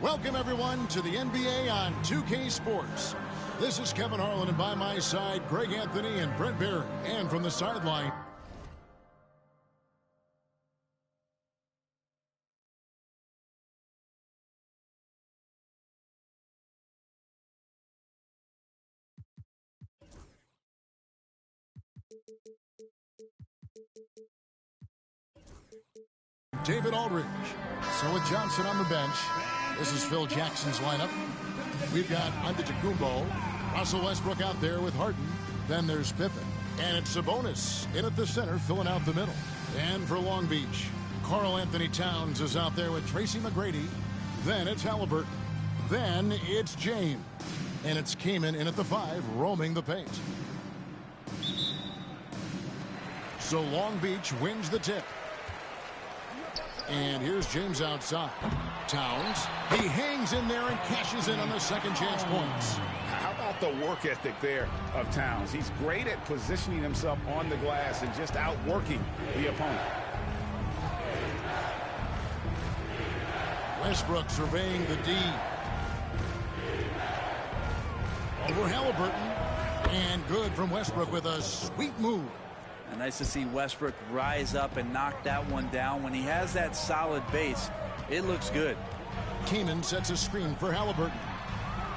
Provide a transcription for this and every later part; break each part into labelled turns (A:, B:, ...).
A: Welcome, everyone, to the NBA on 2K Sports. This is Kevin Harlan, and by my side, Greg Anthony and Brent Barry. And from the sideline, David Aldridge. So with Johnson on the bench, this is Phil Jackson's lineup. We've got Antetokounmpo, Russell Westbrook out there with Harden. Then there's Pippen. And it's Sabonis in at the center, filling out the middle. And for Long Beach, Karl Anthony Towns is out there with Tracy McGrady. Then it's Halliburton. Then it's James. And it's Kaman in at the 5, roaming the paint. So Long Beach wins the tip. And here's James outside. Towns, he hangs in there and cashes in on the second chance points.
B: How about the work ethic there of Towns? He's great at positioning himself on the glass and just outworking the opponent.
A: Westbrook surveying the D. Over Halliburton. And good from Westbrook with a sweet move.
C: And nice to see Westbrook rise up and knock that one down. When he has that solid base, it looks good.
A: Kaman sets a screen for Halliburton.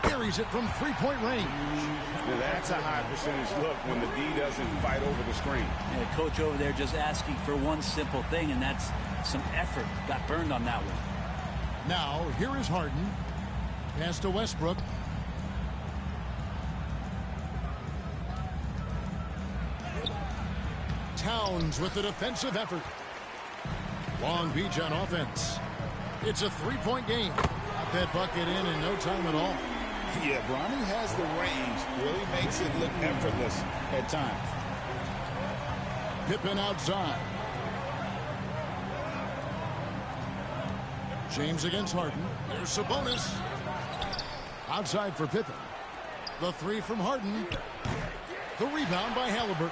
A: Carries it from three-point range.
B: Now that's a high percentage look when the D doesn't fight over the screen.
C: And the coach over there just asking for one simple thing, and that's some effort. Got burned on that one.
A: Now, here is Harden. Pass to Westbrook. Towns with the defensive effort. Long Beach on offense. It's a three-point game. Got that bucket in no time at all.
B: Yeah, Bronny has the range. Really makes it look effortless at times.
A: Pippen outside. James against Harden. There's Sabonis. Outside for Pippen. The three from Harden. The rebound by Halliburton.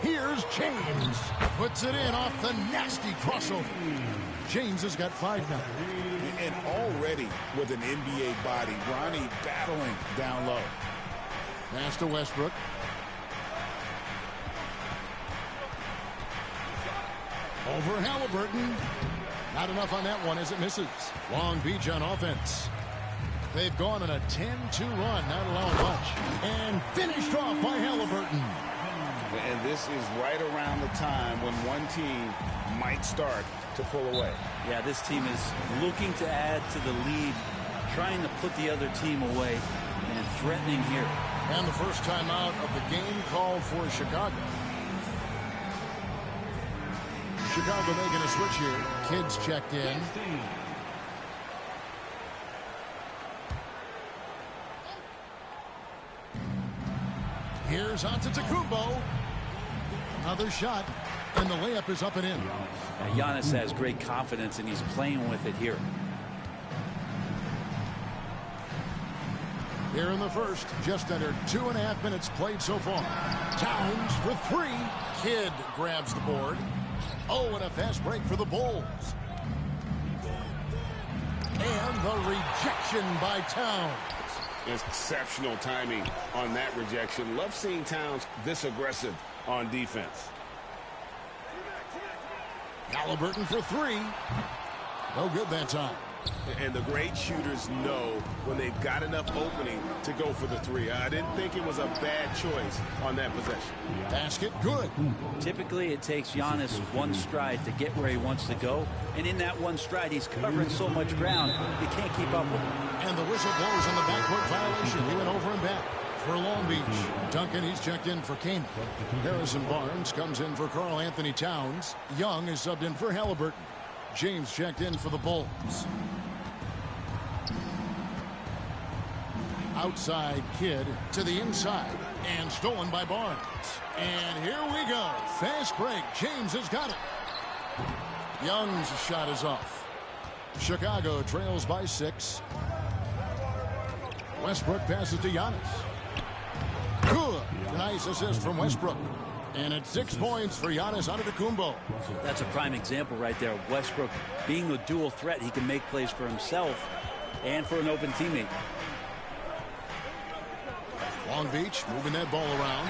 A: Here's James. Puts it in off the nasty crossover. James has got 5 now.
B: And already with an NBA body, Bronny battling down low.
A: Pass to Westbrook. Over Halliburton. Not enough on that one as it misses. Long Beach on offense. They've gone on a 10-2 run, not allowing much. And finished off by Halliburton.
B: And this is right around the time when one team might start to pull away.
C: Yeah, this team is looking to add to the lead, trying to put the other team away, and threatening here.
A: And the first time out of the game called for Chicago. Chicago making a switch here. Kids checked in. Here's Antetokounmpo. Another shot, and the layup is up and in.
C: Giannis has great confidence, and he's playing with it here.
A: Here in the first, just under 2.5 minutes played so far. Towns for 3. Kidd grabs the board. Oh, and a fast break for the Bulls. And the rejection by Towns.
B: Exceptional timing on that rejection. Love seeing Towns this aggressive on defense.
A: Halliburton for 3. No good that time.
B: And the great shooters know when they've got enough opening to go for the 3. I didn't think it was a bad choice on that possession.
A: Basket good.
C: Typically, it takes Giannis one stride to get where he wants to go. And in that one stride, he's covering so much ground, he can't keep up with him.
A: And the whistle blows on the backcourt violation. He went over and back for Long Beach. Duncan, he's checked in for Kaman. Harrison Barnes comes in for Karl Anthony Towns. Young is subbed in for Halliburton. James checked in for the Bulls. Outside Kidd to the inside. And stolen by Barnes. And here we go. Fast break. James has got it. Young's shot is off. Chicago trails by 6. Westbrook passes to Giannis. Good. Nice assist from Westbrook. And it's 6 points for Giannis Antetokounmpo.
C: That's a prime example right there. Westbrook being a dual threat. He can make plays for himself and for an open teammate.
A: Long Beach moving that ball around.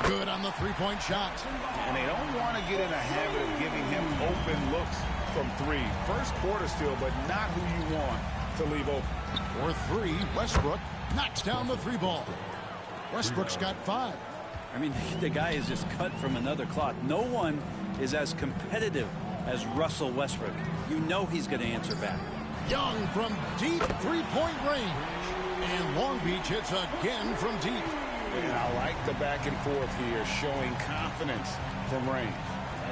A: Good on the three-point shot.
B: And they don't want to get in a habit of giving him open looks from three. First quarter still, but not who you want to leave open.
A: For three, Westbrook knocks down the three ball. Westbrook's got 5.
C: I mean, the guy is just cut from another cloth. No one is as competitive as Russell Westbrook. You know he's going to answer back.
A: Young from deep three-point range. And Long Beach hits again from deep.
B: And I like the back and forth here, showing confidence from range.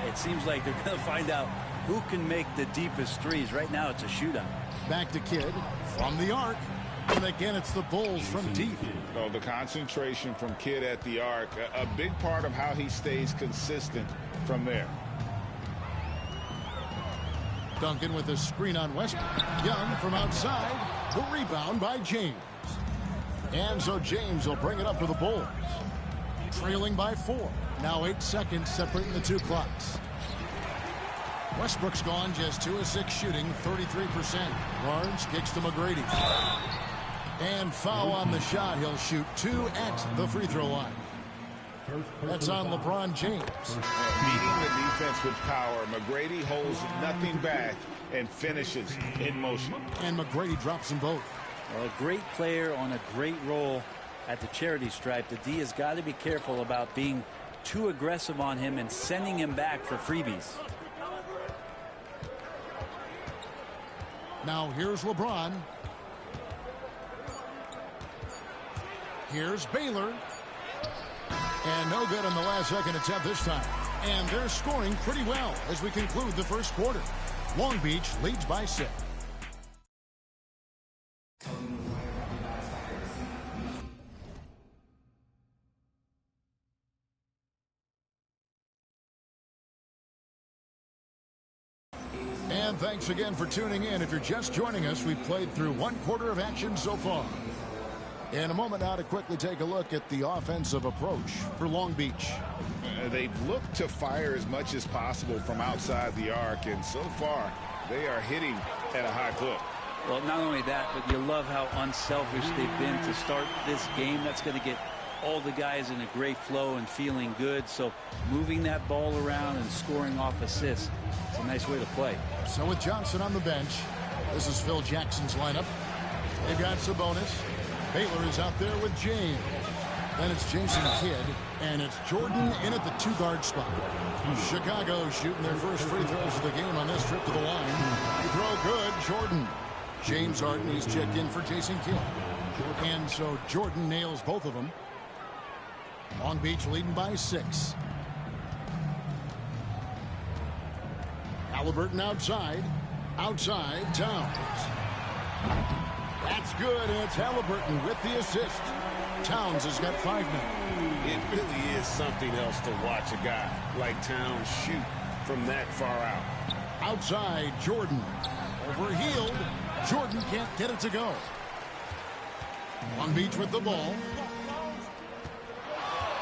C: It seems like they're going to find out who can make the deepest threes. Right now, it's a shootout.
A: Back to Kidd from the arc. And again, it's the Bulls from deep.
B: So the concentration from Kidd at the arc, a big part of how he stays consistent from there.
A: Duncan with a screen on Westbrook. Young from outside. The rebound by James. And so James will bring it up for the Bulls. Trailing by 4. Now 8 seconds separating the two clocks. Westbrook's gone just 2 of 6 shooting, 33%. Barnes kicks to McGrady. And foul on the shot. He'll shoot 2 at the free throw line. That's on LeBron James.
B: Meeting the defense with power. McGrady holds nothing back and finishes in motion.
A: And McGrady drops them both.
C: Well, a great player on a great role at the charity stripe. The D has got to be careful about being too aggressive on him and sending him back for freebies.
A: Now here's LeBron. Here's Baylor. And no good on the last second attempt this time. And they're scoring pretty well as we conclude the first quarter. Long Beach leads by 6. And thanks again for tuning in. If you're just joining us, we've played through 1 quarter of action so far. In a moment now to quickly take a look at the offensive approach for Long Beach.
B: They've looked to fire as much as possible from outside the arc, and so far they are hitting at a high clip.
C: Well, not only that, but you love how unselfish they've been to start this game. That's going to get all the guys in a great flow and feeling good. So moving that ball around and scoring off assists, it's a nice way to play.
A: So with Johnson on the bench, this is Phil Jackson's lineup. They've got Sabonis. Baylor is out there with James. Then it's Jason Kidd, and it's Jordan in at the 2-guard spot. Chicago shooting their first free throws of the game on this trip to the line. Free throw good, Jordan. James Harden, he's checked in for Jason Kidd. And so Jordan nails both of them. Long Beach leading by 6. Halliburton outside. Outside, Towns. That's good, and it's Halliburton with the assist. Towns has got 5 now.
B: It really is something else to watch a guy like Towns shoot from that far out.
A: Outside, Jordan. Overhealed. Jordan can't get it to go. Long Beach with the ball.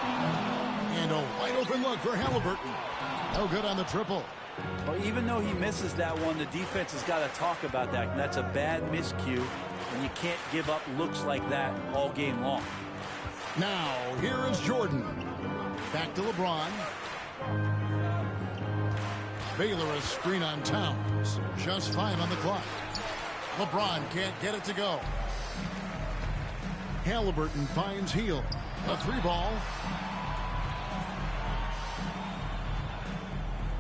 A: And a wide open look for Halliburton. No good on the triple.
C: Well, even though he misses that one, the defense has got to talk about that. And that's a bad miscue, and you can't give up looks like that all game long.
A: Now, here is Jordan. Back to LeBron. Baylor a screen on Towns. Just 5 on the clock. LeBron can't get it to go. Halliburton finds Hield. A 3-ball.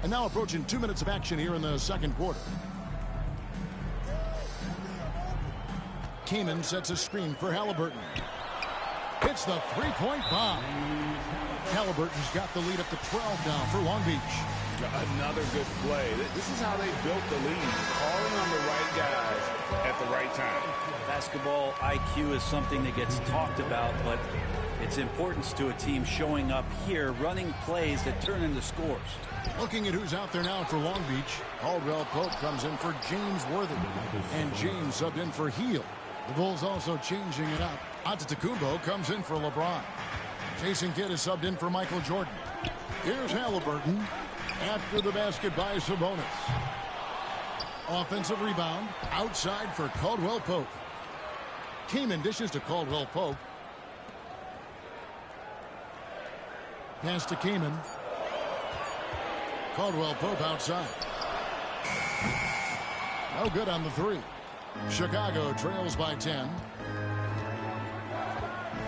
A: And now approaching 2 minutes of action here in the second quarter. Keenan sets a screen for Halliburton. Hits the 3-point bomb. Halliburton's got the lead up to 12 now for Long Beach.
B: Another good play. This is how they built the lead. Calling on the right guys at the right time.
C: Basketball IQ is something that gets talked about, but its importance to a team showing up here, running plays that turn into scores.
A: Looking at who's out there now for Long Beach. Caldwell Pope comes in for James Worthy. And James subbed in for Hield. The Bulls also changing it up. Antetokounmpo comes in for LeBron. Jason Kidd is subbed in for Michael Jordan. Here's Halliburton after the basket by Sabonis. Offensive rebound outside for Caldwell Pope. Kaman dishes to Caldwell Pope. Pass to Kaman. Caldwell Pope outside. No good on the three. Chicago trails by 10.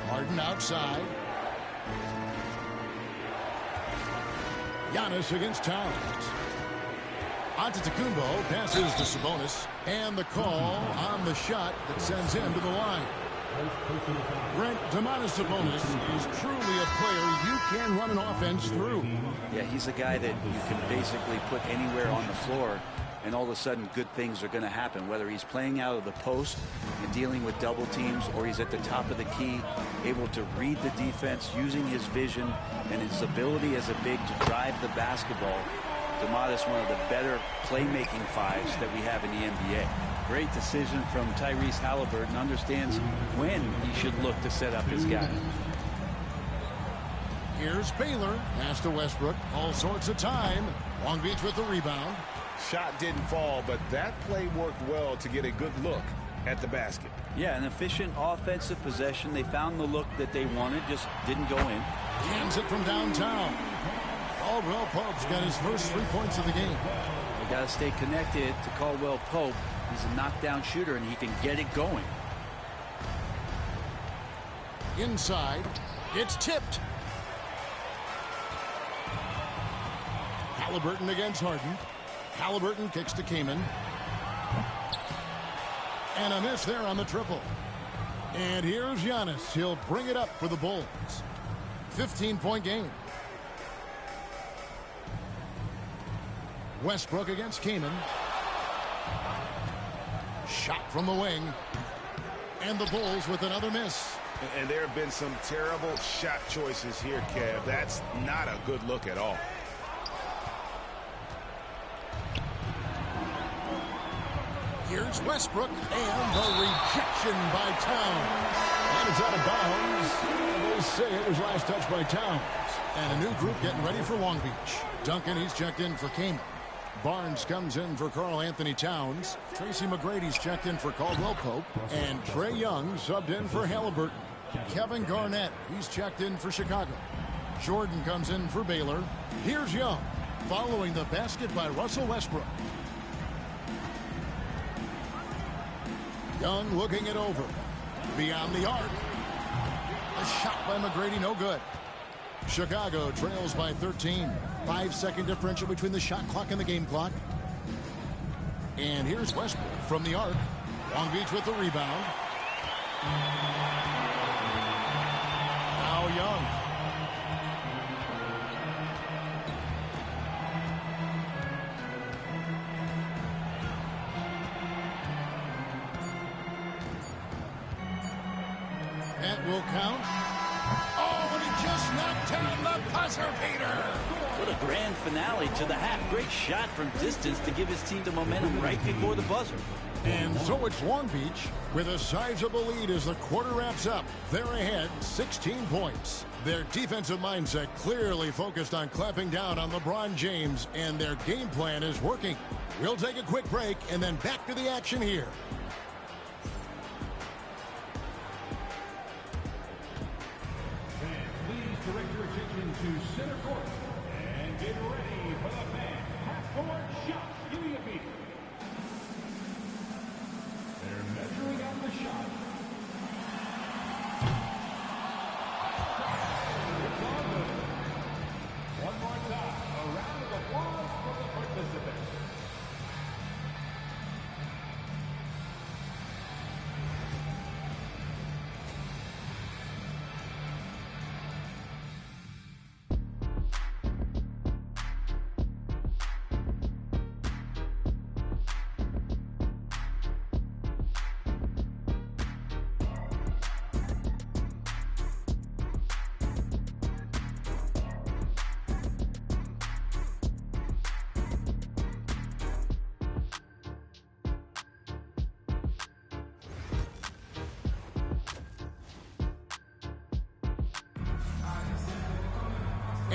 A: Harden outside. Giannis against Towns. Antetokounmpo passes to Sabonis. And the call on the shot that sends him to the line. Brent, Domination Sabonis is truly a player you can run an offense through.
C: Yeah, he's a guy that you can basically put anywhere on the floor, and all of a sudden good things are going to happen, whether he's playing out of the post and dealing with double teams, or he's at the top of the key, able to read the defense using his vision and his ability as a big to drive the basketball. Domination, one of the better playmaking fives that we have in the NBA. Great decision from Tyrese Halliburton. Understands when he should look to set up his guy.
A: Here's Baylor. Pass to Westbrook. All sorts of time. Long Beach with the rebound.
B: Shot didn't fall, but that play worked well to get a good look at the basket.
C: Yeah, an efficient offensive possession. They found the look that they wanted, just didn't go in.
A: Hands it from downtown. Caldwell Pope's got his first 3 points of the game.
C: They got to stay connected to Caldwell Pope. He's a knockdown shooter, and he can get it going.
A: Inside. It's tipped. Halliburton against Harden. Halliburton kicks to Kaman. And a miss there on the triple. And here's Giannis. He'll bring it up for the Bulls. 15-point game. Westbrook against Kaman. Shot from the wing. And the Bulls with another miss.
B: And there have been some terrible shot choices here, Kev. That's not a good look at all.
A: Here's Westbrook, and the rejection by Towns. And it's out of bounds. They say it was last touched by Towns. And a new group getting ready for Long Beach. Duncan, he's checked in for Kaman. Barnes comes in for Karl Anthony Towns. Tracy McGrady's checked in for Caldwell Pope. And Trey Young subbed in for Halliburton. Kevin Garnett, he's checked in for Chicago. Jordan comes in for Baylor. Here's Young, following the basket by Russell Westbrook. Young looking it over. Beyond the arc. A shot by McGrady, no good. Chicago trails by 13. 5-second differential between the shot clock and the game clock. And here's Westbrook from the arc. Long Beach with the rebound. Now Young. That will count. Oh, and he just knocked down the buzzer beater.
C: What a grand finale to the half. Great shot from distance to give his team the momentum right before the buzzer.
A: And so it's Long Beach with a sizable lead as the quarter wraps up. They're ahead 16 points. Their defensive mindset clearly focused on clamping down on LeBron James, and their game plan is working. We'll take a quick break and then back to the action here.
D: Direct your attention to center court and get ready for the fan half-court shot. Give me a beat. They're measuring out the shot. It's all good. One more time. A round of applause for the participants.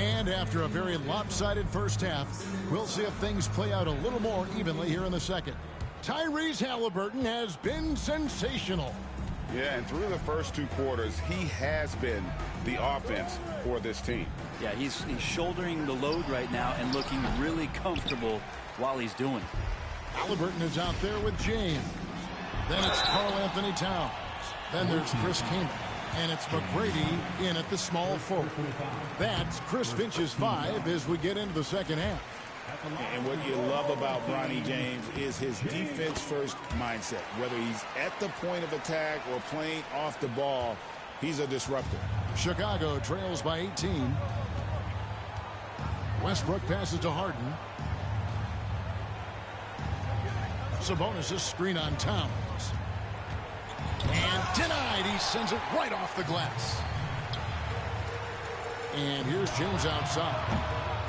A: And after a very lopsided first half, we'll see if things play out a little more evenly here in the second. Tyrese Halliburton has been sensational.
E: Yeah, and through the first 2 quarters, he has been the offense for this team.
C: Yeah, he's shouldering the load right now and looking really comfortable while he's doing it.
A: Halliburton is out there with James. Then it's Karl Anthony Towns. Then there's Chris Kaman. And it's McGrady in at the small forward. That's Chris Finch's 5 as we get into the second half.
E: And what you love about Bronny James is his defense-first mindset. Whether he's at the point of attack or playing off the ball, he's a disruptor.
A: Chicago trails by 18. Westbrook passes to Harden. Sabonis' screen on Towns. And denied. He sends it right off the glass. And here's James outside.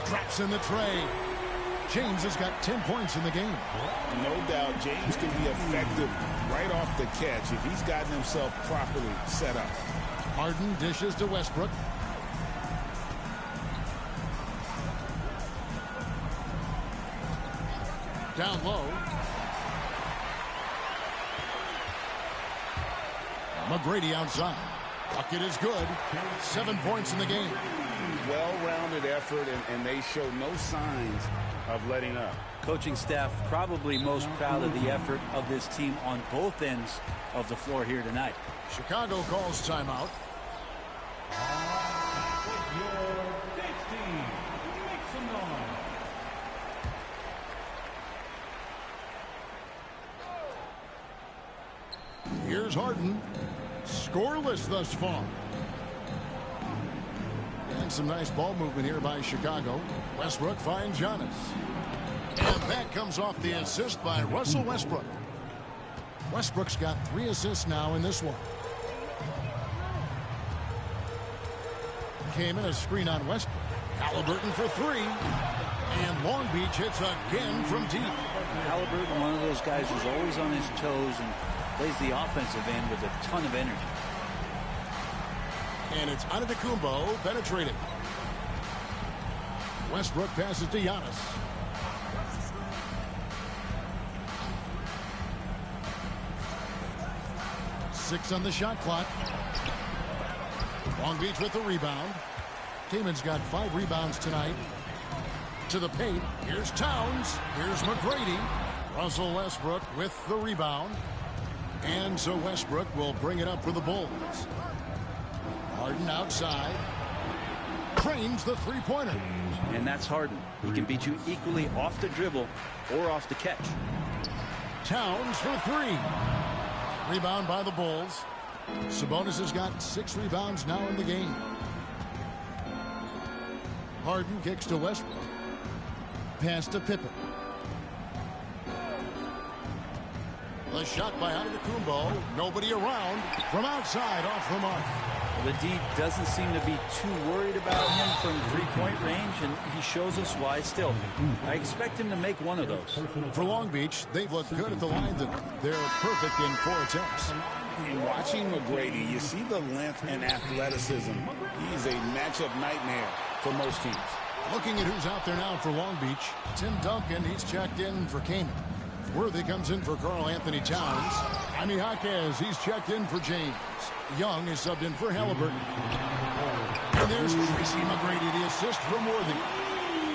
A: Drops in the tray. James has got 10 points in the game.
E: No doubt James can be effective right off the catch if he's gotten himself properly set up.
A: Harden dishes to Westbrook. Down low. McGrady outside. Bucket is good. 7 points in the game.
E: Well-rounded effort, and they show no signs of letting up.
C: Coaching staff probably most proud of the effort of this team on both ends of the floor here tonight.
A: Chicago calls timeout.
D: Your next team, make some noise.
A: Here's Harden. Scoreless thus far. And some nice ball movement here by Chicago. Westbrook finds Giannis. And that comes off the assist by Russell Westbrook. Westbrook's got 3 assists now in this one. Came in a screen on Westbrook. Halliburton for 3. And Long Beach hits again from deep.
C: Halliburton, one of those guys who's always on his toes and plays the offensive end with a ton of energy.
A: And it's Antetokounmpo penetrating. Westbrook passes to Giannis. Six on the shot clock. Long Beach with the rebound. Kaman's got 5 rebounds tonight. To the paint. Here's Towns. Here's McGrady. Russell Westbrook with the rebound. And so Westbrook will bring it up for the Bulls. Harden outside. Cranes the three-pointer.
C: And that's Harden. He can beat you equally off the dribble or off the catch.
A: Towns for 3. Rebound by the Bulls. Sabonis has got 6 rebounds now in the game. Harden kicks to Westbrook. Pass to Pippen. The shot by Antetokounmpo. Nobody around. From outside, off the mark.
C: The D doesn't seem to be too worried about him from three-point range, and he shows us why still. I expect him to make one of those.
A: For Long Beach, they've looked good at the line tonight. They're perfect in 4 attempts.
E: In watching McGrady, you see the length and athleticism. He's a matchup nightmare for most teams.
A: Looking at who's out there now for Long Beach. Tim Duncan, he's checked in for Kaman. Worthy comes in for Karl Anthony Towns. Jaime Jaquez, he's checked in for James. Young is subbed in for Halliburton. And there's Tracy McGrady, the assist from Worthy.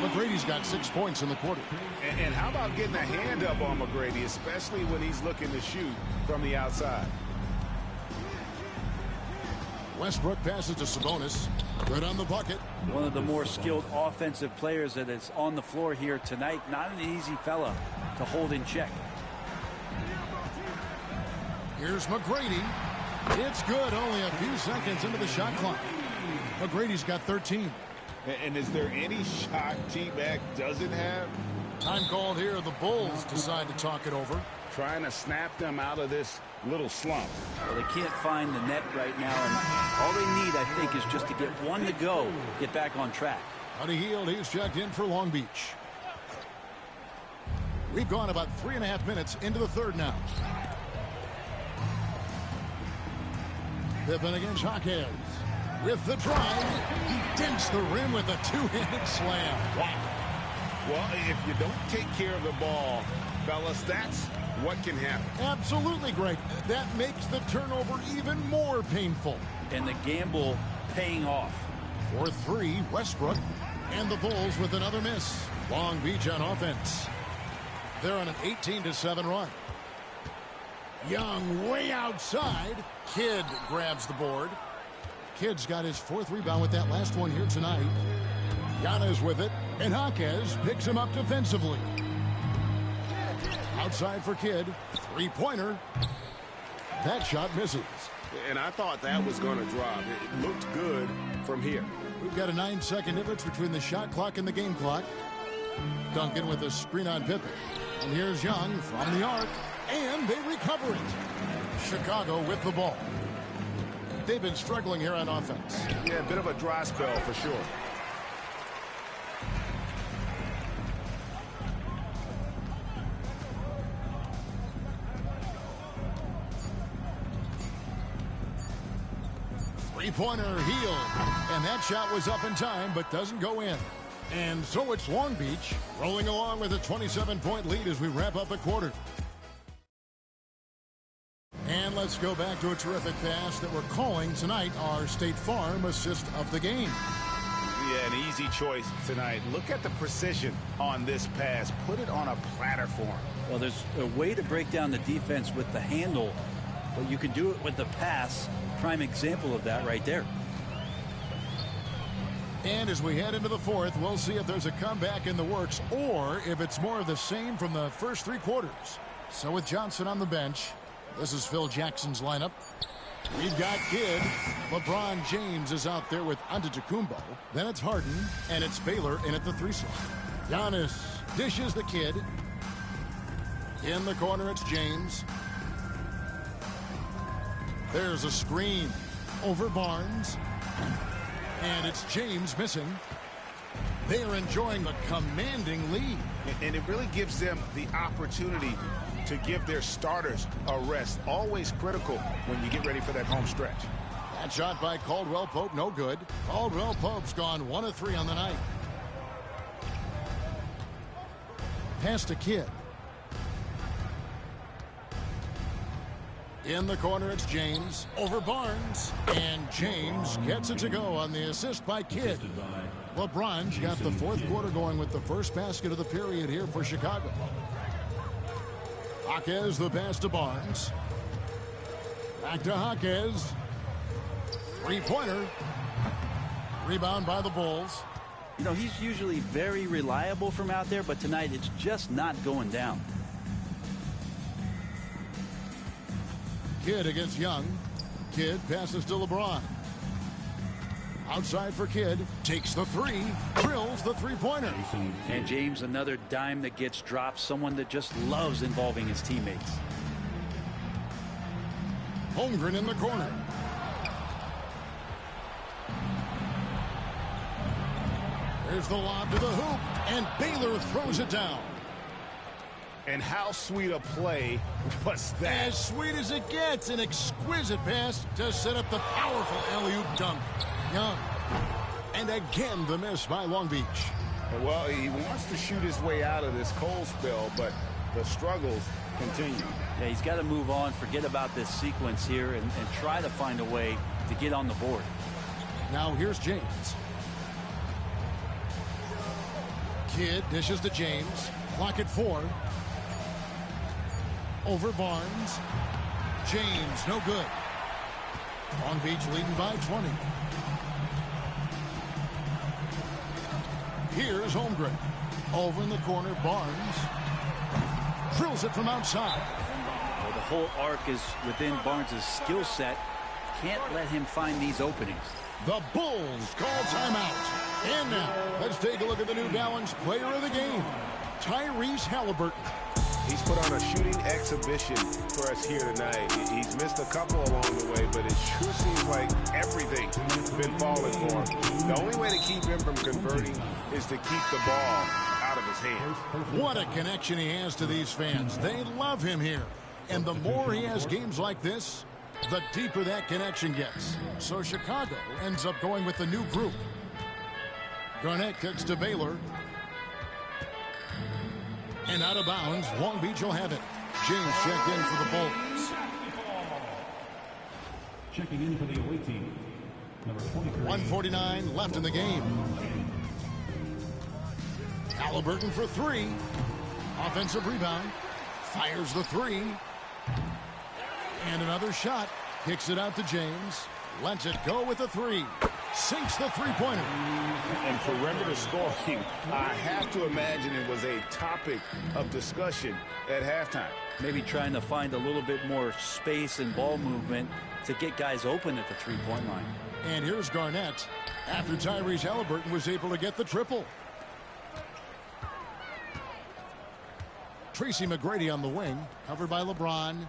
A: McGrady's got 6 points in the quarter.
E: And how about getting a hand up on McGrady, especially when he's looking to shoot from the outside?
A: Westbrook passes to Sabonis. Good on the bucket.
C: One of the more skilled offensive players that is on the floor here tonight. Not an easy fella to hold in check.
A: Here's McGrady. It's good. Only a few seconds into the shot clock. McGrady's got 13.
E: And is there any shot T-Mac doesn't have?
A: Time called here. The Bulls decide to talk it over.
E: Trying to snap them out of this little slump.
C: Well, they can't find the net right now, and all they need, I think, is just to get one to go, get back on track.
A: Buddy Hield, he's checked in for Long Beach. We've gone about 3.5 minutes into the third now. Pippen against Jaquez. with the drive. He dents the rim with a two-handed slam. Wow.
B: Well, if you don't take care of the ball, fellas, that's what can happen.
A: Absolutely, Greg. That makes the turnover even more painful.
C: And the gamble paying off.
A: For three, Westbrook. And the Bulls with another miss. Long Beach on offense. They're on an 18-7 run. Young way outside. Kidd grabs the board. Kidd's got his fourth rebound with that last one here tonight. Giannis with it, and Jaquez picks him up defensively. Outside for Kidd. Three-pointer. That shot misses.
B: And I thought that was going to drop. It looked good from here.
A: We've got a 9-second difference between the shot clock and the game clock. Duncan with a screen on Pippen. And here's Young from the arc. And they recover it. Chicago with the ball. They've been struggling here on offense.
B: Yeah, a bit of a dry spell for sure.
A: Three-pointer Heel. And that shot was up in time, but doesn't go in. And so it's Long Beach rolling along with a 27-point lead as we wrap up the quarter. And let's go back to a terrific pass that we're calling tonight our State Farm assist of the game.
E: Yeah, an easy choice tonight. Look at the precision on this pass. Put it on a platter for him.
C: Well, there's a way to break down the defense with the handle, but you can do it with the pass. Prime example of that right there.
A: And as we head into the fourth, we'll see if there's a comeback in the works or if it's more of the same from the first three quarters. So with Johnson on the bench, this is Phil Jackson's lineup. We've got Kidd. LeBron James is out there with Antetokounmpo. Then it's Harden, and it's Baylor in at the three slot. Giannis dishes the Kidd. In the corner, it's James. There's a screen over Barnes. And it's James missing. They are enjoying a commanding lead.
E: And it really gives them the opportunity to give their starters a rest. Always critical when you get ready for that home stretch.
A: That shot by Caldwell Pope, no good. Caldwell Pope's gone 1 of 3 on the night. Pass to Kidd. In the corner, it's James over Barnes. And James gets it to go on the assist by Kidd. LeBron's got the fourth quarter going with the first basket of the period here for Chicago. Jaquez, the pass to Barnes. Back to Jaquez. Three-pointer. Rebound by the Bulls.
C: You know, he's usually very reliable from out there, but tonight it's just not going down.
A: Kidd against Young. Kidd passes to LeBron. Outside for Kidd. Takes the three. Drills the three-pointer.
C: And James, another dime that gets dropped. Someone that just loves involving his teammates.
A: Holmgren in the corner. There's the lob to the hoop. And Baylor throws it down.
E: And how sweet a play was that?
A: As sweet as it gets. An exquisite pass to set up the powerful alley-oop dunk. Young. And again the miss by Long Beach.
E: Well, he wants to shoot his way out of this cold spell, but the struggles continue.
C: Yeah, he's got to move on, forget about this sequence here, and try to find a way to get on the board.
A: Now here's James. Kidd dishes to James. Clock at 4. Over Barnes. James, no good. Long Beach leading by 20. Here's Holmgren. Over in the corner, Barnes. Drills it from outside.
C: Well, the whole arc is within Barnes' skill set. Can't let him find these openings.
A: The Bulls call timeout. And now, let's take a look at the New Balance player of the game, Tyrese Halliburton.
B: He's put on a shooting exhibition for us here tonight. He's missed a couple along the way, but it sure seems like everything's been falling for him. The only way to keep him from converting is to keep the ball out of his hands.
A: What a connection he has to these fans. They love him here. And the more he has games like this, the deeper that connection gets. So Chicago ends up going with the new group. Garnett kicks to Baylor. And out of bounds, Long Beach will have it. James checked in for the Bulls.
D: Checking in for the away team, number 23.
A: 1:49 left in the game. Halliburton for three. Offensive rebound. Fires the three. And another shot. Kicks it out to James. Lets it go with the three. Sinks the three-pointer.
B: And perimeter scoring, I have to imagine it was a topic of discussion at halftime.
C: Maybe trying to find a little bit more space and ball movement to get guys open at the three-point line.
A: And here's Garnett after Tyrese Halliburton was able to get the triple. Tracy McGrady on the wing, covered by LeBron.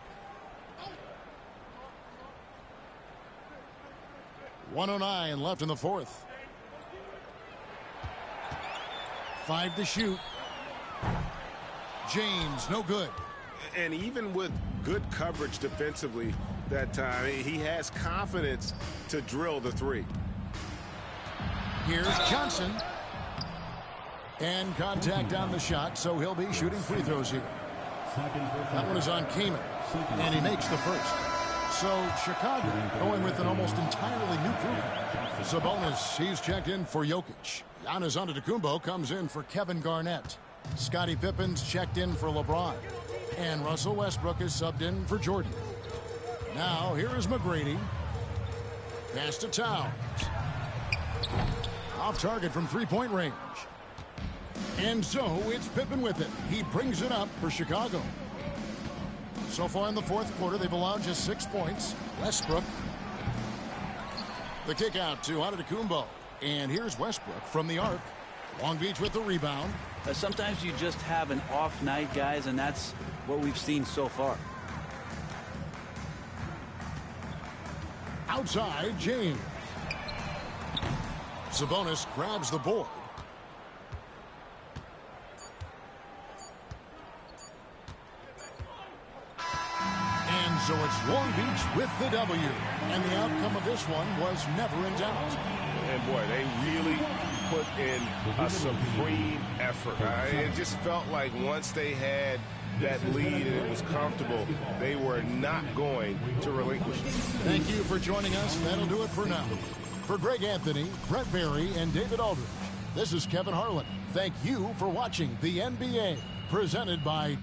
A: 1:09 left in the fourth. 5 to shoot. James, no good.
B: And even with good coverage defensively that time, he has confidence to drill the three.
A: Here's Johnson. And contact on the shot, so he'll be shooting free throws here. That one is on Kaman, and he makes the first. So Chicago going with an almost entirely new group. Sabonis, he's checked in for Jokic. Giannis Antetokounmpo comes in for Kevin Garnett. Scottie Pippen's checked in for LeBron. And Russell Westbrook is subbed in for Jordan. Now here is McGrady. Pass to Towns. Off target from three-point range. And so it's Pippen with it. He brings it up for Chicago. So far in the fourth quarter, they've allowed just 6 points. Westbrook. The kick out to Antetokounmpo. And here's Westbrook from the arc. Long Beach with the rebound.
C: Sometimes you just have an off night, guys, and that's what we've seen so far.
A: Outside, James. Sabonis grabs the board. And so it's Long Beach with the W. And the outcome of this one was never in doubt.
B: And boy, they really put in a supreme effort. It just felt like once they had that lead and it was comfortable, they were not going to relinquish it.
A: Thank you for joining us. That'll do it for now. For Greg Anthony, Brett Barry, and David Aldridge, this is Kevin Harlan. Thank you for watching the NBA, presented by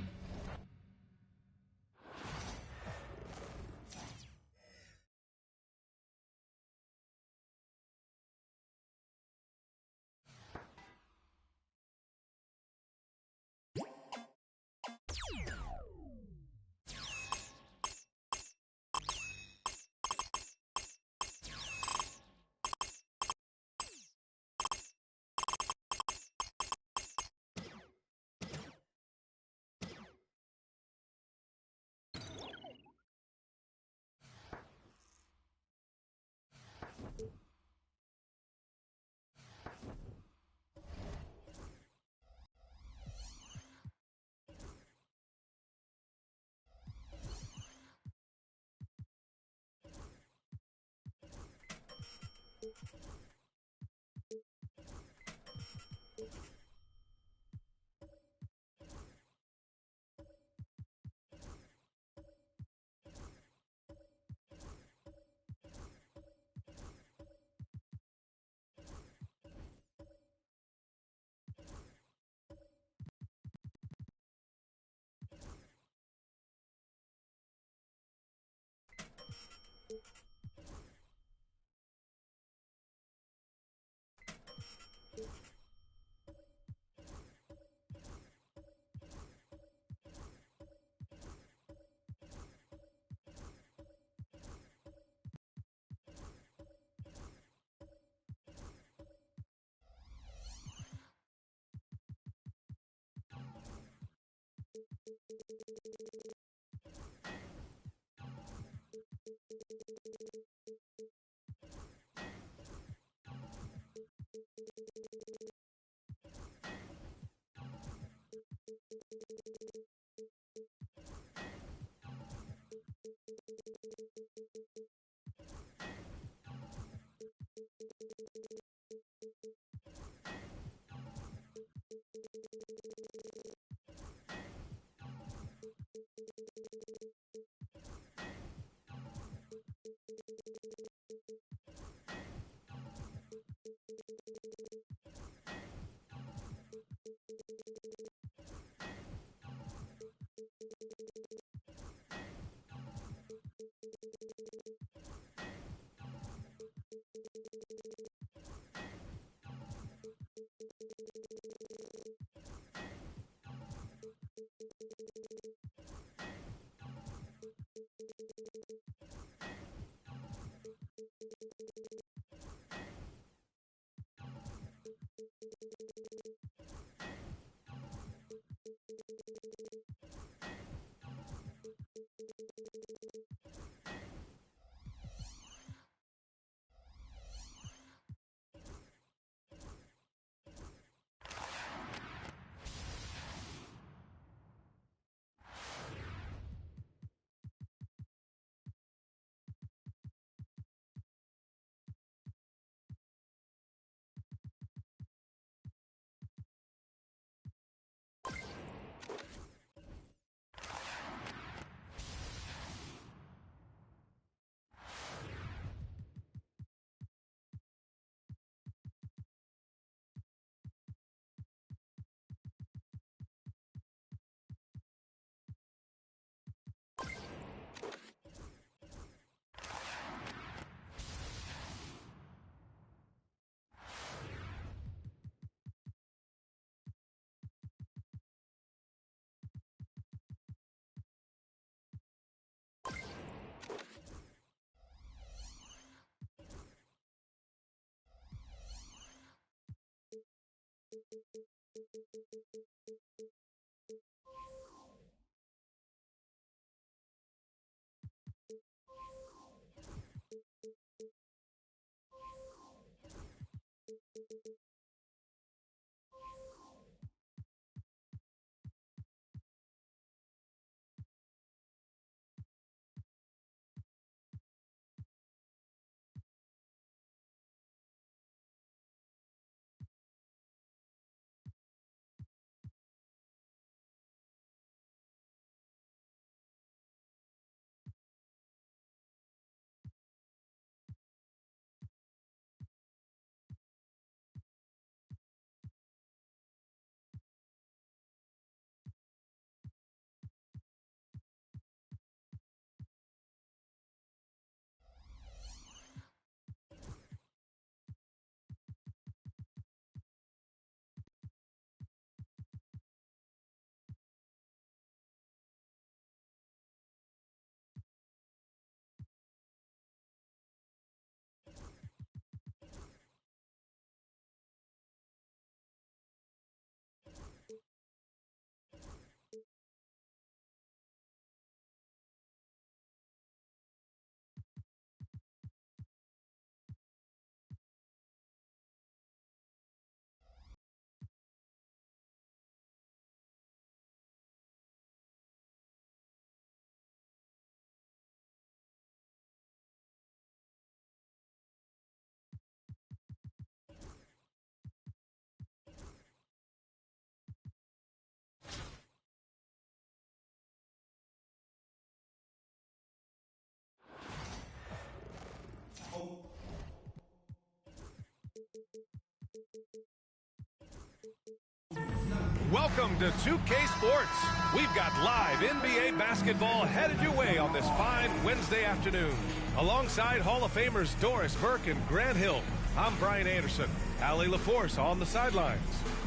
F: Welcome to 2K Sports. We've got live NBA basketball headed your way on this fine Wednesday afternoon. Alongside Hall of Famers Doris Burke and Grant Hill, I'm Brian Anderson. Allie LaForce on the sidelines.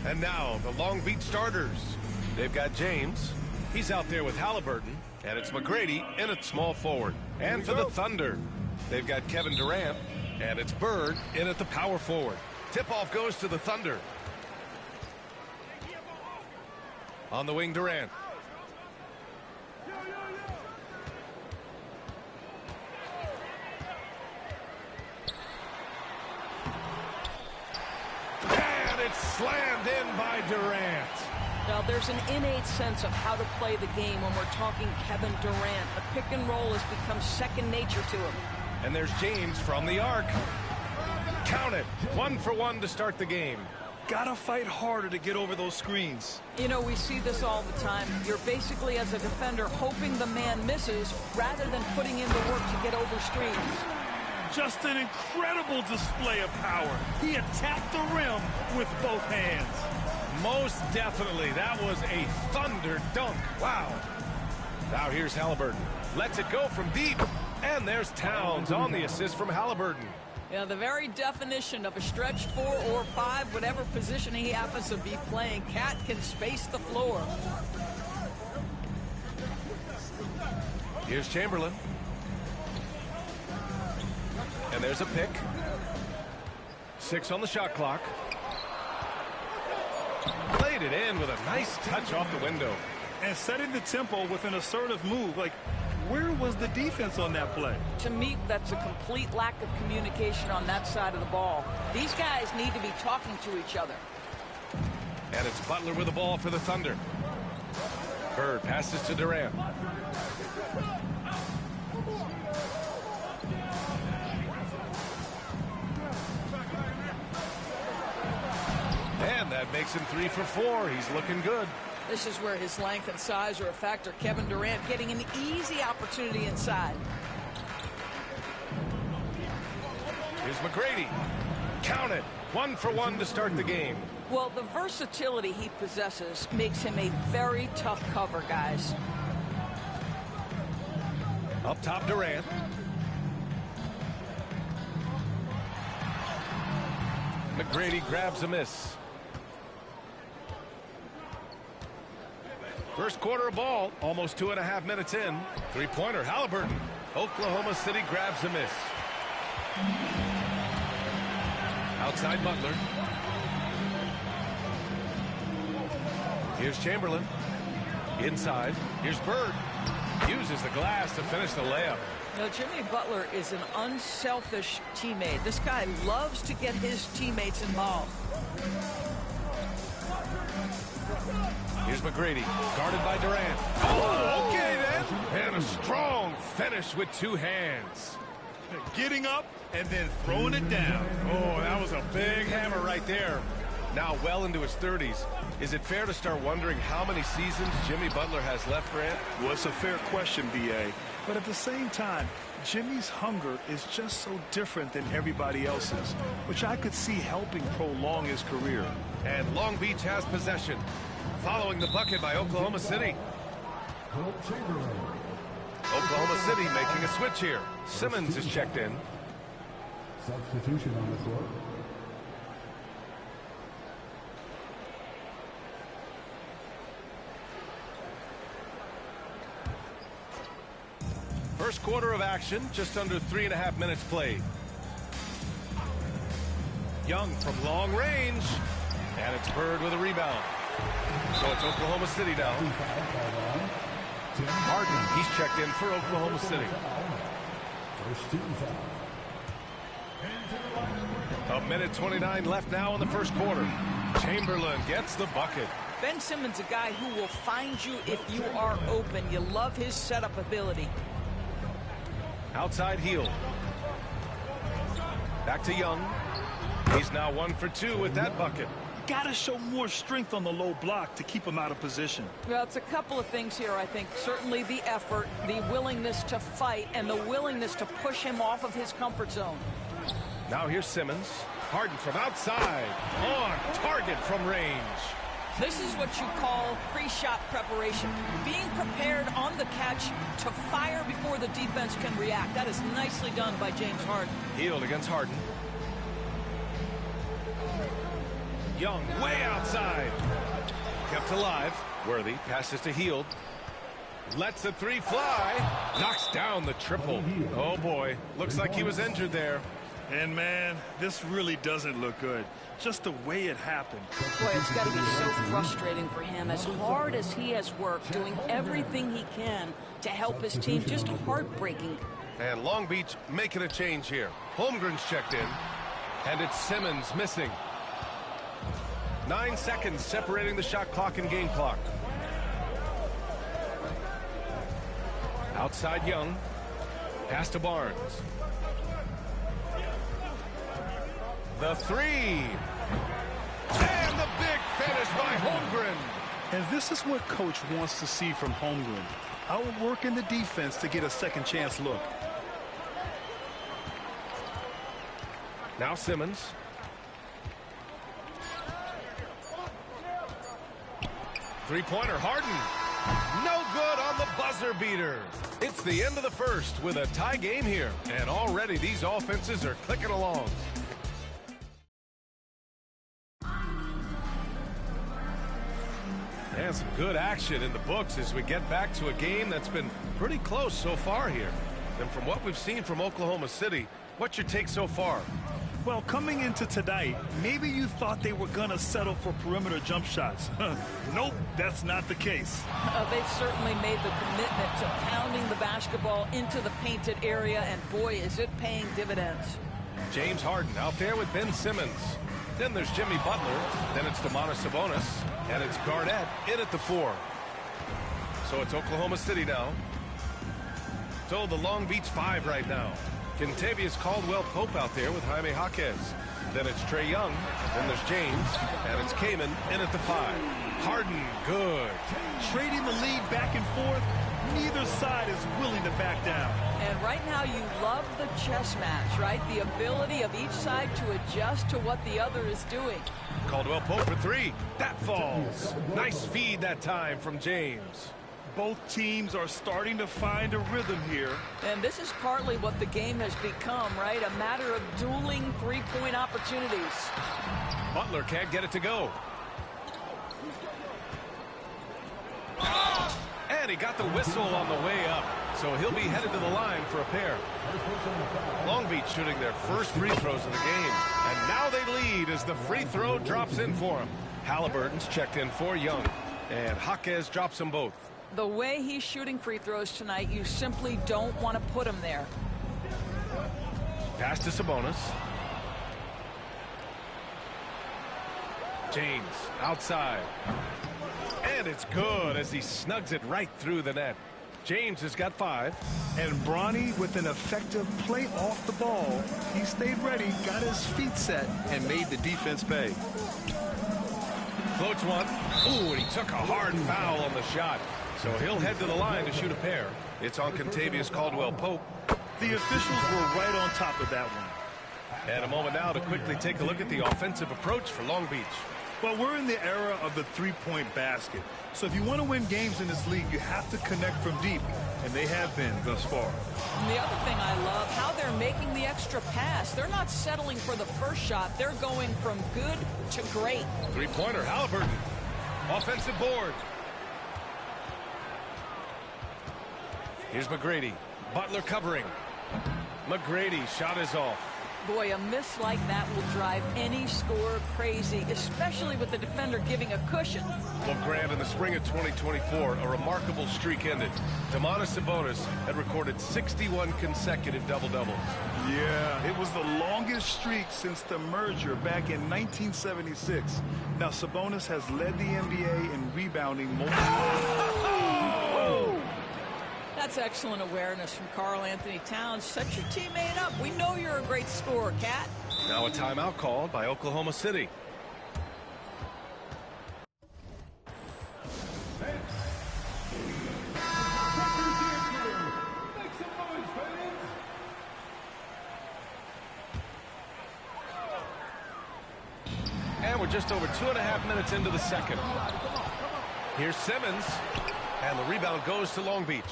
F: And now, the Long Beach starters. They've got James. He's out there with Halliburton. And it's McGrady in at small forward. And for the Thunder, they've got Kevin Durant. And it's Bird in at the power forward. Tip-off goes to the Thunder. On the wing, Durant. And it's slammed in by Durant.
G: Now, there's an innate sense of how to play the game when we're talking Kevin Durant. The pick and roll has become second nature to him.
F: And there's James from the arc. Count it. 1 for 1 to start the game.
H: Gotta fight harder to get over those screens.
G: You know, we see this all the time. You're basically, as a defender, hoping the man misses rather than putting in the work to get over screens.
H: Just an incredible display of power. He attacked the rim with both hands.
F: Most definitely. That was a thunder dunk. Wow. Now here's Halliburton. Lets it go from deep. And there's Towns on the assist from Halliburton.
G: Yeah, the very definition of a stretch 4 or 5, whatever position he happens to be playing, Cat can space the floor.
F: Here's Chamberlain. And there's a pick. 6 on the shot clock. Played it in with a nice touch off the window.
H: And setting the tempo with an assertive move. Like, where was the defense on that play?
G: To me, that's a complete lack of communication on that side of the ball. These guys need to be talking to each other.
F: And it's Butler with the ball for the Thunder. Bird passes to Durant. And that makes him 3 for 4. He's looking good.
G: This is where his length and size are a factor. Kevin Durant getting an easy opportunity inside.
F: Here's McGrady. Count it. 1 for 1 to start the game.
G: Well, the versatility he possesses makes him a very tough cover, guys.
F: Up top, Durant. McGrady grabs a miss. First quarter of ball, almost 2.5 minutes in. Three-pointer, Halliburton. Oklahoma City grabs a miss. Outside Butler. Here's Chamberlain. Inside. Here's Bird. Uses the glass to finish the layup.
G: Now, Jimmy Butler is an unselfish teammate. This guy loves to get his teammates involved.
F: Here's McGrady, guarded by Durant. Oh, okay then. And a strong finish with two hands.
H: Getting up and then throwing it down.
F: Oh, that was a big hammer right there. Now well into his 30s. Is it fair to start wondering how many seasons Jimmy Butler has left, Grant?
H: Well, it's a fair question, B.A. But at the same time, Jimmy's hunger is just so different than everybody else's, which I could see helping prolong his career.
F: And Long Beach has possession. Following the bucket by Oklahoma City. Oklahoma City making a switch here. Simmons is checked in.
D: Substitution on the floor.
F: First quarter of action, just under 3.5 minutes played. Young from long range. And it's Bird with a rebound. So it's Oklahoma City now. Harden, he's checked in for Oklahoma City. A minute 29 left now in the first quarter. Chamberlain gets the bucket.
G: Ben Simmons, a guy who will find you if you are open. You love his setup ability.
F: Outside heel. Back to Young. He's now 1 for 2 with that bucket.
H: Got to show more strength on the low block to keep him out of position.
G: Well, it's a couple of things here, I think. Certainly the effort, the willingness to fight, and the willingness to push him off of his comfort zone.
F: Now here's Simmons. Harden from outside. On target from range.
G: This is what you call pre-shot preparation. Being prepared on the catch to fire before the defense can react. That is nicely done by James Harden.
F: Healed against Harden. Young way outside. Kept alive. Worthy passes to Heald. Lets the three fly. Knocks down the triple. Oh boy. Looks like he was injured there.
H: And man, this really doesn't look good. Just the way it happened.
G: Boy, it's got to be so frustrating for him. As hard as he has worked, doing everything he can to help his team, just heartbreaking.
F: And Long Beach making a change here. Holmgren's checked in. And it's Simmons missing. 9 seconds separating the shot clock and game clock. Outside Young. Pass to Barnes. The three. And the big finish by Holmgren.
H: And this is what Coach wants to see from Holmgren. Outworking the defense to get a second chance look.
F: Now Simmons. Three-pointer, Harden. No good on the buzzer beater. It's the end of the first with a tie game here. And already these offenses are clicking along. And some good action in the books as we get back to a game that's been pretty close so far here. And from what we've seen from Oklahoma City, what's your take so far?
H: Well, coming into tonight, maybe you thought they were going to settle for perimeter jump shots. Nope, that's not the case.
G: They've certainly made the commitment to pounding the basketball into the painted area, and boy, is it paying dividends.
F: James Harden out there with Ben Simmons. Then there's Jimmy Butler. Then it's Domantas Sabonis. And it's Garnett in at the 4. So it's Oklahoma City now. So the Long Beach 5 right now. Kentavious Caldwell-Pope out there with Jaime Jaquez. Then it's Trae Young. Then there's James. And it's Kaman in at the 5. Harden, good.
H: Trading the lead back and forth. Neither side is willing to back down.
G: And right now you love the chess match, right? The ability of each side to adjust to what the other is doing.
F: Caldwell-Pope for 3. That falls. Nice feed that time from James.
H: Both teams are starting to find a rhythm here.
G: And this is partly what the game has become, right? A matter of dueling three-point opportunities.
F: Butler can't get it to go. And he got the whistle on the way up. So he'll be headed to the line for a pair. Long Beach shooting their first free throws of the game. And now they lead as the free throw drops in for him. Halliburton's checked in for Young. And Jaquez drops them both.
G: The way he's shooting free throws tonight, you simply don't want to put him there.
F: Pass to Sabonis. James outside. And it's good as he snugs it right through the net. James has got 5.
H: And Bronny with an effective play off the ball. He stayed ready, got his feet set, and made the defense pay.
F: Floats one. Ooh, and he took a hard foul on the shot. So he'll head to the line to shoot a pair. It's on Contavious Caldwell-Pope.
H: The officials were right on top of that one.
F: And a moment now to quickly take a look at the offensive approach for Long Beach.
H: Well, we're in the era of the three-point basket. So if you want to win games in this league, you have to connect from deep. And they have been thus far.
G: And the other thing I love, how they're making the extra pass. They're not settling for the first shot. They're going from good to great.
F: Three-pointer, Halliburton. Offensive board. Here's McGrady. Butler covering. McGrady shot is off.
G: Boy, a miss like that will drive any scorer crazy, especially with the defender giving a cushion.
F: Well, Grant, in the spring of 2024, a remarkable streak ended. Domantas Sabonis had recorded 61 consecutive double-doubles.
H: Yeah, it was the longest streak since the merger back in 1976. Now, Sabonis has led the NBA in rebounding multiple times.
G: That's excellent awareness from Karl Anthony Towns. Set your teammate up. We know you're a great scorer, Cat.
F: Now a timeout called by Oklahoma City. And we're just over 2.5 minutes into the second. Here's Simmons. And the rebound goes to Long Beach.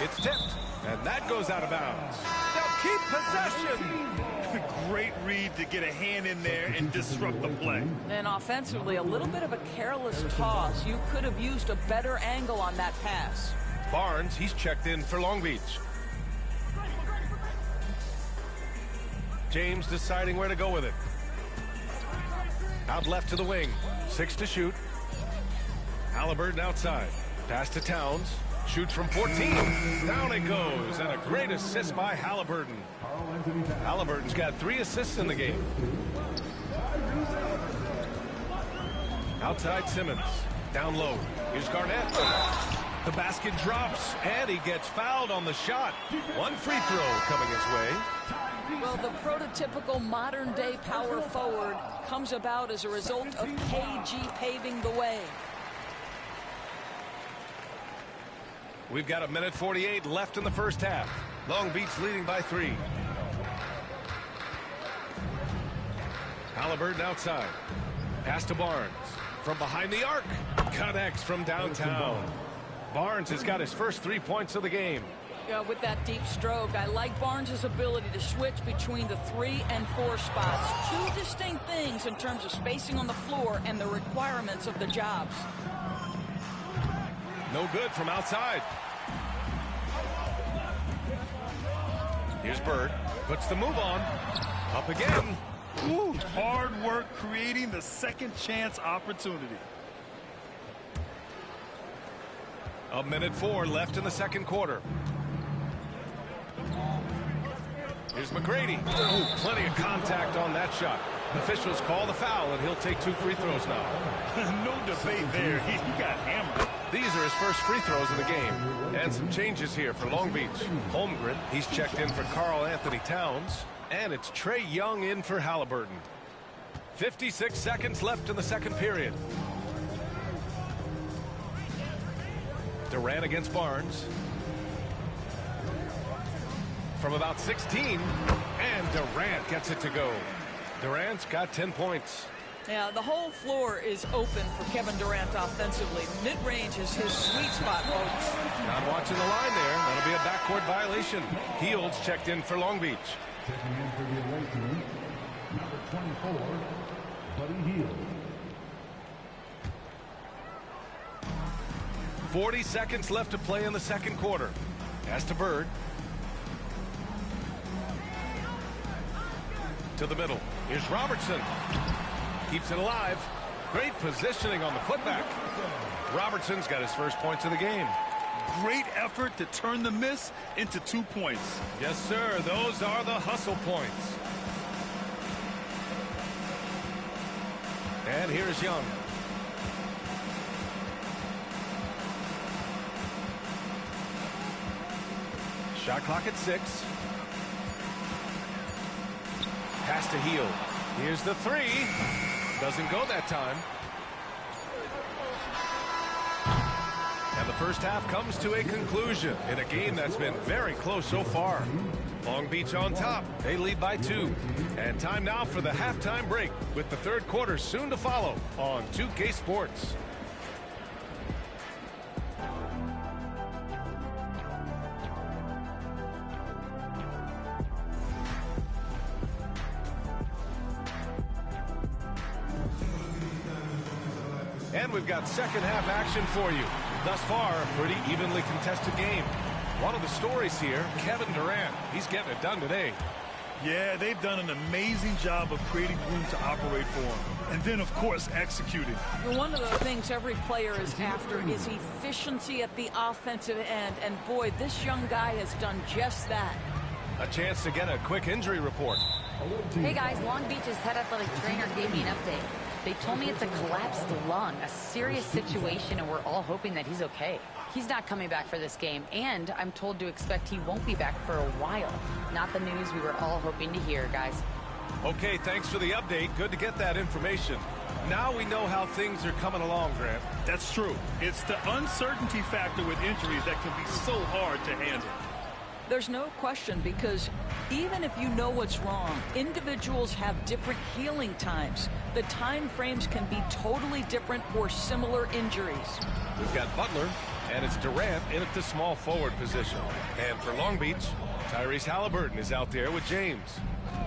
F: It's tipped, and that goes out of bounds. They'll keep possession.
H: Great read to get a hand in there and disrupt the play.
G: And offensively, a little bit of a careless toss. You could have used a better angle on that pass.
F: Barnes, he's checked in for Long Beach. James deciding where to go with it. Out left to the wing. 6 to shoot. Halliburton outside. Pass to Towns. Shoots from 14. Down it goes. And a great assist by Halliburton. Halliburton's got 3 assists in the game. Outside Simmons. Down low. Here's Garnett. The basket drops. And he gets fouled on the shot. 1 free throw coming his way.
G: Well, the prototypical modern-day power forward comes about as a result of KG paving the way.
F: We've got 1:48 left in the first half. Long Beach leading by 3. Halliburton outside. Pass to Barnes. From behind the arc. Connects from downtown. Barnes has got his first 3 points of the game.
G: Yeah, with that deep stroke, I like Barnes' ability to switch between the 3 and 4 spots. 2 distinct things in terms of spacing on the floor and the requirements of the jobs.
F: No good from outside. Here's Bird. Puts the move on. Up again.
H: Ooh, hard work creating the second chance opportunity.
F: 1:04 left in the second quarter. Here's McGrady. Ooh, plenty of contact on that shot. Officials call the foul, and he'll take 2 free throws now.
H: No debate there. He got hammered.
F: These are his first free throws in the game. And some changes here for Long Beach. Holmgren, he's checked in for Karl Anthony Towns. And it's Trae Young in for Halliburton. 56 seconds left in the second period. Durant against Barnes. From about 16. And Durant gets it to go. Durant's got 10 points.
G: Yeah, the whole floor is open for Kevin Durant offensively. Mid-range is his sweet spot, folks.
F: Not watching the line there. That'll be a backcourt violation. Fields checked in for Long Beach.
D: Checking in for the away team, number 24, Buddy Hield.
F: 40 seconds left to play in the second quarter. Pass to Bird. To the middle. Here's Robertson. Keeps it alive. Great positioning on the putback. Robertson's got his first points of the game.
H: Great effort to turn the miss into 2 points.
F: Yes, sir. Those are the hustle points. And here's Young. Shot clock at 6. Pass to Heel. Here's the 3. Doesn't go that time. And the first half comes to a conclusion in a game that's been very close so far. Long Beach on top. They lead by 2. And time now for the halftime break with the third quarter soon to follow on 2K Sports. And we've got second half action for you. Thus far, a pretty evenly contested game. One of the stories here, Kevin Durant. He's getting it done today.
H: Yeah, they've done an amazing job of creating room to operate for him. And then, of course, executing.
G: One of the things every player is after is efficiency at the offensive end. And boy, this young guy has done just that.
F: A chance to get a quick injury report.
I: Hey guys, Long Beach's head athletic trainer gave me an update. They told me it's a collapsed lung, a serious situation, and we're all hoping that he's okay. He's not coming back for this game, and I'm told to expect he won't be back for a while. Not the news we were all hoping to hear, guys.
F: Okay, thanks for the update. Good to get that information. Now we know how things are coming along, Grant.
H: That's true. It's the uncertainty factor with injuries that can be so hard to handle.
G: There's no question, because even if you know what's wrong, individuals have different healing times. The time frames can be totally different for similar injuries.
F: We've got Butler, and it's Durant in at the small forward position. And for Long Beach, Tyrese Halliburton is out there with James.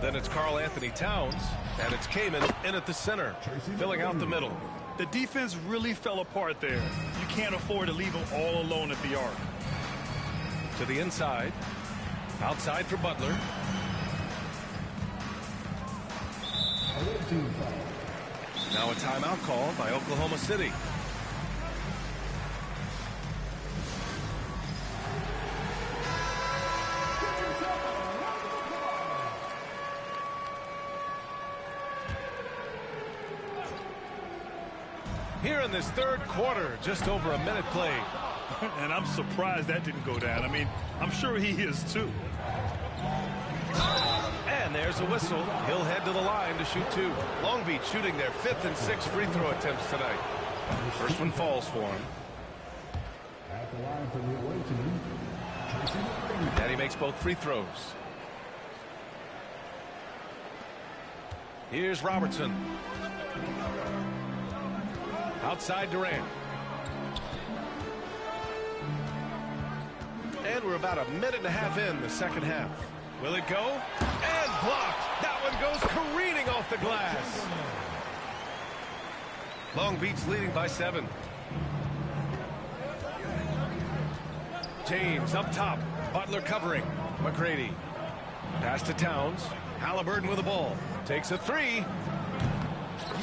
F: Then it's Karl Anthony Towns, and it's Kaman in at the center, filling out the middle.
H: The defense really fell apart there. You can't afford to leave them all alone at the arc.
F: To the inside. Outside for Butler. Now a timeout called by Oklahoma City. Here in this third quarter, just over a minute played.
H: And I'm surprised that didn't go down. I mean, I'm sure he is too.
F: And there's a whistle. He'll head to the line to shoot 2. Long Beach shooting their 5th and 6th free throw attempts tonight. First one falls for him.
D: At the line for the away team,
F: And he makes both free throws. Here's Robertson. Outside Durant. And we're about a minute and a half in the second half. Will it go? And blocked. That one goes careening off the glass. Long Beach leading by 7. James up top. Butler covering. McGrady. Pass to Towns. Halliburton with the ball. Takes a 3.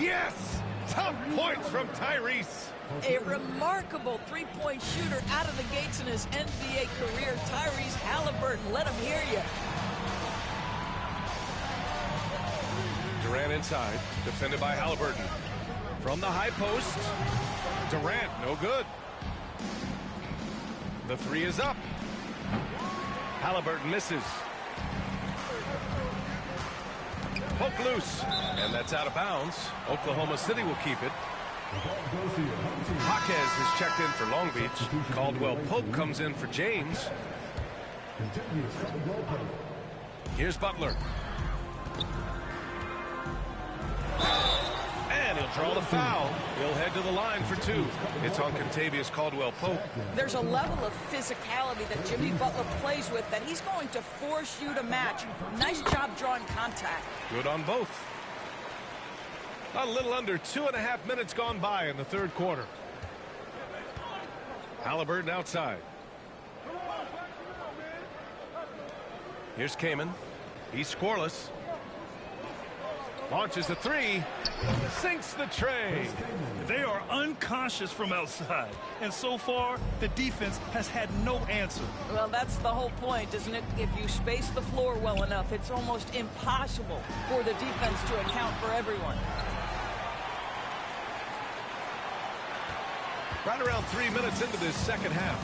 F: Yes! Tough points from Tyrese.
G: A remarkable three-point shooter out of the gates in his NBA career, Tyrese Halliburton. Let him hear you.
F: Durant inside, defended by Halliburton. From the high post, Durant, no good. The 3 is up. Halliburton misses. Poke loose, and that's out of bounds. Oklahoma City will keep it. Jaquez has checked in for Long Beach. Caldwell Pope comes in for James. Here's Butler. And he'll draw the foul. He'll head to the line for 2. It's on Contavious Caldwell Pope.
G: There's a level of physicality that Jimmy Butler plays with that he's going to force you to match. Nice job drawing contact.
F: Good on both. A little under 2.5 minutes gone by in the third quarter. Halliburton outside. Here's Kaman. He's scoreless. Launches the three. Sinks the tray.
H: They are unconscious from outside. And so far, the defense has had no answer.
G: Well, that's the whole point, isn't it? If you space the floor well enough, it's almost impossible for the defense to account for everyone.
F: Right around 3 minutes into this second half.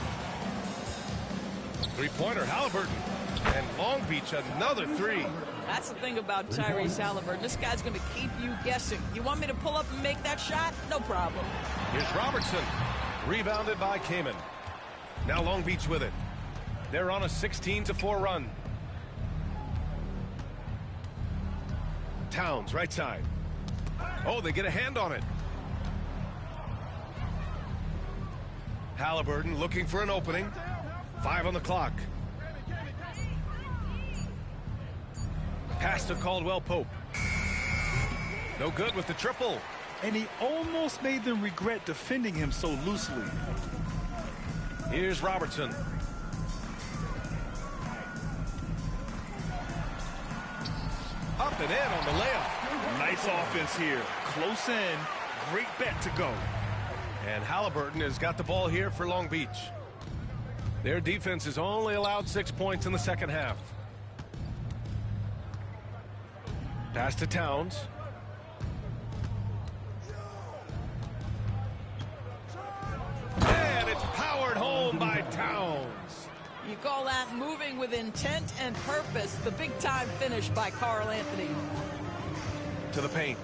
F: Three-pointer, Halliburton. And Long Beach, another three.
G: That's the thing about Tyrese Halliburton. This guy's going to keep you guessing. You want me to pull up and make that shot? No problem.
F: Here's Robertson. Rebounded by Kamen. Now Long Beach with it. They're on a 16-4 run. Towns, right side. Oh, they get a hand on it. Halliburton looking for an opening. 5 on the clock. Pass to Caldwell Pope. No good with the triple.
H: And he almost made them regret defending him so loosely.
F: Here's Robertson. Up and in on the layup.
H: Nice offense here. Close in. Great bet to go.
F: And Halliburton has got the ball here for Long Beach. Their defense has only allowed 6 points in the second half. Pass to Towns. And it's powered home by Towns.
G: You call that moving with intent and purpose. The big-time finish by Karl Anthony.
F: To the paint.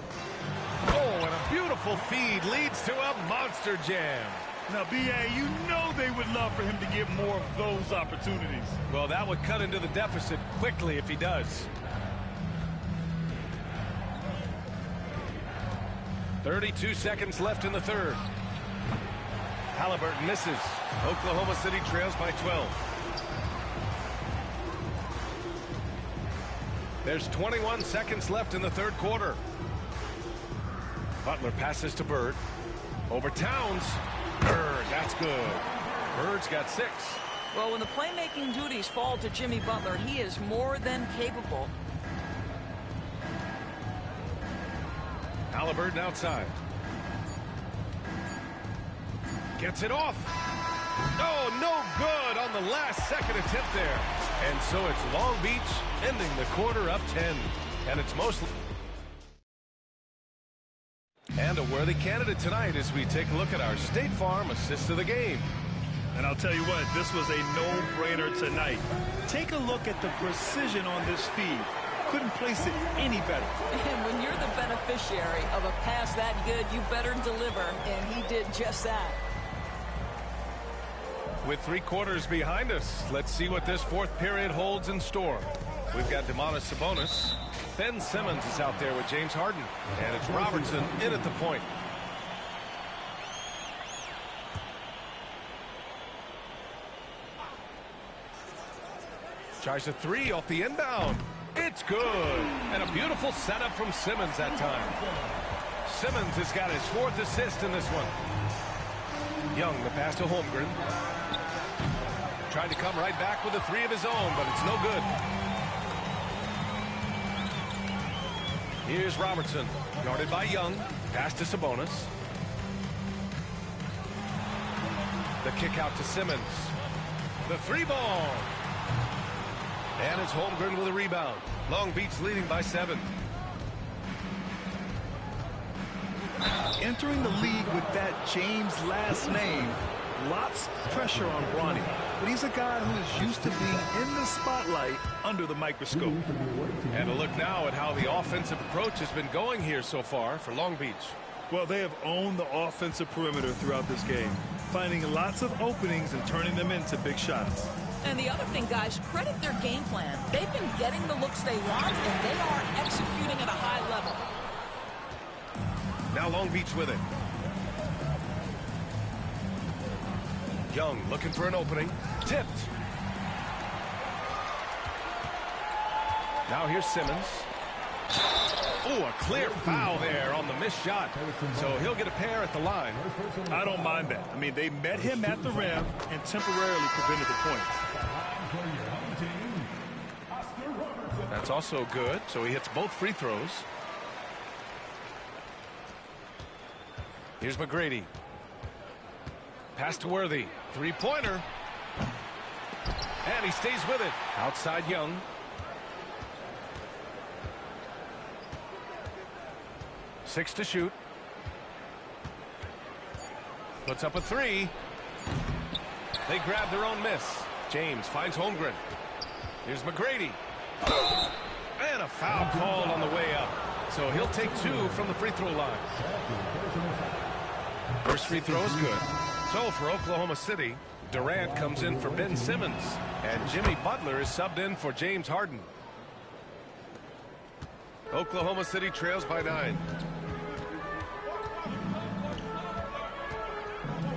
F: Oh, and a beautiful feed leads to a monster jam.
H: Now, B.A., you know they would love for him to get more of those opportunities.
F: Well, that would cut into the deficit quickly if he does. 32 seconds left in the third. Halliburton misses. Oklahoma City trails by 12. There's 21 seconds left in the third quarter. Butler passes to Bird. Over Towns. Bird, that's good. Bird's got 6.
G: Well, when the playmaking duties fall to Jimmy Butler, he is more than capable.
F: Halliburton outside. Gets it off. Oh, no good on the last second attempt there. And so it's Long Beach ending the quarter up 10. And it's mostly... And a worthy candidate tonight as we take a look at our State Farm assist of the game.
H: And I'll tell you what, this was a no-brainer tonight. Take a look at the precision on this feed. Couldn't place it any better.
G: And when you're the beneficiary of a pass that good, you better deliver, and he did just that.
F: With 3 quarters behind us, let's see what this fourth period holds in store. We've got Domantas Sabonis. Ben Simmons is out there with James Harden. And it's Robertson in at the point. Tries a 3 off the inbound. It's good. And a beautiful setup from Simmons that time. Simmons has got his 4th assist in this one. Young, the pass to Holmgren. Tried to come right back with a 3 of his own, but it's no good. Here's Robertson, guarded by Young. Pass to Sabonis. The kick out to Simmons. The 3-ball. And it's Holmgren with a rebound. Long Beach leading by 7.
H: Entering the league with that James last name, lots of pressure on Bronny. But he's a guy who is used to being in the spotlight under the microscope.
F: And a look now at how the offensive approach has been going here so far for Long Beach.
H: Well, they have owned the offensive perimeter throughout this game, finding lots of openings and turning them into big shots.
G: And the other thing, guys, credit their game plan. They've been getting the looks they want, and they are executing at a high level.
F: Now Long Beach with it. Young looking for an opening. Tipped. Now here's Simmons. Oh, a clear foul there on the missed shot. So he'll get a pair at the line.
H: I don't mind that. I mean, they met him at the rim and temporarily prevented the points.
F: That's also good. So he hits both free throws. Here's McGrady. Pass to Worthy. Three-pointer. And he stays with it. Outside Young. Six to shoot. Puts up a three. They grab their own miss. James finds Holmgren. Here's McGrady. And a foul called on the way up. So he'll take two from the free throw line. First free throw is good. So for Oklahoma City, Durant comes in for Ben Simmons. And Jimmy Butler is subbed in for James Harden. Oklahoma City trails by 9.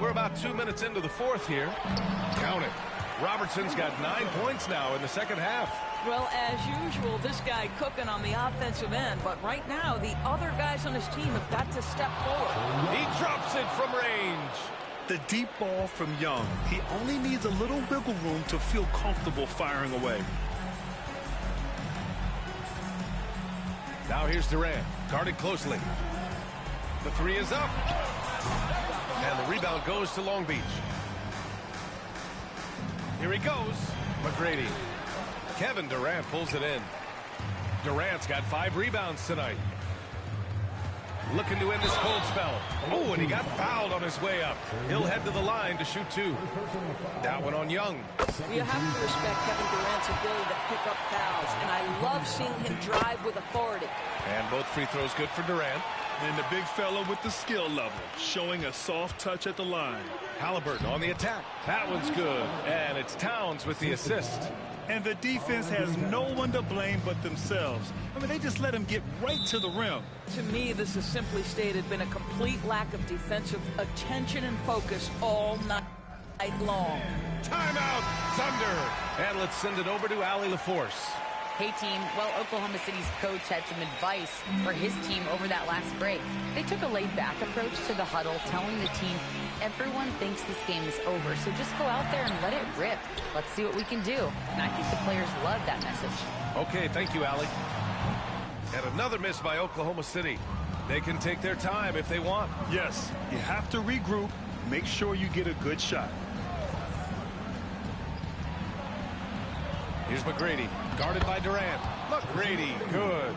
F: We're about 2 minutes into the fourth here. Count it. Robertson's got 9 points now in the second half.
G: Well, as usual, this guy cooking on the offensive end. But right now, the other guys on his team have got to step forward.
F: He drops it from range.
H: The deep ball from Young. He only needs a little wiggle room to feel comfortable firing away.
F: Now here's Durant, guarded closely. The three is up. And the rebound goes to Long Beach. Here he goes. McGrady. Kevin Durant pulls it in. Durant's got 5 rebounds tonight. Looking to end this cold spell. Oh, and he got fouled on his way up. He'll head to the line to shoot 2. That one on Young.
G: You have to respect Kevin Durant's ability to pick up fouls, and I love seeing him drive with authority.
F: And both free throws good for Durant.
H: And the big fella with the skill level, showing a soft touch at the line.
F: Halliburton on the attack. That one's good. And it's Towns with the assist.
H: And the defense has no one to blame but themselves. I mean, they just let him get right to the rim.
G: To me, this has simply stated been a complete lack of defensive attention and focus all night long.
F: Timeout, Thunder. And let's send it over to Allie LaForce.
I: Hey, team. Well, Oklahoma City's coach had some advice for his team over that last break. They took a laid-back approach to the huddle, telling the team, everyone thinks this game is over, so just go out there and let it rip. Let's see what we can do. And I think the players love that message.
F: Okay, thank you, Allie. And another miss by Oklahoma City. They can take their time if they want.
H: Yes, you have to regroup. Make sure you get a good shot.
F: Here's McGrady, guarded by Durant. McGrady, good.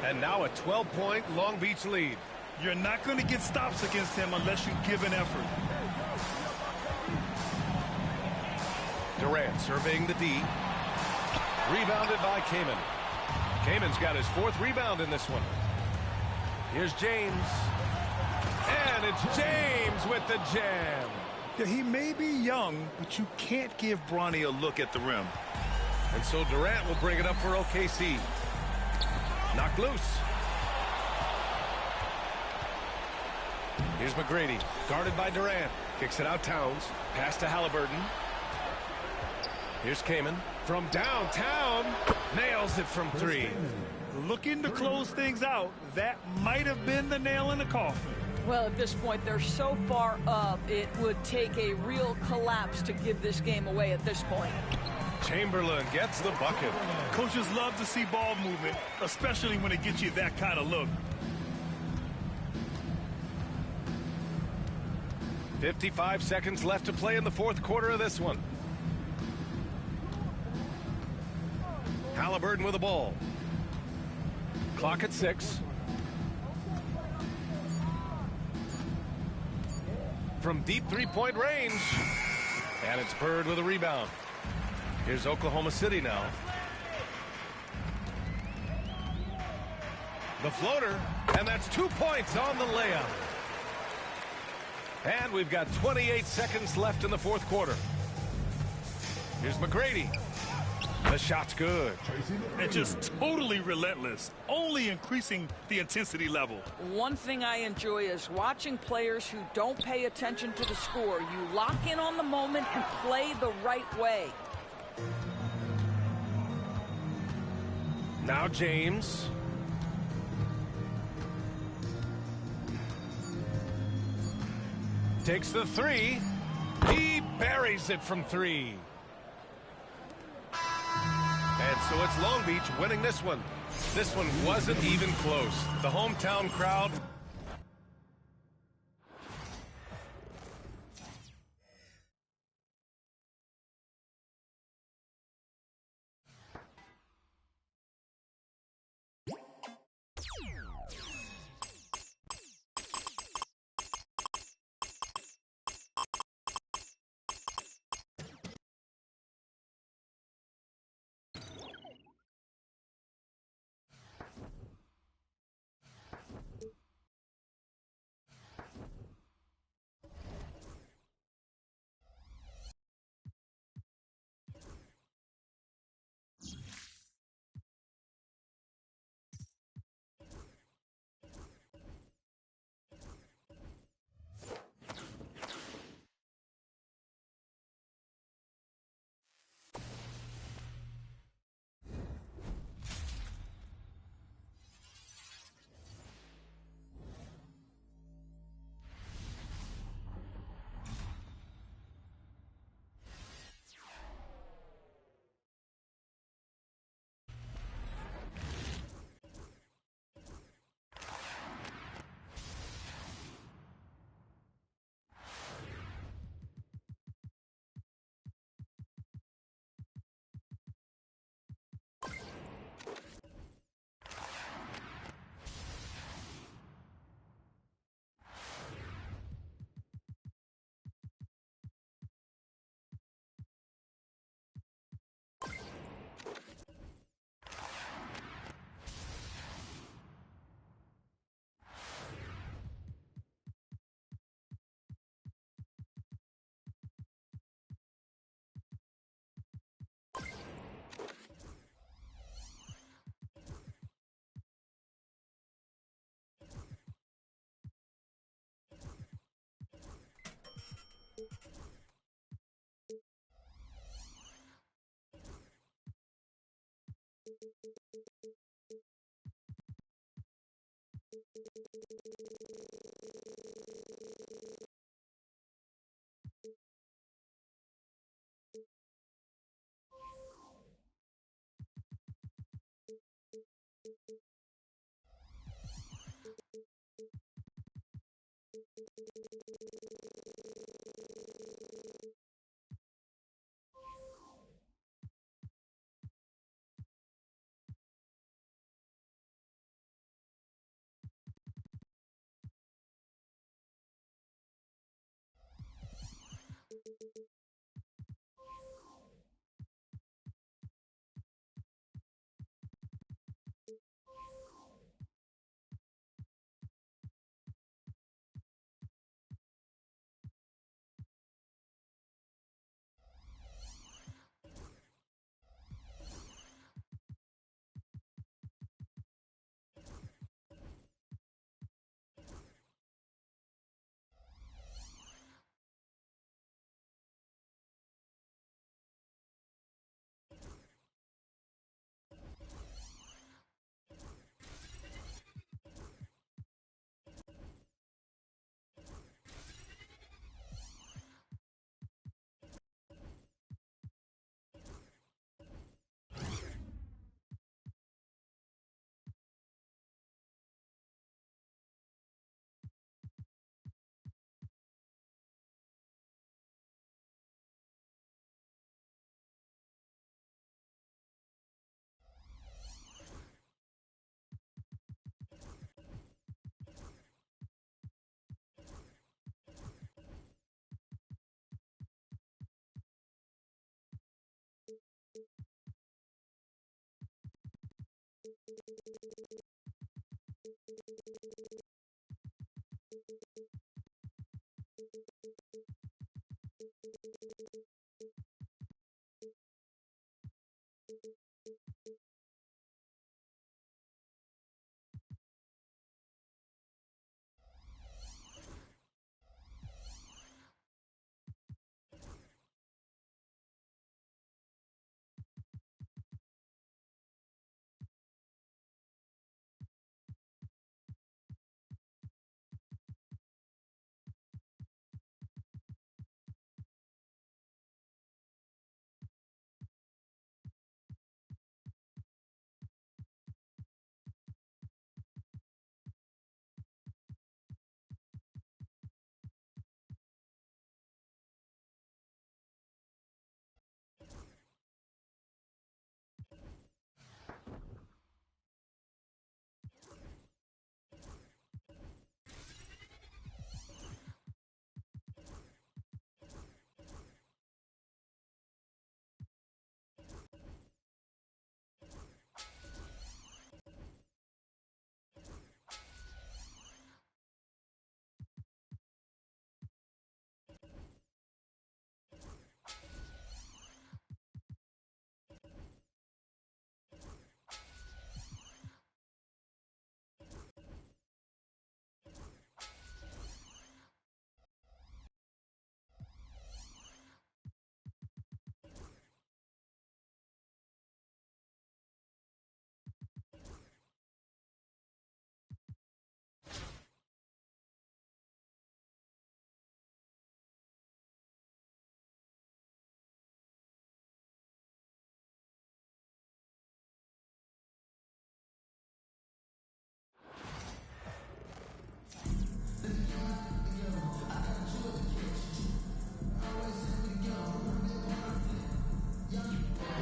F: And now a 12-point Long Beach lead.
H: You're not going to get stops against him unless you give an effort.
F: Durant surveying the D. Rebounded by Kaman. Kaman's got his 4th rebound in this one. Here's James. And it's James with the jam.
H: Yeah, he may be young, but you can't give Bronny a look at the rim.
F: And so Durant will bring it up for OKC. Knocked loose. Here's McGrady, guarded by Durant. Kicks it out Towns. Pass to Halliburton. Here's Kaman from downtown. Nails it from 3.
H: Looking to close things out. That might have been the nail in the coffin.
G: Well, at this point, they're so far up, it would take a real collapse to give this game away at this point.
F: Chamberlain gets the bucket.
H: Coaches love to see ball movement, especially when it gets you that kind of look.
F: 55 seconds left to play in the 4th quarter of this one. Halliburton with the ball. Clock at 6. From deep 3-point range. And it's Bird with a rebound. Here's Oklahoma City now. The floater, and that's 2 points on the layup. And we've got 28 seconds left in the 4th quarter. Here's McGrady. The shot's good.
H: And just totally relentless, only increasing the intensity level.
G: One thing I enjoy is watching players who don't pay attention to the score. You lock in on the moment and play the right way.
F: Now James. Takes the 3. He buries it from 3. And so it's Long Beach winning this one. This one wasn't even close. The hometown crowd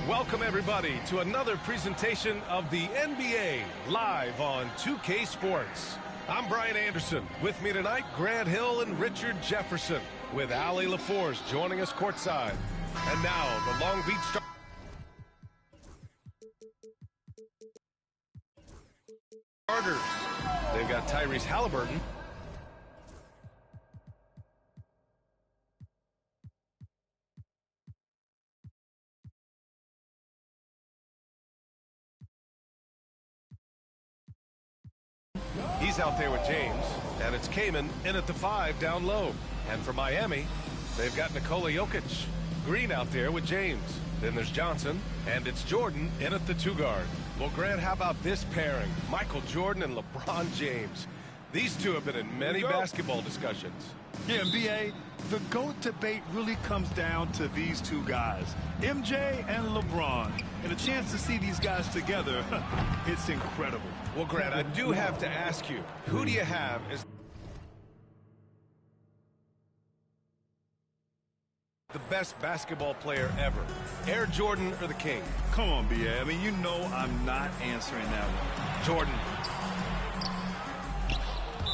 F: Welcome, everybody, to another presentation of the NBA live on 2K Sports. I'm Brian Anderson. With me tonight, Grant Hill and Richard Jefferson, with Allie LaForce joining us courtside. And now, the Long Beach Starters. They've got Tyrese Halliburton. He's out there with James, and it's Kaman in at the 5 down low. And for Miami, they've got Nikola Jokic. Green out there with James. Then there's Johnson, and it's Jordan in at the 2 guard. Well, Grant, how about this pairing? Michael Jordan and LeBron James. These two have been in many basketball discussions.
H: Yeah, NBA, the GOAT debate really comes down to these two guys, MJ and LeBron. And a chance to see these guys together, it's incredible.
F: Well, Grant, I do have to ask you, who do you have as the best basketball player ever? Air Jordan or the King?
H: Come on, BA. I mean, you know I'm not answering that one.
F: Jordan.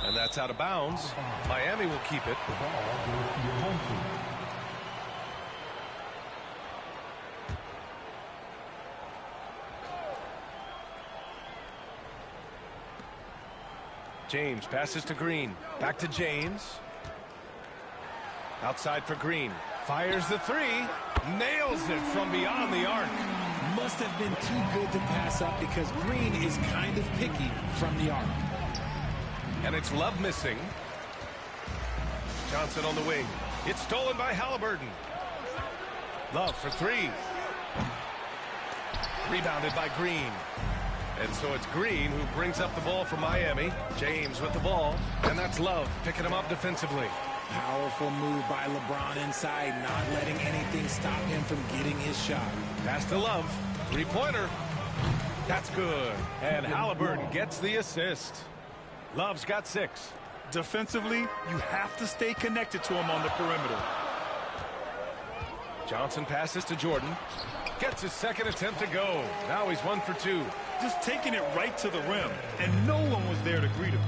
F: And that's out of bounds. Miami will keep it. James passes to Green. Back to James. Outside for Green. Fires the three. Nails it from beyond the arc.
J: Must have been too good to pass up because Green is kind of picky from the arc.
F: And it's Love missing. Johnson on the wing. It's stolen by Halliburton. Love for three. Rebounded by Green. And so it's Green who brings up the ball for Miami. James with the ball. And that's Love picking him up defensively.
J: Powerful move by LeBron inside, not letting anything stop him from getting his shot.
F: Pass to Love. Three-pointer. That's good. And Halliburton gets the assist. Love's got 6.
H: Defensively, you have to stay connected to him on the perimeter.
F: Johnson passes to Jordan. Gets his second attempt to go. Now he's 1 for 2.
H: Just taking it right to the rim, and no one was there to greet him.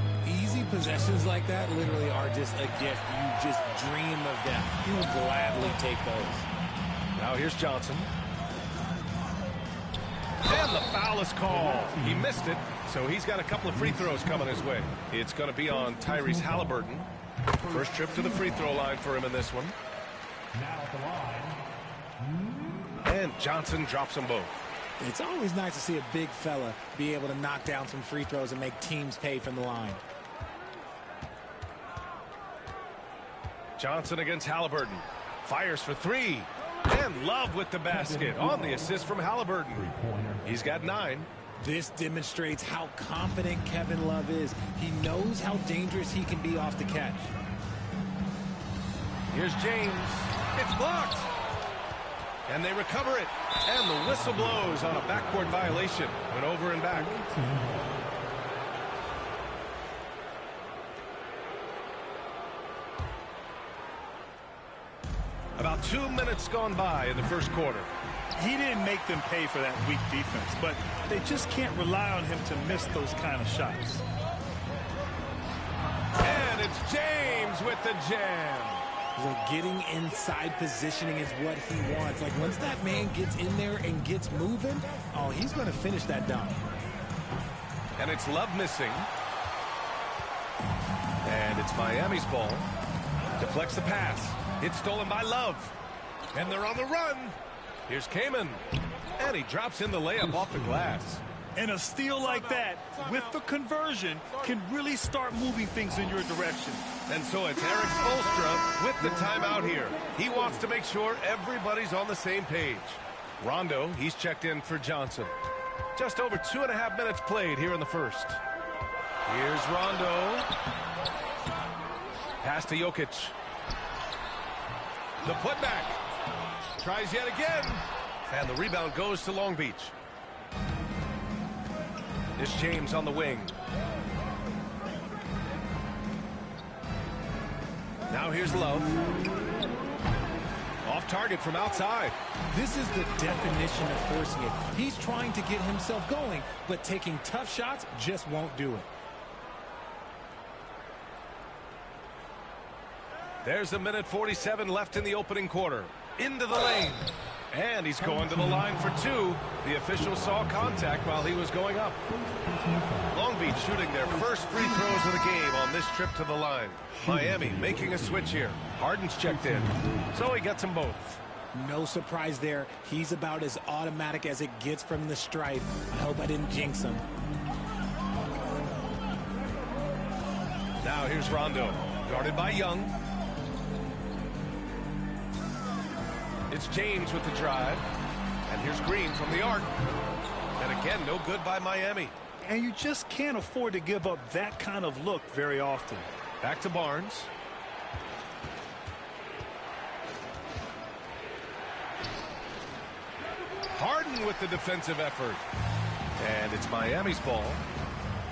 J: Easy possessions like that literally are just a gift. You just dream of them. You'll gladly take those.
F: Now here's Johnson. And the foul is called. He missed it, so he's got a couple of free throws coming his way. It's going to be on Tyrese Halliburton. First trip to the free throw line for him in this one.
D: Now at the line.
F: And Johnson drops them both.
J: It's always nice to see a big fella be able to knock down some free throws and make teams pay from the line.
F: Johnson against Halliburton. Fires for 3. And Love with the basket on the assist from Halliburton. He's got 9.
J: This demonstrates how confident Kevin Love is. He knows how dangerous he can be off the catch.
F: Here's James. It's blocked. And they recover it. And the whistle blows on a backcourt violation. Went over and back. About 2 minutes gone by in the first quarter.
H: He didn't make them pay for that weak defense, but they just can't rely on him to miss those kind of shots.
F: And it's James with the jam.
J: So getting inside positioning is what he wants. Like once that man gets in there and gets moving, oh, he's going to finish that dunk.
F: And it's Love missing. And it's Miami's ball. Deflects the pass. It's stolen by Love. And they're on the run. Here's Kaman. And he drops in the layup off the glass.
H: And a steal like that, with the conversion, can really start moving things in your direction.
F: And so it's Eric Spoelstra with the timeout here. He wants to make sure everybody's on the same page. Rondo, he's checked in for Johnson. Just over 2.5 minutes played here in the first. Here's Rondo. Pass to Jokic. The putback. Tries yet again. And the rebound goes to Long Beach. This James on the wing. Now here's Love. Off target from outside.
J: This is the definition of forcing it. He's trying to get himself going, but taking tough shots just won't do it.
F: There's 1:47 left in the opening quarter. Into the lane. And he's going to the line for 2. The official saw contact while he was going up. Long Beach shooting their first free throws of the game on this trip to the line. Miami making a switch here. Harden's checked in, so he gets them both.
J: No surprise there. He's about as automatic as it gets from the stripe. I hope I didn't jinx him.
F: Now here's Rondo, guarded by Young. It's James with the drive. And here's Green from the arc. And again, no good by Miami.
H: And you just can't afford to give up that kind of look very often.
F: Back to Barnes. in with the defensive effort. And it's Miami's ball.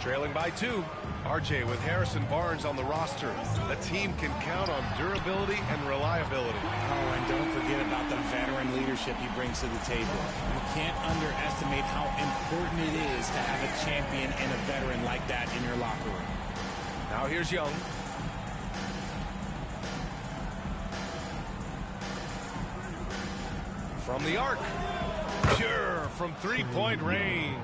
F: Trailing by 2. RJ with Harrison Barnes on the roster. A team can count on durability and reliability.
J: Oh, and don't forget about the veteran leadership he brings to the table. You can't underestimate how important it is to have a champion and a veteran like that in your locker room.
F: Now here's Young. From the arc. Pure from three-point range.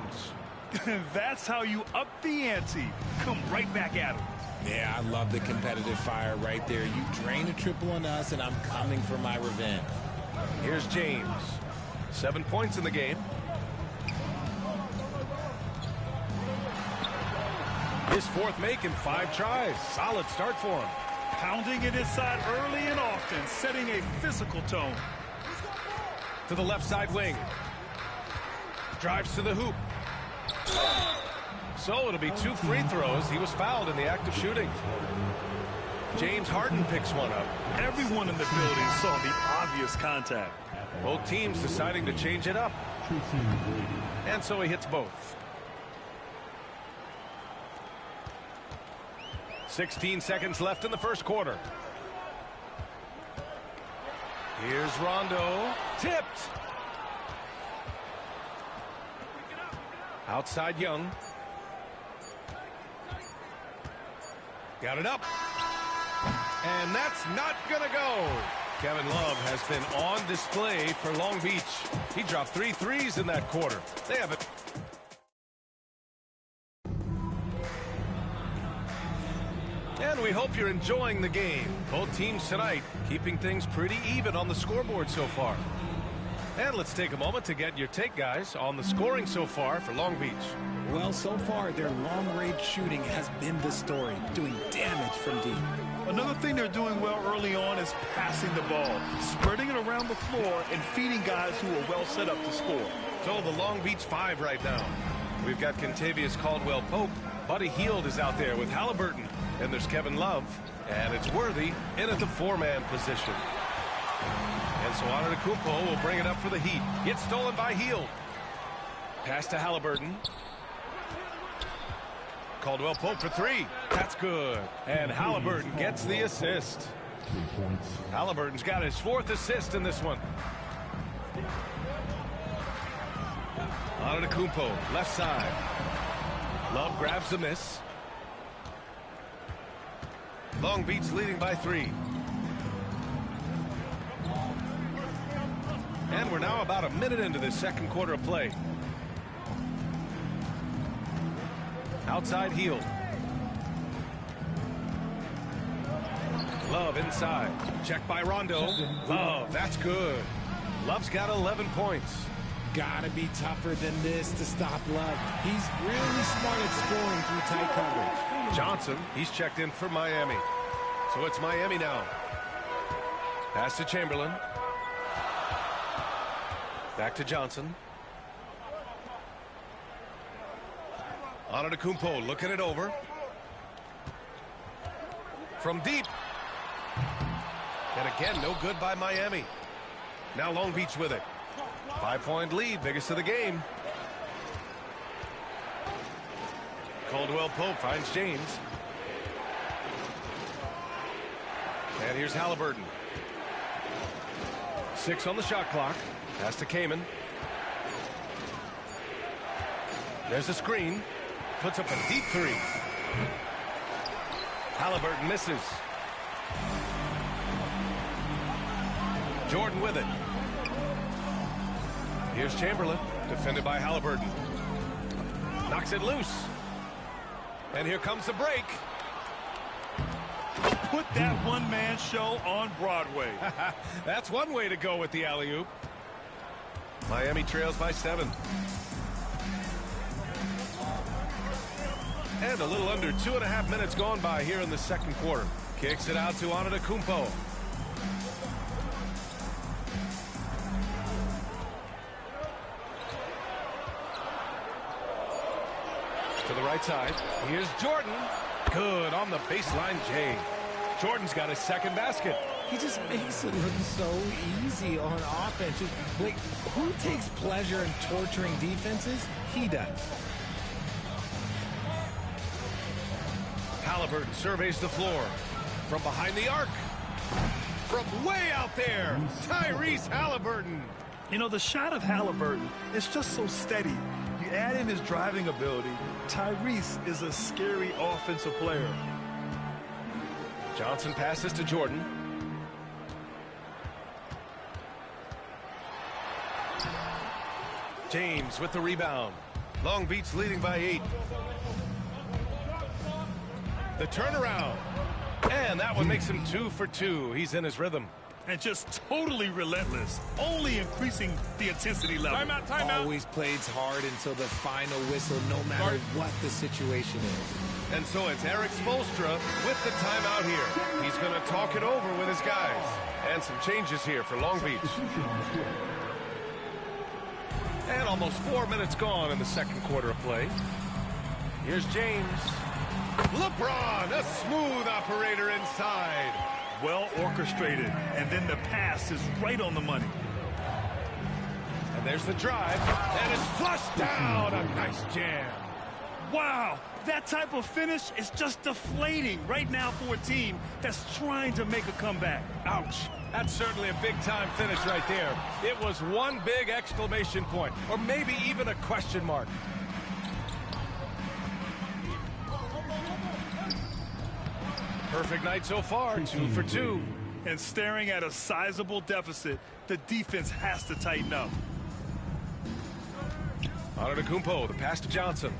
H: That's how you up the ante. Come right back at him.
J: Yeah, I love the competitive fire right there. You drain a triple on us, and I'm coming for my revenge.
F: Here's James. 7 points in the game. His 4th make in 5 tries. Solid start for him.
H: Pounding it inside early and often, setting a physical tone.
F: To the left side wing. Drives to the hoop. So it'll be 2 free throws. He was fouled in the act of shooting. James Harden picks one up.
H: Everyone in the building saw the obvious contact.
F: Both teams deciding to change it up. And so he hits both. 16 seconds left in the first quarter. Here's Rondo. Tipped. Outside Young. Got it up. And that's not going to go. Kevin Love has been on display for Long Beach. He dropped 3 threes in that quarter. They have it. And we hope you're enjoying the game. Both teams tonight keeping things pretty even on the scoreboard so far. And let's take a moment to get your take, guys, on the scoring so far for Long Beach.
J: Well, so far, their long-range shooting has been the story, doing damage from deep.
H: Another thing they're doing well early on is passing the ball, spreading it around the floor and feeding guys who are well set up to score.
F: So the Long Beach 5 right now. We've got Kentavious Caldwell-Pope. Buddy Hield is out there with Halliburton. And there's Kevin Love. And it's Worthy in at the 4-man position. And so Antetokounmpo will bring it up for the Heat. Gets stolen by Hield. Pass to Halliburton. Caldwell-Pope for 3. That's good. And Halliburton gets the assist. Halliburton's got his 4th assist in this one. Antetokounmpo, left side. Love grabs the miss. Long Beach leading by 3. And we're now about a minute into this second quarter of play. Outside Hield. Love inside. Check by Rondo. Love, that's good. Love's got 11 points.
J: Gotta be tougher than this to stop Love. He's really smart at scoring through tight coverage.
F: Johnson, he's checked in for Miami. So it's Miami now. Pass to Chamberlain. Back to Johnson. Antetokounmpo looking it over. From deep. And again, no good by Miami. Now Long Beach with it. 5-point lead, biggest of the game. Caldwell-Pope finds James. And here's Halliburton. 6 on the shot clock. Pass to Kaman. There's a screen. Puts up a deep 3. Halliburton misses. Jordan with it. Here's Chamberlain, defended by Halliburton. Knocks it loose. And here comes the break.
H: Put that one-man show on Broadway.
F: That's one way to go with the alley-oop. Miami trails by 7. And a little under 2.5 minutes gone by here in the second quarter. Kicks it out to Antetokounmpo. To the right side. Here's Jordan. Good on the baseline, Jay. Jordan's got his second basket.
J: He just makes it look so easy on offense. Like, who takes pleasure in torturing defenses? He does.
F: Halliburton surveys the floor. From behind the arc. From way out there, Tyrese Halliburton.
H: You know, the shot of Halliburton is just so steady. You add in his driving ability, Tyrese is a scary offensive player.
F: Johnson passes to Jordan. James with the rebound. Long Beach leading by 8. The turnaround. And that one makes him 2 for 2. He's in his rhythm.
H: And just totally relentless, only increasing the intensity level.
F: Timeout.
J: Always plays hard until the final whistle, no matter what the situation is.
F: And so it's Eric Spoelstra with the timeout here. He's going to talk it over with his guys. And some changes here for Long Beach. And almost 4 minutes gone in the second quarter of play. Here's James. LeBron, a smooth operator inside.
H: Well orchestrated, and then the pass is right on the money.
F: And there's the drive, and it's flushed down. A nice jam.
H: Wow, that type of finish is just deflating right now for a team that's trying to make a comeback.
F: Ouch. That's certainly a big-time finish right there. It was one big exclamation point, or maybe even a question mark. Perfect night so far, 2 for 2.
H: And staring at a sizable deficit, the defense has to tighten up.
F: Antetokounmpo, the pass to Johnson.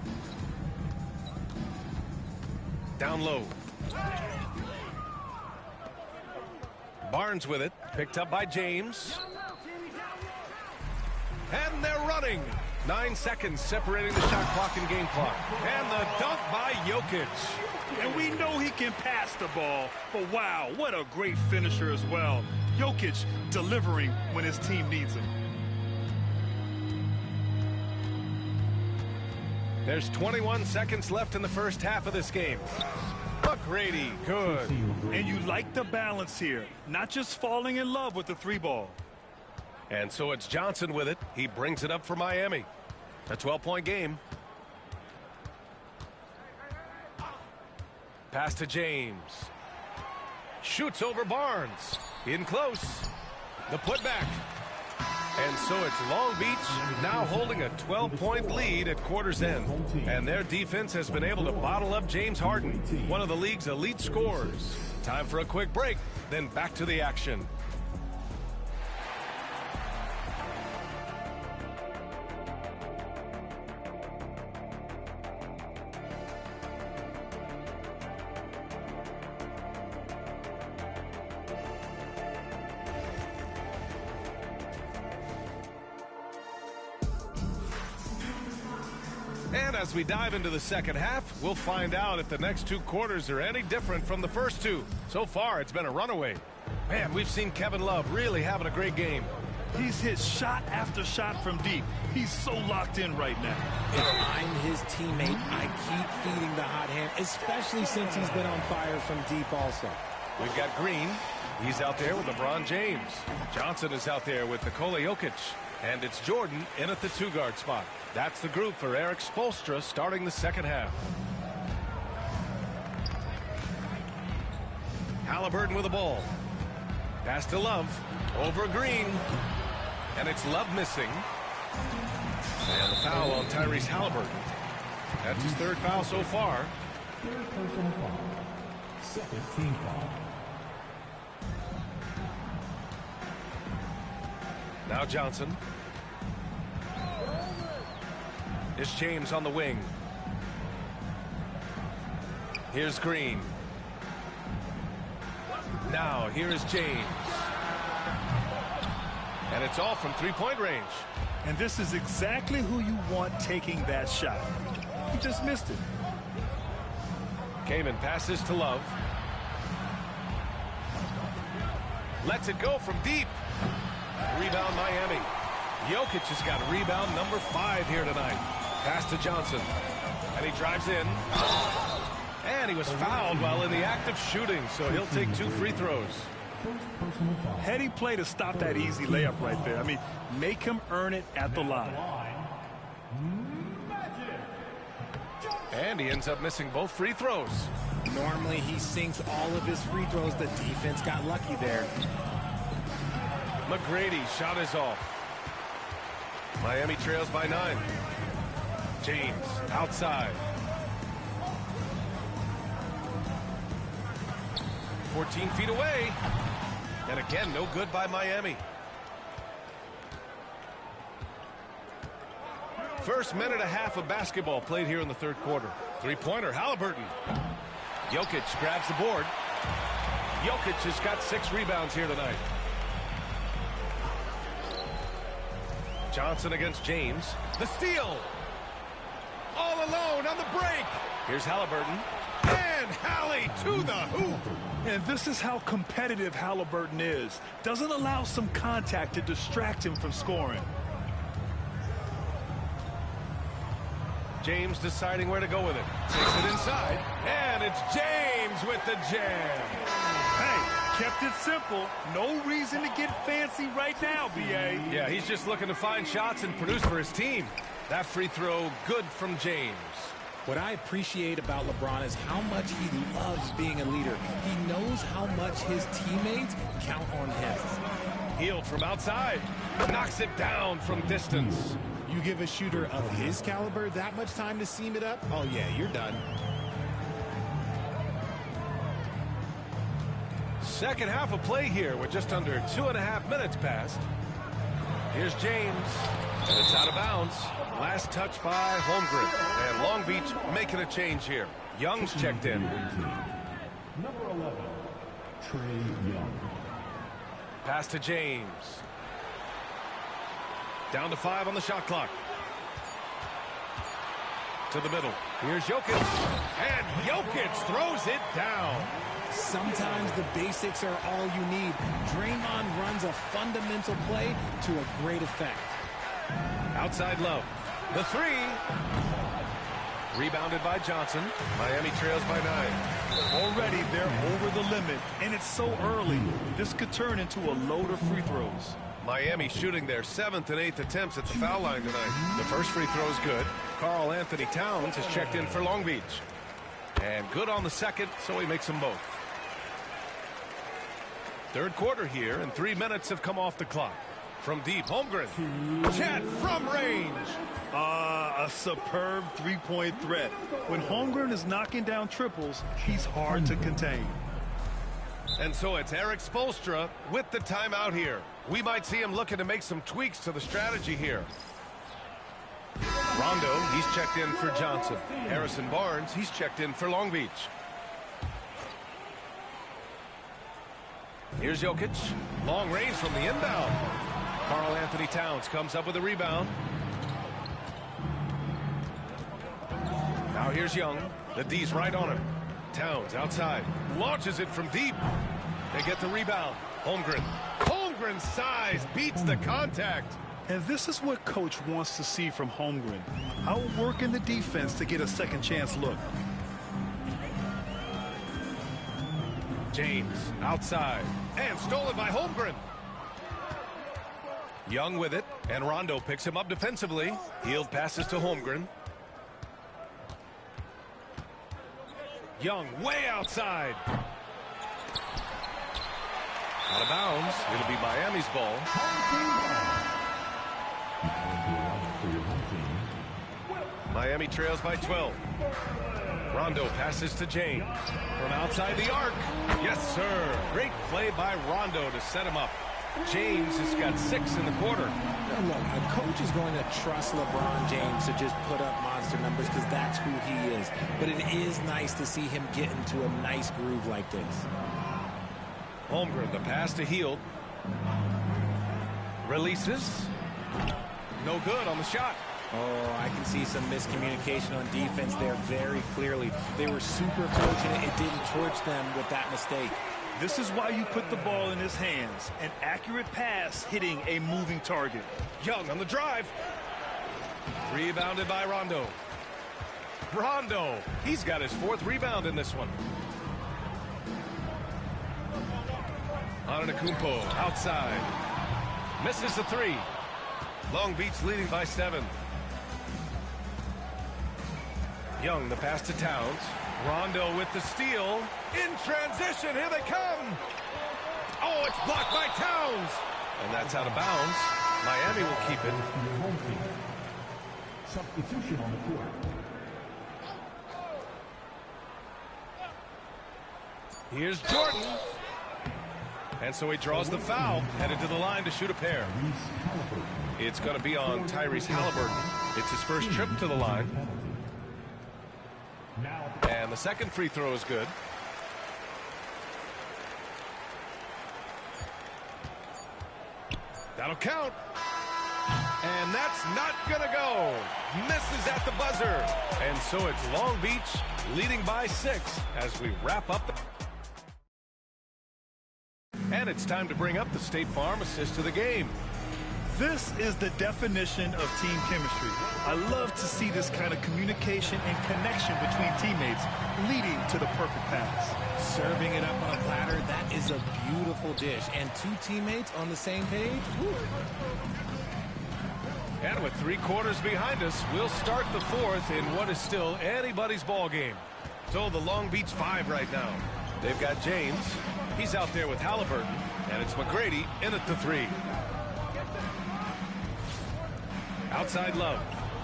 F: Down low. Barnes with it, picked up by James. And they're running. 9 seconds separating the shot clock and game clock. And the dunk by Jokic.
H: And we know he can pass the ball, but wow, what a great finisher as well. Jokic delivering when his team needs him.
F: There's 21 seconds left in the first half of this game. McGrady, good.
H: And you like the balance here, not just falling in love with the 3-ball.
F: And so it's Johnson with it. He brings it up for Miami. A 12-point game. Pass to James. Shoots over Barnes. In close. The putback. And so it's Long Beach now holding a 12-point lead at quarter's end. And their defense has been able to bottle up James Harden, one of the league's elite scorers. Time for a quick break, then back to the action. And as we dive into the second half, we'll find out if the next 2 quarters are any different from the first 2. So far, it's been a runaway. Man, we've seen Kevin Love really having a great game.
H: He's hit shot after shot from deep. He's so locked in right now.
J: If I'm his teammate, I keep feeding the hot hand, especially since he's been on fire from deep also.
F: We've got Green. He's out there with LeBron James. Johnson is out there with Nikola Jokic. And it's Jordan in at the 2-guard spot. That's the group for Eric Spoelstra starting the second half. Halliburton with the ball. Pass to Love. Over Green. And it's Love missing. And the foul on Tyrese Halliburton. That's his 3rd foul so far.
D: 3rd personal foul. 2nd team foul.
F: Now Johnson. It's James on the wing. Here's Green. Now here is James. And it's all from 3-point range.
H: And this is exactly who you want taking that shot. He just missed it.
F: Kaman passes to Love. Lets it go from deep. Rebound Miami. Jokic has got rebound number 5 here tonight. Pass to Johnson. And he drives in. And he was fouled while in the act of shooting, so he'll take 2 free throws.
H: Heady play to stop that easy layup right there. I mean, make him earn it at the line.
F: And he ends up missing both free throws.
J: Normally he sinks all of his free throws. The defense got lucky there.
F: McGrady shot is off. Miami trails by 9. James outside. 14 feet away. And again, no good by Miami. First minute and a half of basketball played here in the third quarter. Three-pointer, Halliburton. Jokic grabs the board. Jokic has got 6 rebounds here tonight. Johnson against James. The steal. All alone on the break. Here's Halliburton. And Hallie to the hoop.
H: And this is how competitive Halliburton is. Doesn't allow some contact to distract him from scoring.
F: James deciding where to go with it. Takes it inside. And it's James with the jam.
H: Hey, kept it simple. No reason to get fancy right now, B.A.
F: Yeah, he's just looking to find shots and produce for his team. That free throw, good from James.
J: What I appreciate about LeBron is how much he loves being a leader. He knows how much his teammates count on him.
F: Healed from outside. Knocks it down from distance.
J: You give a shooter of his caliber that much time to seam it up? Oh, yeah, you're done.
F: Second half of play here with just under 2.5 minutes passed. Here's James. And it's out of bounds. Last touch by Holmgren. And Long Beach making a change here. Young's checked in.
D: Number 11, Trey Young.
F: Pass to James. Down to 5 on the shot clock. To the middle. Here's Jokic. And Jokic throws it down.
J: Sometimes the basics are all you need. Draymond runs a fundamental play to a great effect.
F: Outside Love. The 3. Rebounded by Johnson. Miami trails by 9.
H: Already they're over the limit, and it's so early. This could turn into a load of free throws.
F: Miami shooting their 7th and 8th attempts at the foul line tonight. The first free throw is good. Karl Anthony Towns has checked in for Long Beach. And good on the second, so he makes them both. Third quarter here, and 3 minutes have come off the clock. From deep, Holmgren. Chet from range.
H: A superb three-point threat. When Holmgren is knocking down triples, he's hard to contain.
F: And so it's Eric Spoelstra with the timeout here. We might see him looking to make some tweaks to the strategy here. Rondo, he's checked in for Johnson. Harrison Barnes, he's checked in for Long Beach. Here's Jokic. Long range from the inbound. Karl Anthony Towns comes up with a rebound. Now here's Young. The D's right on him. Towns outside. Launches it from deep. They get the rebound. Holmgren. Holmgren's size beats the contact.
H: And this is what coach wants to see from Holmgren. Outworking the defense to get a second chance look.
F: James outside. And stolen by Holmgren. Young with it. And Rondo picks him up defensively. Healed passes to Holmgren. Young way outside. Out of bounds. It'll be Miami's ball. Miami trails by 12. Rondo passes to James. From outside the arc. Yes, sir. Great play by Rondo to set him up. James has got 6 in the quarter.
J: Look, a coach is going to trust LeBron James to just put up monster numbers because that's who he is. But it is nice to see him get into a nice groove like this.
F: Holmgren, the pass to Hield. Releases. No good on the shot.
J: Oh, I can see some miscommunication on defense there very clearly. They were super fortunate it didn't torch them with that mistake.
H: This is why you put the ball in his hands. An accurate pass hitting a moving target.
F: Young on the drive. Rebounded by Rondo. Rondo, he's got his 4th rebound in this one. Antetokounmpo outside. Misses the three. Long Beach leading by 7. Young, the pass to Towns. Rondo with the steal. In transition, here they come. Oh, it's blocked by Towns. And that's out of bounds. Miami will keep it.
D: Substitution on the court.
F: Here's Jordan. And so he draws the foul, headed to the line to shoot a pair. It's going to be on Tyrese Halliburton. It's his first trip to the line. And the second free throw is good. That'll count. And that's not going to go. Misses at the buzzer. And so it's Long Beach leading by 6 as we wrap up the... And it's time to bring up the State Farm assist to the game.
H: This is the definition of team chemistry. I love to see this kind of communication and connection between teammates leading to the perfect pass.
J: Serving it up on a platter, that is a beautiful dish. And 2 teammates on the same page. Woo.
F: And with 3 quarters behind us, we'll start the 4th in what is still anybody's ball game. So the Long Beach 5 right now. They've got James. He's out there with Halliburton. And it's McGrady in at the 3. Outside Love.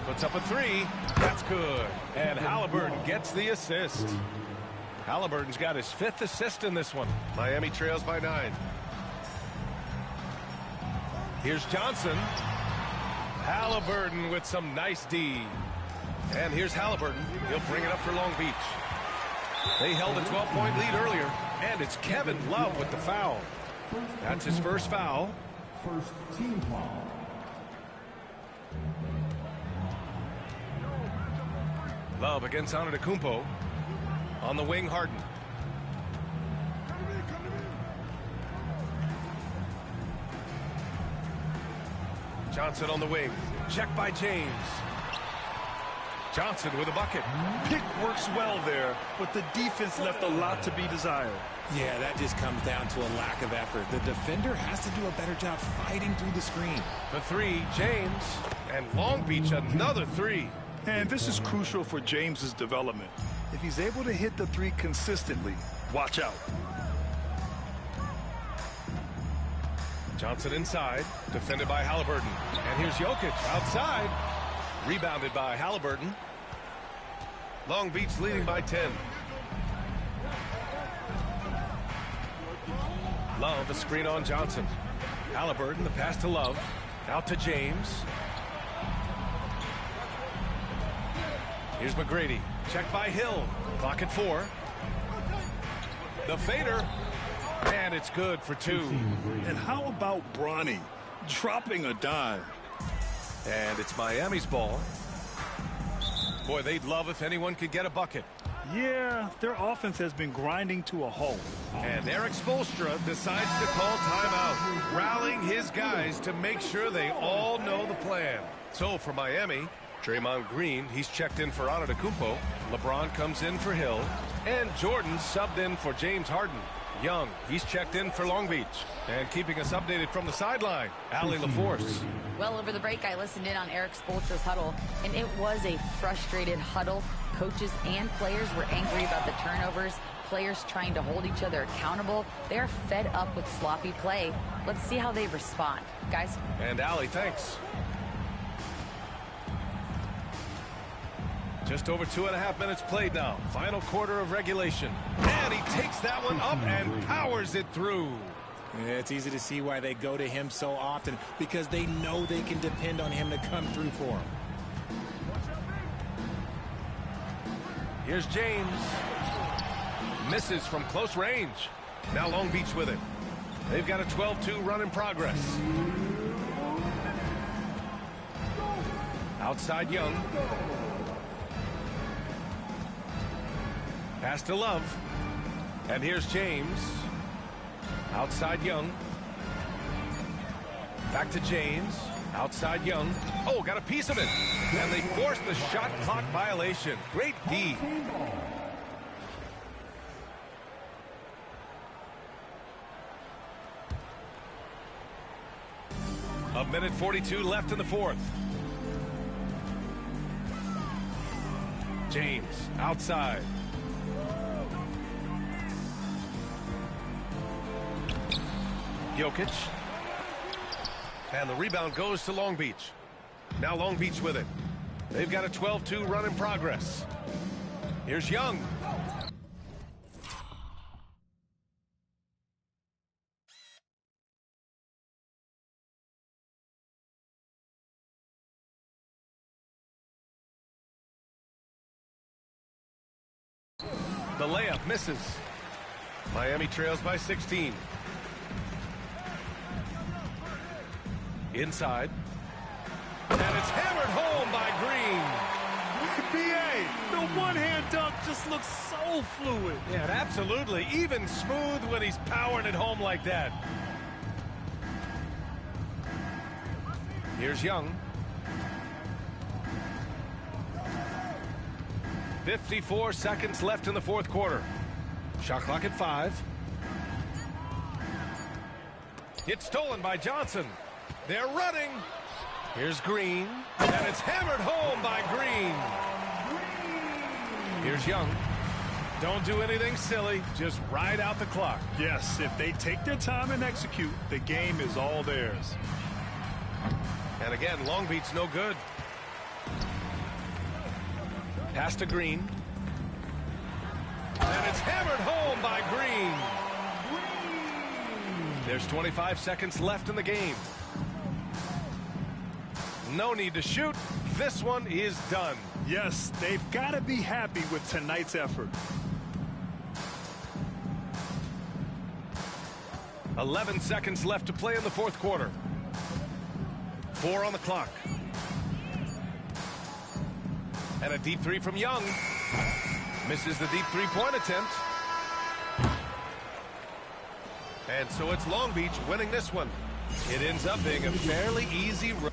F: Puts up a 3. That's good. And Halliburton gets the assist. Halliburton's got his 5th assist in this one. Miami trails by 9. Here's Johnson. Halliburton with some nice D. And here's Halliburton. He'll bring it up for Long Beach. They held a 12-point lead earlier. And it's Kevin Love with the foul. That's his first foul.
D: First team foul.
F: Love against Antetokounmpo. On the wing, Harden. Johnson on the wing. Check by James. Johnson with a bucket.
H: Pick works well there, but the defense left a lot to be desired.
J: Yeah, that just comes down to a lack of effort. The defender has to do a better job fighting through the screen.
F: The 3, James. And Long Beach another 3.
H: And this is crucial for James's development. If he's able to hit the 3 consistently, watch out.
F: Johnson inside, defended by Halliburton. And here's Jokic outside. Rebounded by Halliburton. Long Beach leading by 10. Love, a screen on Johnson. Halliburton, the pass to Love. Out to James. Here's McGrady. Check by Hill. Clock at 4. The fader. And it's good for 2.
H: And how about Bronny dropping a dime?
F: And it's Miami's ball. Boy, they'd love if anyone could get a bucket.
H: Yeah, their offense has been grinding to a halt.
F: And Eric Spoelstra decides to call timeout, rallying his guys to make sure they all know the plan. So for Miami, Draymond Green, he's checked in for Antetokounmpo. LeBron comes in for Hill. And Jordan subbed in for James Harden. Young, he's checked in for Long Beach. And keeping us updated from the sideline, Allie LaForce.
I: Well, over the break, I listened in on Eric Spoelstra's huddle, and it was a frustrated huddle. Coaches and players were angry about the turnovers, players trying to hold each other accountable. They're fed up with sloppy play. Let's see how they respond. Guys?
F: And Allie, thanks. Just over 2.5 minutes played now. Final quarter of regulation. And he takes that one up and powers it through.
J: It's easy to see why they go to him so often, because they know they can depend on him to come through for them.
F: Here's James. Misses from close range. Now Long Beach with it. They've got a 12-2 run in progress. Outside Young. Pass to Love. And here's James. Outside Young. Back to James. Outside Young. Oh, got a piece of it. And they forced the shot clock violation. Great D. A minute 42 left in the fourth. James outside. Jokic. And the rebound goes to Long Beach. Now Long Beach with it. They've got a 12-2 run in progress. Here's Young. The layup misses. Miami trails by 16. Inside. And it's hammered home by Green.
H: BA, the one-hand dunk just looks so fluid.
F: Yeah, absolutely. Even smooth when he's powering it home like that. Here's Young. 54 seconds left in the fourth quarter. Shot clock at 5. It's stolen by Johnson. They're running. Here's Green. And it's hammered home by Green. Here's Young. Don't do anything silly. Just ride out the clock.
H: Yes, if they take their time and execute, the game is all theirs.
F: And again, Long Beach no good. Pass to Green. And it's hammered home by Green. There's 25 seconds left in the game. No need to shoot. This one is done.
H: Yes, they've got to be happy with tonight's effort.
F: 11 seconds left to play in the fourth quarter. 4 on the clock. And a deep three from Young. Misses the deep three-point attempt. And so it's Long Beach winning this one. It ends up being a fairly easy run.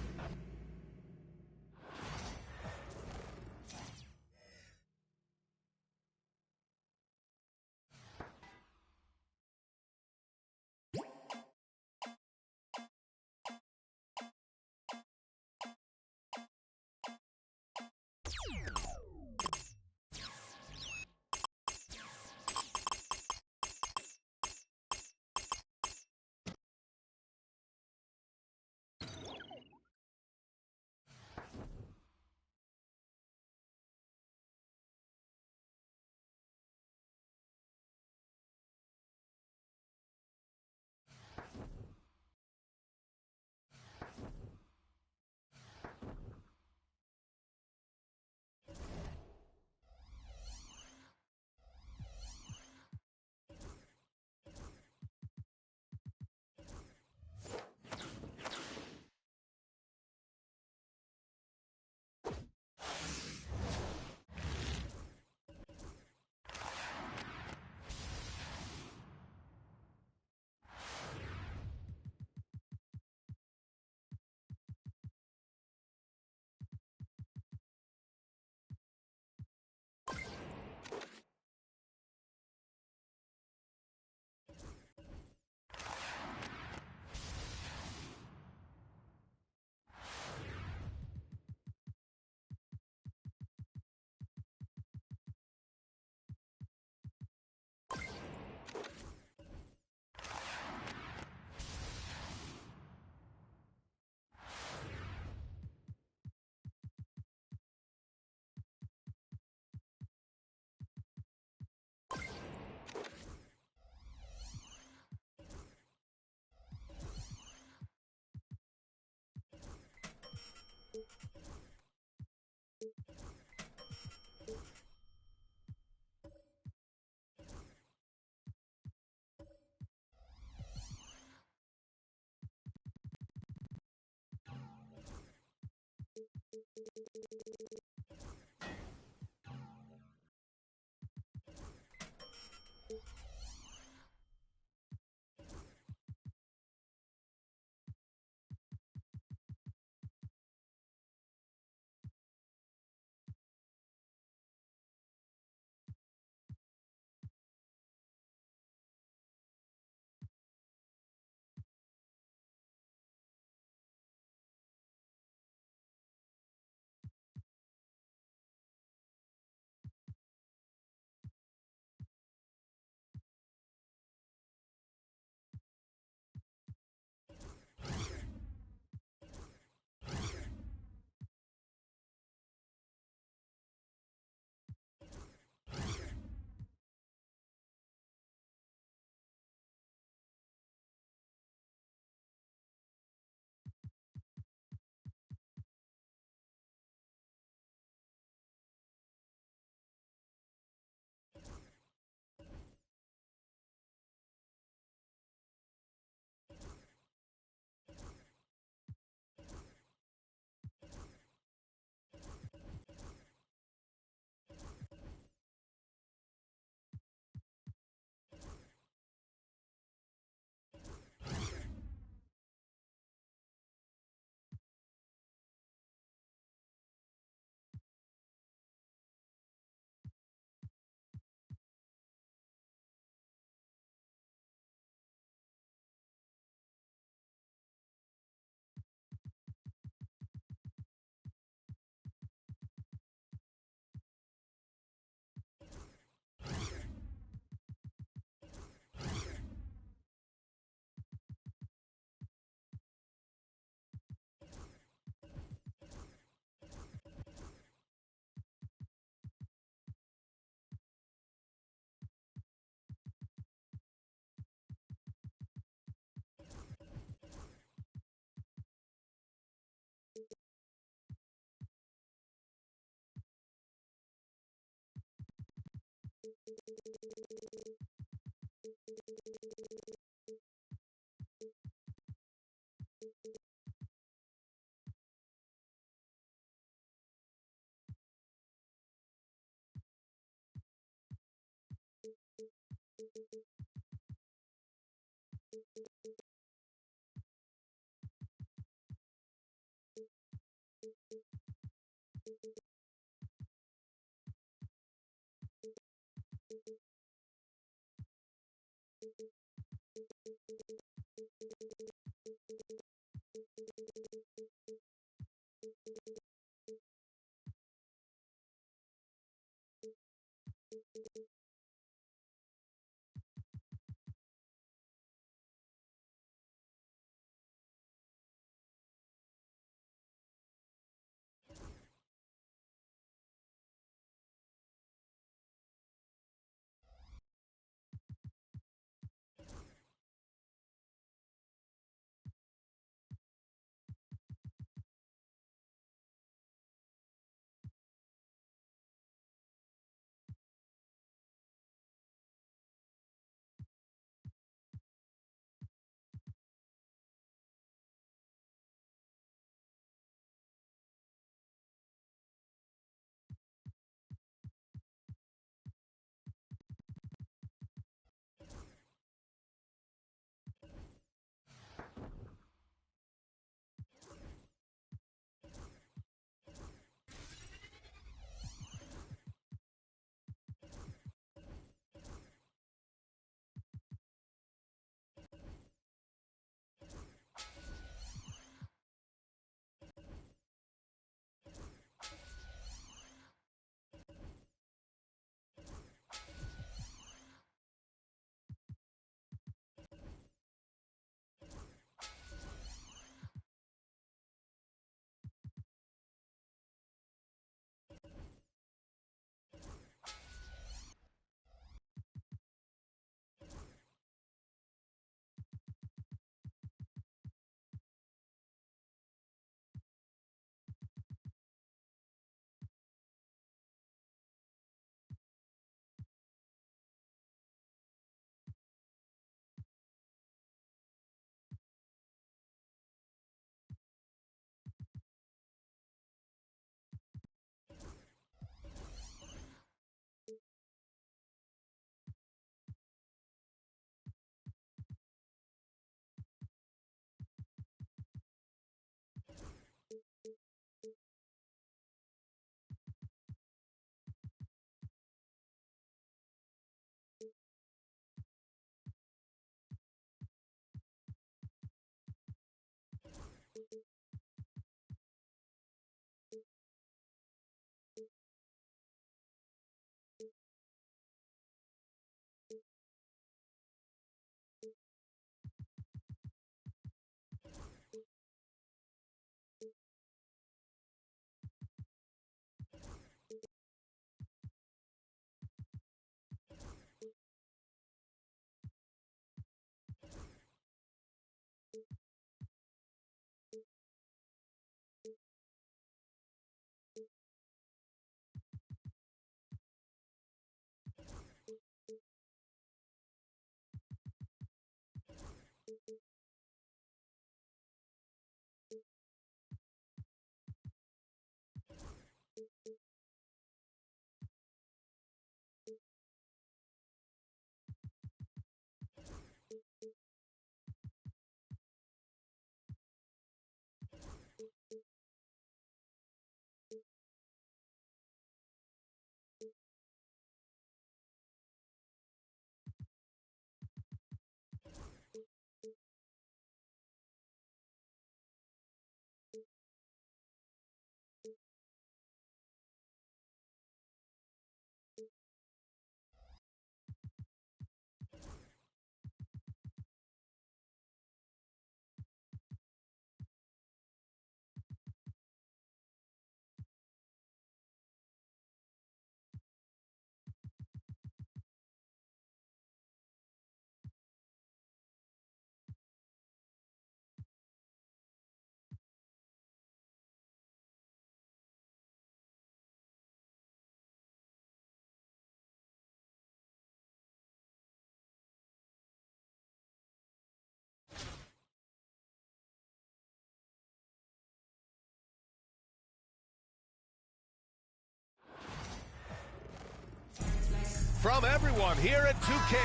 F: from everyone here at 2K.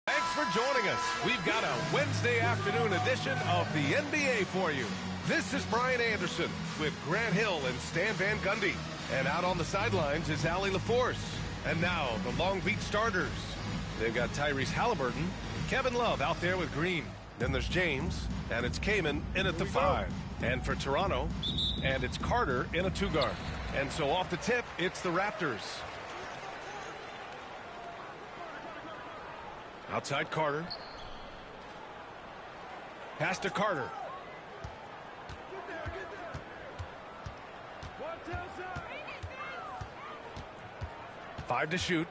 F: Thanks for joining us. We've got a Wednesday afternoon edition of the NBA for you. This is Brian Anderson with Grant Hill and Stan Van Gundy. And out on the sidelines is Allie LaForce. And now, the Long Beach starters. They've got Tyrese Halliburton, Kevin Love out there with Green. Then there's James, and it's Kaman in at the 5. And for Toronto, and it's Carter in a 2-guard. And so off the tip, it's the Raptors. Outside Carter. Pass to Carter. Five to shoot.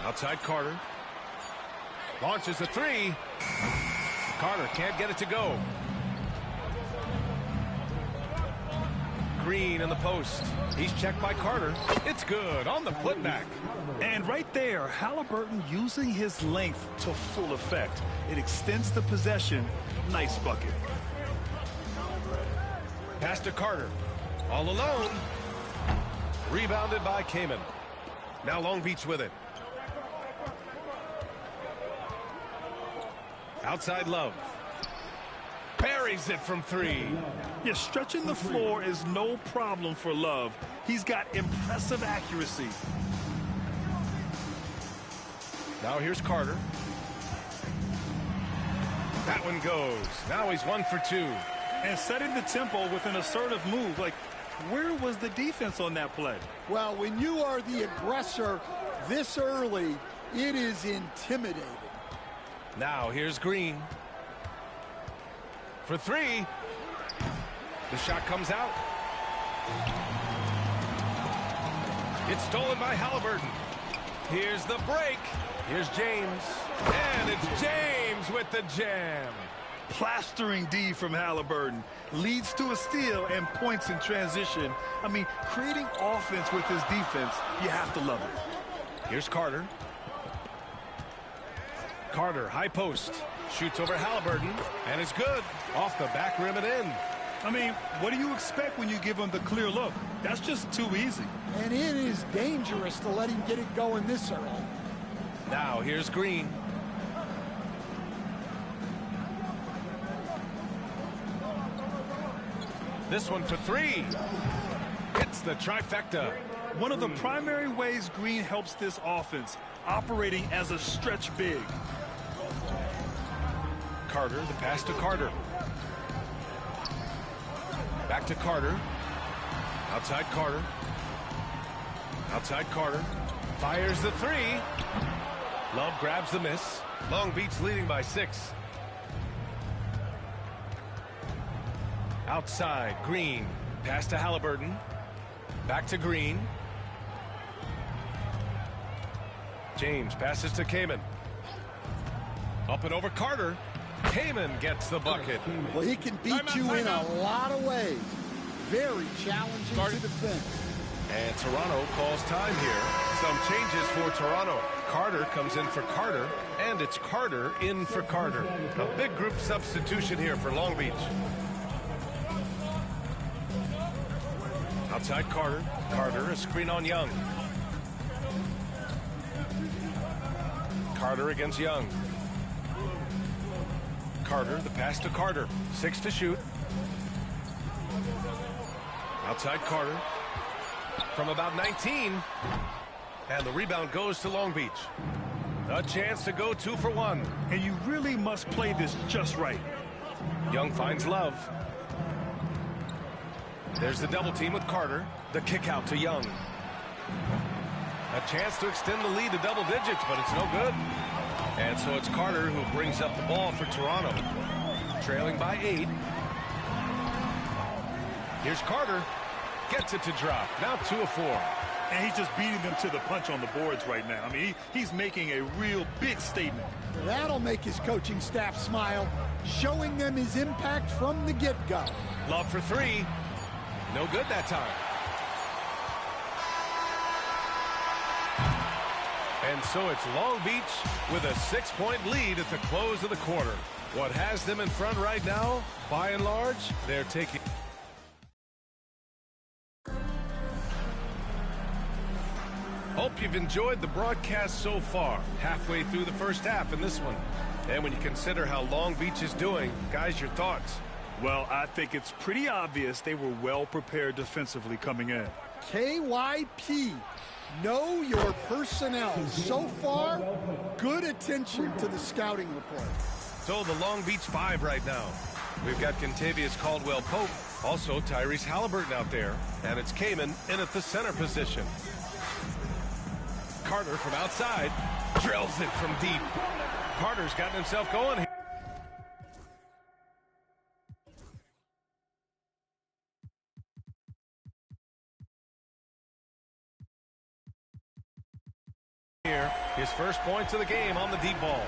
F: Outside Carter. Launches a 3. Carter can't get it to go. Green in the post. He's checked by Carter. It's good on the putback.
H: And right there, Halliburton using his length to full effect. It extends the possession. Nice bucket.
F: Pass to Carter. All alone. Rebounded by Kaman. Now Long Beach with it. Outside Love. Buries it from 3.
H: Yeah, stretching the floor is no problem for Love. He's got impressive accuracy.
F: Now here's Carter. That one goes. Now he's 1 for 2.
H: And setting the tempo with an assertive move. Like, where was the defense on that play?
K: Well, when you are the aggressor this early, it is intimidating.
F: Now here's Green. For 3. The shot comes out. It's stolen by Halliburton. Here's the break. Here's James. And it's James with the jam.
H: Plastering D from Halliburton. Leads to a steal and points in transition. I mean, creating offense with his defense, you have to love it.
F: Here's Carter. Carter, high post. Shoots over Halliburton. And it's good. Off the back rim and in.
H: I mean, what do you expect when you give him the clear look? That's just too easy.
K: And it is dangerous to let him get it going this early.
F: Now here's Green. This one for 3. It's the trifecta.
H: One of the primary ways Green helps this offense, operating as a stretch big.
F: Carter, the pass to Carter. Back to Carter. Outside Carter. Outside Carter. Fires the 3. Love grabs the miss. Long Beach leading by 6. Outside, Green. Pass to Halliburton. Back to Green. James passes to Kaman. Up and over Carter. Kaman gets the bucket.
K: Well, he can beat you in a lot of ways. Very challenging to defend.
F: And Toronto calls time here. Some changes for Toronto. Carter comes in for Carter, and it's Carter in for Carter. A big group substitution here for Long Beach. Outside Carter. Carter, a screen on Young. Carter against Young. Carter, the pass to Carter. 6 to shoot. Outside Carter. From about 19. And the rebound goes to Long Beach. A chance to go 2 for 1.
H: And you really must play this just right.
F: Young finds Love. There's the double team with Carter. The kick out to Young. A chance to extend the lead to double digits, but it's no good. And so it's Carter who brings up the ball for Toronto. Trailing by 8. Here's Carter. Gets it to drop. Now 2 of 4.
H: And he's just beating them to the punch on the boards right now. I mean, he's making a real big statement.
K: That'll make his coaching staff smile, showing them his impact from the get-go.
F: Love for 3. No good that time. And so it's Long Beach with a 6-point lead at the close of the quarter. What has them in front right now, by and large, they're taking... Hope you've enjoyed the broadcast so far. Halfway through the first half in this one. And when you consider how Long Beach is doing, guys, your thoughts?
H: Well, I think it's pretty obvious they were well prepared defensively coming in.
K: KYP, know your personnel. So far, good attention to the scouting report.
F: So the Long Beach 5 right now. We've got Kentavious Caldwell-Pope, also Tyrese Halliburton out there, and it's Kaman in at the center position. Carter from outside drills it from deep. Carter's gotten himself going here. His first points of the game on the deep ball.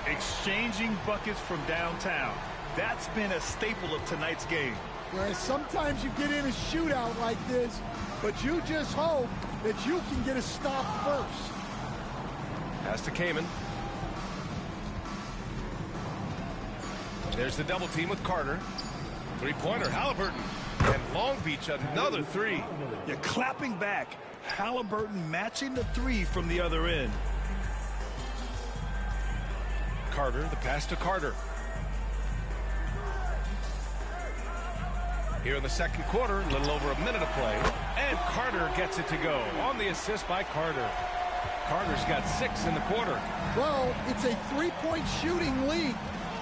H: Exchanging buckets from downtown. That's been a staple of tonight's game.
K: Yeah, sometimes you get in a shootout like this, but you just hope that you can get a stop first.
F: Pass to Kaman. There's the double team with Carter. Three-pointer, Halliburton. And Long Beach, another three.
H: You're clapping back. Halliburton matching the three from the other end.
F: Carter, the pass to Carter. Here in the second quarter, a little over a minute of play. And Carter gets it to go on the assist by Carter. Carter's got 6 in the quarter.
K: Well, it's a three-point shooting league.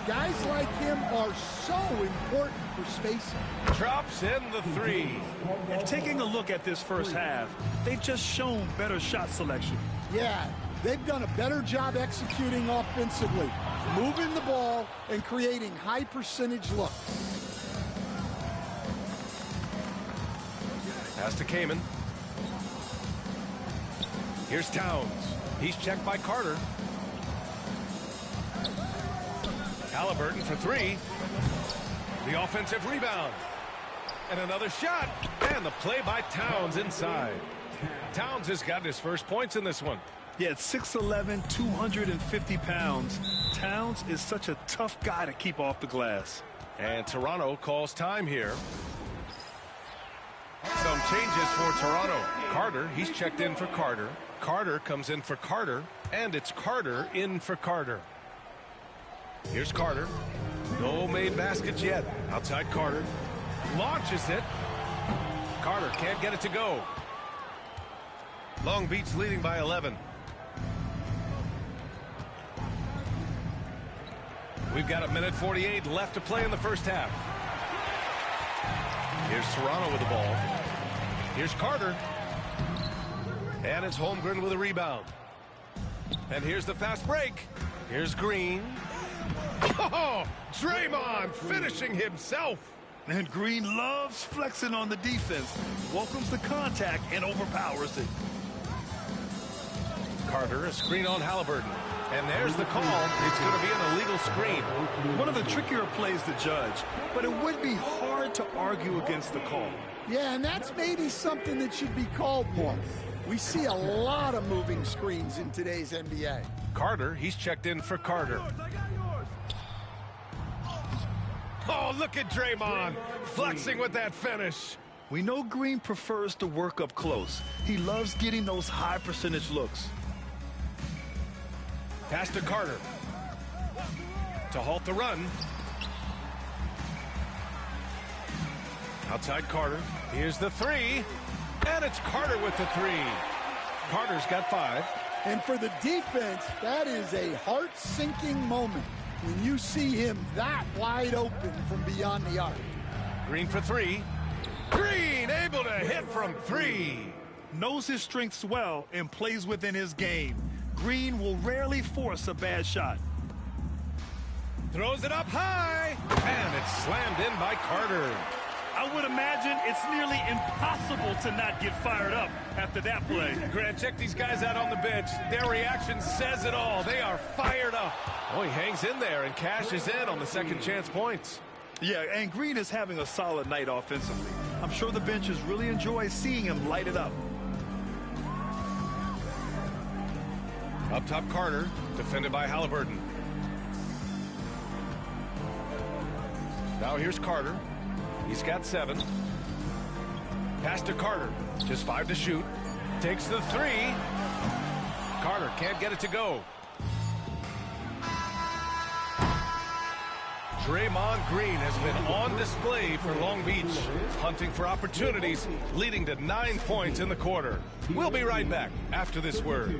K: Guys like him are so important for spacing.
F: Drops in the three.
H: And taking a look at this first half, they've just shown better shot selection.
K: Yeah, they've done a better job executing offensively, moving the ball and creating high percentage looks.
F: Pass to Kaman. Here's Towns. He's checked by Carter. Halliburton for three. The offensive rebound. And another shot. And the play by Towns inside. Towns has got his first points in this one.
H: Yeah, at 6'11", 250 pounds. Towns is such a tough guy to keep off the glass.
F: And Toronto calls time here. Some changes for Toronto. Carter, he's checked in for Carter. Carter comes in for Carter. And it's Carter in for Carter. Here's Carter. No made baskets yet. Outside Carter. Launches it. Carter can't get it to go. Long Beach leading by 11. We've got 1:48 left to play in the first half. Here's Toronto with the ball. Here's Carter. And it's Holmgren with a rebound. And here's the fast break. Here's Green. Oh, Draymond finishing himself.
H: And Green loves flexing on the defense. Welcomes the contact and overpowers it.
F: Carter, a screen on Halliburton. And there's the call. It's going to be an illegal screen.
H: One of the trickier plays to judge, but it would be hard to argue against the call.
K: Yeah, and that's maybe something that should be called more. We see a lot of moving screens in today's NBA.
F: Carter, he's checked in for Carter. Oh, look at Draymond flexing with that finish.
H: We know Green prefers to work up close. He loves getting those high percentage looks.
F: Pass to Carter. To halt the run. Outside Carter. Here's the three. And it's Carter with the three. Carter's got 5.
K: And for the defense, that is a heart-sinking moment when you see him that wide open from beyond the arc.
F: Green for 3. Green able to hit from 3.
H: Knows his strengths well and plays within his game. Green will rarely force a bad shot.
F: Throws it up high. And it's slammed in by Carter.
H: I would imagine it's nearly impossible to not get fired up after that play.
F: Grant, check these guys out on the bench. Their reaction says it all. They are fired up. Oh, he hangs in there and cashes in on the second chance points.
H: Yeah, and Green is having a solid night offensively. I'm sure the benches really enjoy seeing him light it up.
F: Up top, Carter, defended by Halliburton. Now here's Carter. He's got 7. Pass to Carter. Just 5 to shoot. Takes the 3. Carter can't get it to go. Draymond Green has been on display for Long Beach, hunting for opportunities, leading to 9 points in the quarter. We'll be right back after this word.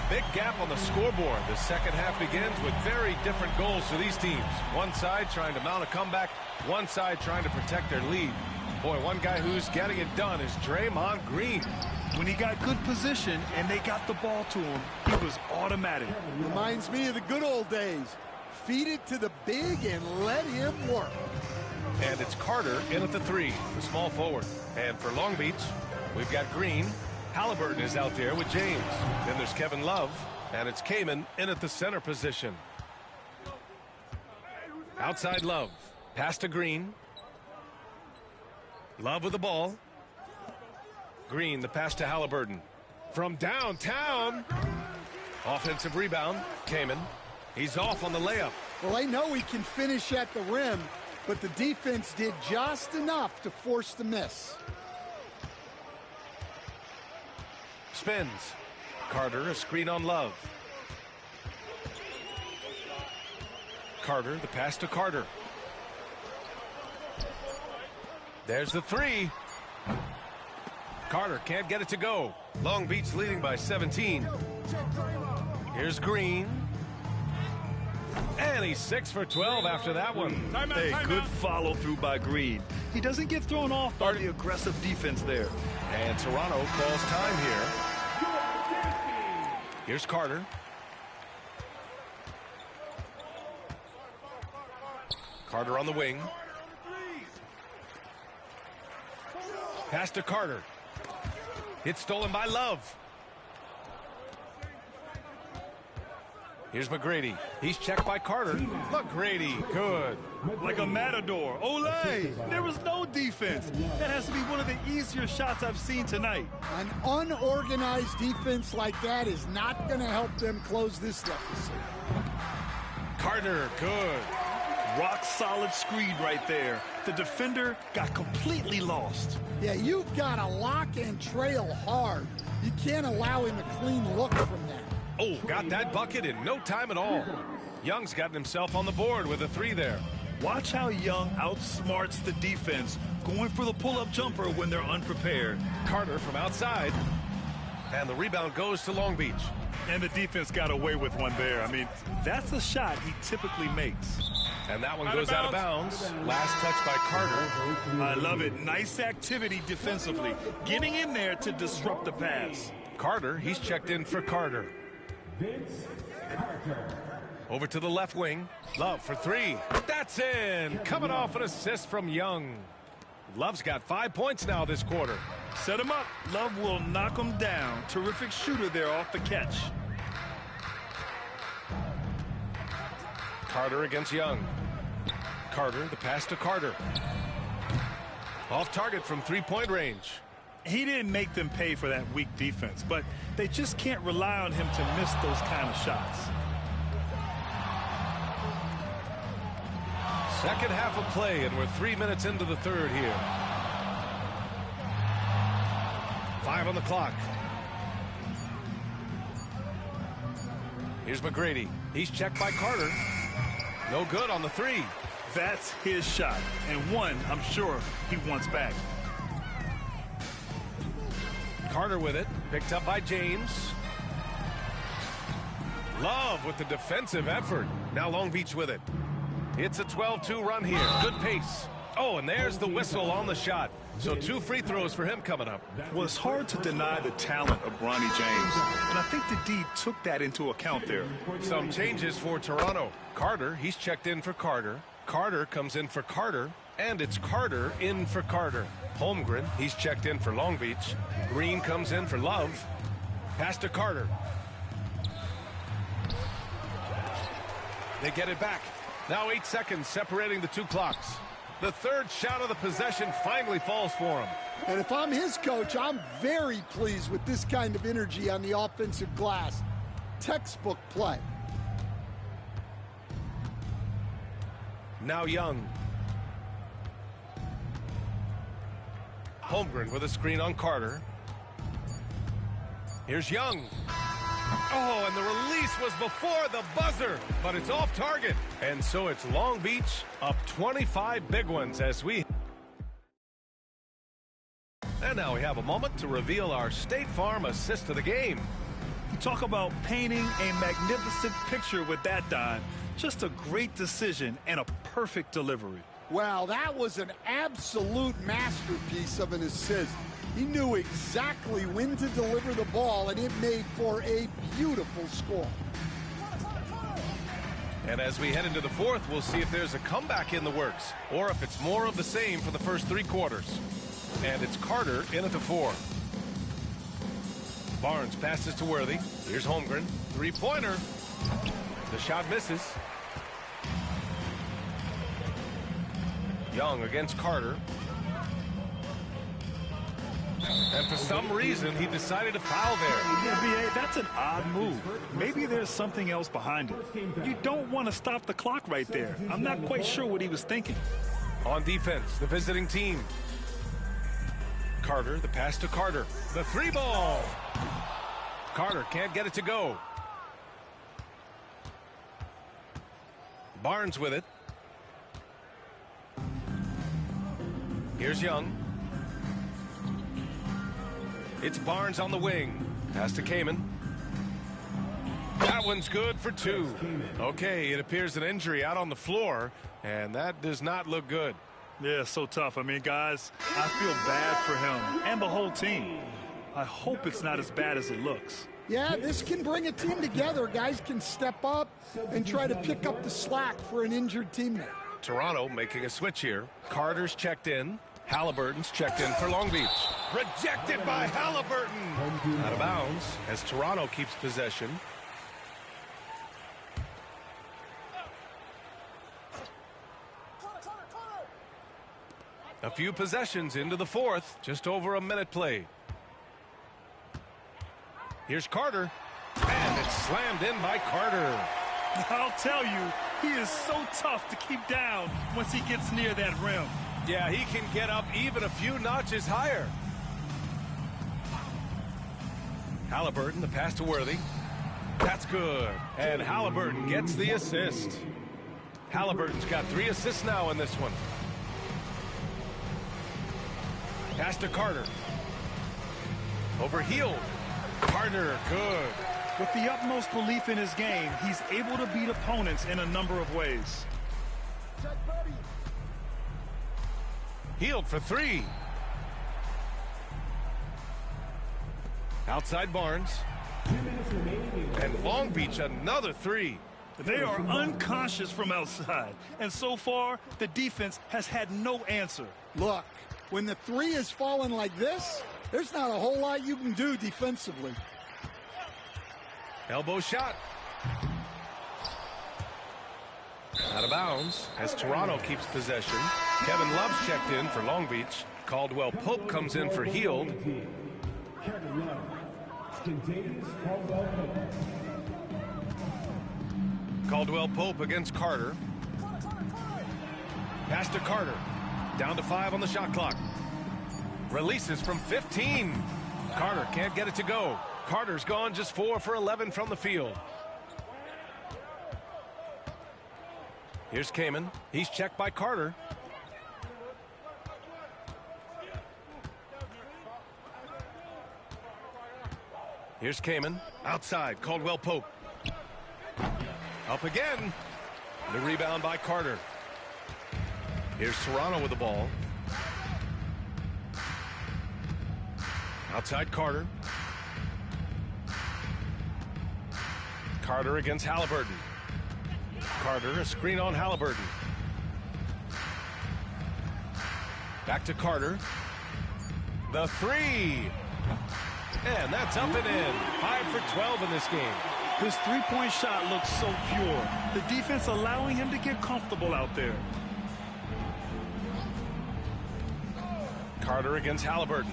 F: Big gap on the scoreboard. The second half begins with very different goals for these teams. One side trying to mount a comeback, one side trying to protect their lead. Boy, one guy who's getting it done is Draymond Green.
H: When he got good position and they got the ball to him, he was automatic.
K: Reminds me of the good old days. Feed it to the big and let him work.
F: And it's Carter in at the 3, the small forward. And for Long Beach, we've got Green. Halliburton is out there with James. Then there's Kevin Love, and it's Kaman in at the center position. Outside Love. Pass to Green. Love with the ball. Green, the pass to Halliburton. From downtown. Offensive rebound. Kaman. He's off on the layup.
K: Well, I know he can finish at the rim, but the defense did just enough to force the miss.
F: Spins. Carter, a screen on Love. Carter, the pass to Carter. There's the 3. Carter can't get it to go. Long Beach leading by 17. Here's Green. And he's 6 for 12 after that one.
H: Hey, good follow through by Green. He doesn't get thrown off by the aggressive defense there.
F: And Toronto calls time here. Here's Carter. Carter on the wing. Pass to Carter. It's stolen by Love. Here's McGrady. He's checked by Carter. McGrady, good.
H: Like a matador. Olay! There was no defense. That has to be one of the easier shots I've seen tonight.
K: An unorganized defense like that is not going to help them close this deficit.
F: Carter, good.
H: Rock solid screen right there. The defender got completely lost.
K: Yeah, you've got to lock and trail hard. You can't allow him a clean look from that.
F: Oh, got that bucket in no time at all. Young's gotten himself on the board with a 3 there.
H: Watch how Young outsmarts the defense, going for the pull-up jumper when they're unprepared.
F: Carter from outside. And the rebound goes to Long Beach.
H: And the defense got away with one there. I mean, that's a shot he typically makes.
F: And that one goes out of bounds. Last touch by Carter.
H: I love it. Nice activity defensively. Getting in there to disrupt the pass.
F: Carter, he's checked in for Carter. Over to the left wing. Love for 3. That's in. Coming off an assist from Young. Love's got 5 points now this quarter.
H: Set him up. Love will knock him down. Terrific shooter there off the catch.
F: Carter against Young. Carter, the pass to Carter. Off target from 3-point range.
H: He didn't make them pay for that weak defense, but they just can't rely on him to miss those kind of shots.
F: Second half of play, and we're 3 minutes into the third here. 5 on the clock. Here's McGrady. He's checked by Carter. No good on the 3.
H: That's his shot, and one I'm sure he wants back.
F: Carter with it, picked up by James. Love with the defensive effort. Now Long Beach with it. It's a 12-2 run here. Good pace. Oh, and there's the whistle on the shot. So 2 free throws for him coming up.
H: Well, it's hard to deny the talent of Bronny James, and I think the D took that into account there.
F: Some changes for Toronto. Carter, he's checked in for Carter. Carter comes in for Carter. And it's Carter in for Carter. Holmgren, he's checked in for Long Beach. Green comes in for Love. Pass to Carter. They get it back. Now 8 seconds separating the two clocks. The third shot of the possession finally falls for him.
K: And if I'm his coach, I'm very pleased with this kind of energy on the offensive glass. Textbook play.
F: Now Young. Holmgren with a screen on Carter. Here's Young. Oh, and the release was before the buzzer, but it's off target. And so it's Long Beach up 25 big ones as we... And now we have a moment to reveal our State Farm assist of the game.
H: You talk about painting a magnificent picture with that, Don. Just a great decision and a perfect delivery.
K: Wow, that was an absolute masterpiece of an assist. He knew exactly when to deliver the ball, and it made for a beautiful score.
F: And as we head into the fourth, we'll see if there's a comeback in the works, or if it's more of the same for the first 3 quarters. And it's Carter in at the 4. Barnes passes to Worthy. Here's Holmgren. 3-pointer. The shot misses. Young against Carter. And for some reason, he decided to foul there.
H: Yeah, B.A., that's an odd move. Maybe there's something else behind it. You don't want to stop the clock right there. I'm not quite sure what he was thinking.
F: On defense, the visiting team. Carter, the pass to Carter. The 3-ball. Carter can't get it to go. Barnes with it. Here's Young. It's Barnes on the wing. Pass to Kamen. That one's good for 2. Okay, it appears an injury out on the floor, and that does not look good.
H: Yeah, so tough. I mean, guys, I feel bad for him and the whole team. I hope it's not as bad as it looks.
K: Yeah, this can bring a team together. Guys can step up and try to pick up the slack for an injured teammate.
F: Toronto making a switch here. Carter's checked in. Halliburton's checked in for Long Beach. Rejected by Halliburton. Out of bounds as Toronto keeps possession. A few possessions into the fourth. Just over a minute played. Here's Carter. And it's slammed in by Carter.
H: I'll tell you, he is so tough to keep down once he gets near that rim.
F: Yeah, he can get up even a few notches higher. Halliburton, the pass to Worthy. That's good. And Halliburton gets the assist. Halliburton's got 3 assists now in this one. Pass to Carter. Over Hield. Carter, good.
H: With the utmost belief in his game, he's able to beat opponents in a number of ways.
F: Hield for 3. Outside Barnes. And Long Beach another 3.
H: They are unconscious from outside. And so far, the defense has had no answer.
K: Look, when the 3 is falling like this, there's not a whole lot you can do defensively.
F: Elbow shot. Out of bounds as Toronto keeps possession. Kevin Love's checked in for Long Beach. Caldwell Pope comes in for Hield. Caldwell Pope against Carter. Pass to Carter. Down to 5 on the shot clock. Releases from 15. Carter can't get it to go. Carter's gone just 4 for 11 from the field. Here's Kamen. He's checked by Carter. Here's Kamen. Outside, Caldwell Pope. Up again. The rebound by Carter. Here's Toronto with the ball. Outside Carter. Carter against Halliburton. Carter, a screen on Halliburton. Back to Carter. The three. And that's up and in. 5 for 12 in this game.
H: His three-point shot looks so pure. The defense allowing him to get comfortable out there.
F: Carter against Halliburton.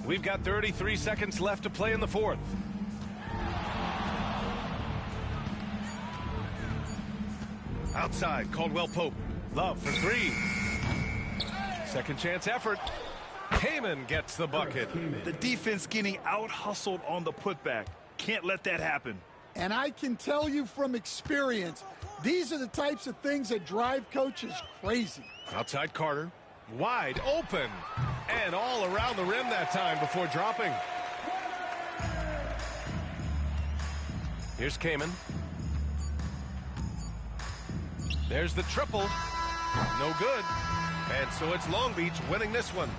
F: We've got 33 seconds left to play in the fourth. Outside, Caldwell Pope. Love for three. Second chance effort. Kaman gets the bucket.
H: The defense getting out-hustled on the putback. Can't let that happen.
K: And I can tell you from experience, these are the types of things that drive coaches crazy.
F: Outside Carter. Wide open. And all around the rim that time before dropping. Here's Kaman. There's the triple. No good. And so it's Long Beach winning this one.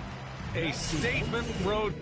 F: A statement road.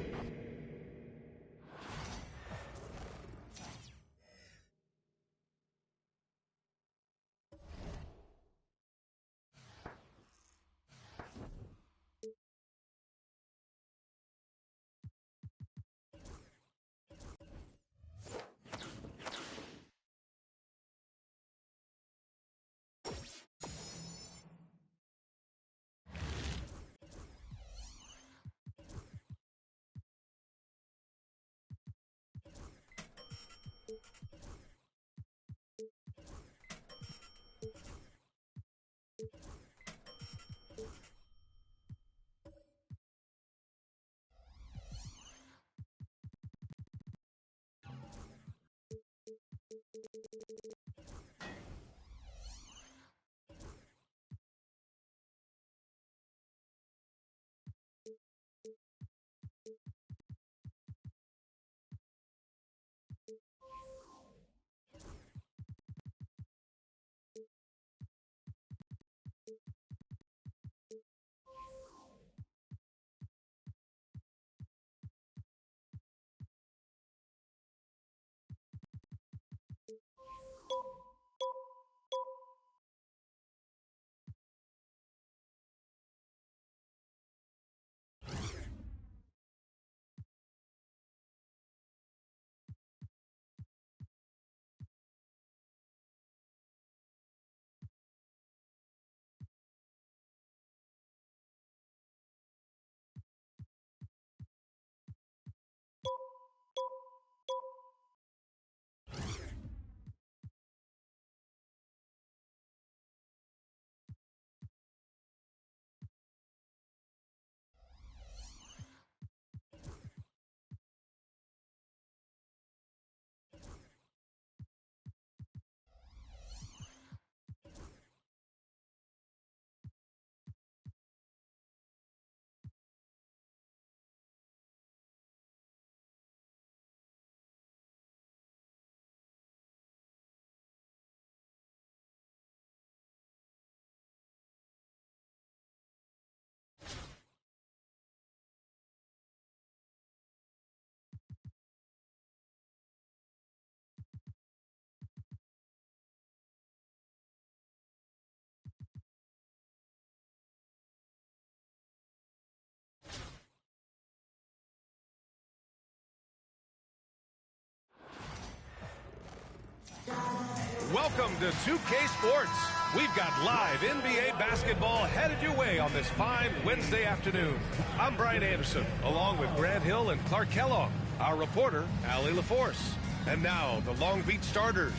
F: Welcome to 2K Sports. We've got live NBA basketball headed your way on this fine Wednesday afternoon. I'm Brian Anderson, along with Grant Hill and Clark Kellogg, our reporter, Allie LaForce. And now, the Long Beach starters.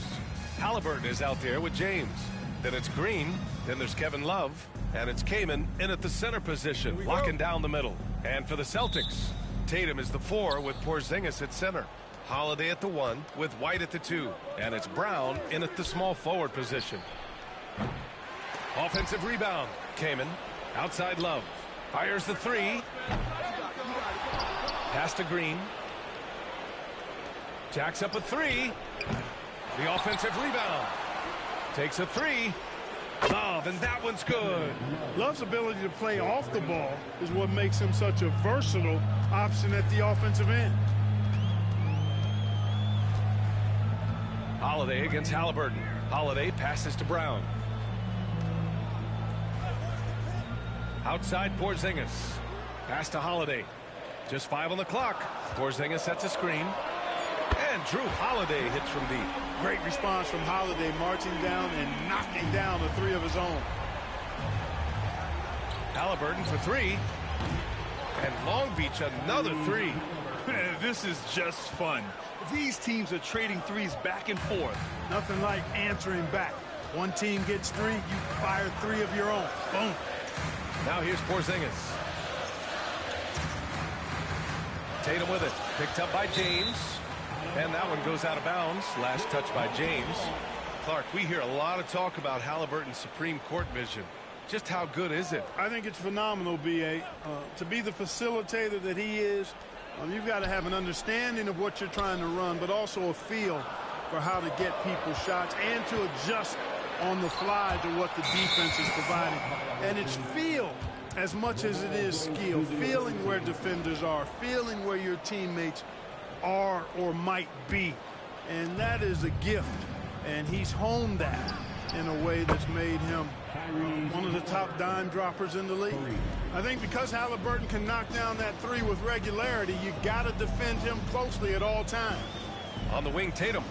F: Halliburton is out there with James. Then it's Green. Then there's Kevin Love. And it's Kaman in at the center position, locking down the middle. And for the Celtics, Tatum is the 4 with Porzingis at center. Holiday at the 1 with White at the 2. And it's Brown in at the small forward position. Offensive rebound. Kaman. Outside Love. Fires the 3. Pass to Green. Jacks up a 3. The offensive rebound. Takes a 3. Love, and that one's good.
L: Love's ability to play off the ball is what makes him such a versatile option at the offensive end.
F: Holiday against Halliburton. Holiday passes to Brown. Outside Porzingis. Pass to Holiday. Just 5 on the clock. Porzingis sets a screen. And Drew Holiday hits from deep.
L: Great response from Holiday, marching down and knocking down the 3 of his own.
F: Halliburton for 3. And Long Beach another 3.
H: This is just fun. These teams are trading threes back and forth.
L: Nothing like answering back. One team gets 3, you fire 3 of your own. Boom.
F: Now here's Porzingis. Tatum with it. Picked up by James. And that one goes out of bounds. Last touch by James. Clark, we hear a lot of talk about Halliburton's supreme court vision. Just how good is it?
L: I think it's phenomenal, B.A. To be the facilitator that he is, you've got to have an understanding of what you're trying to run, but also a feel for how to get people shots and to adjust on the fly to what the defense is providing. And it's feel as much as it is skill. Feeling where defenders are, feeling where your teammates are or might be. And that is a gift. And he's honed that in a way that's made him one of the top dime droppers in the league. I think because Halliburton can knock down that 3 with regularity, you got to defend him closely at all times.
F: On the wing, Tatum.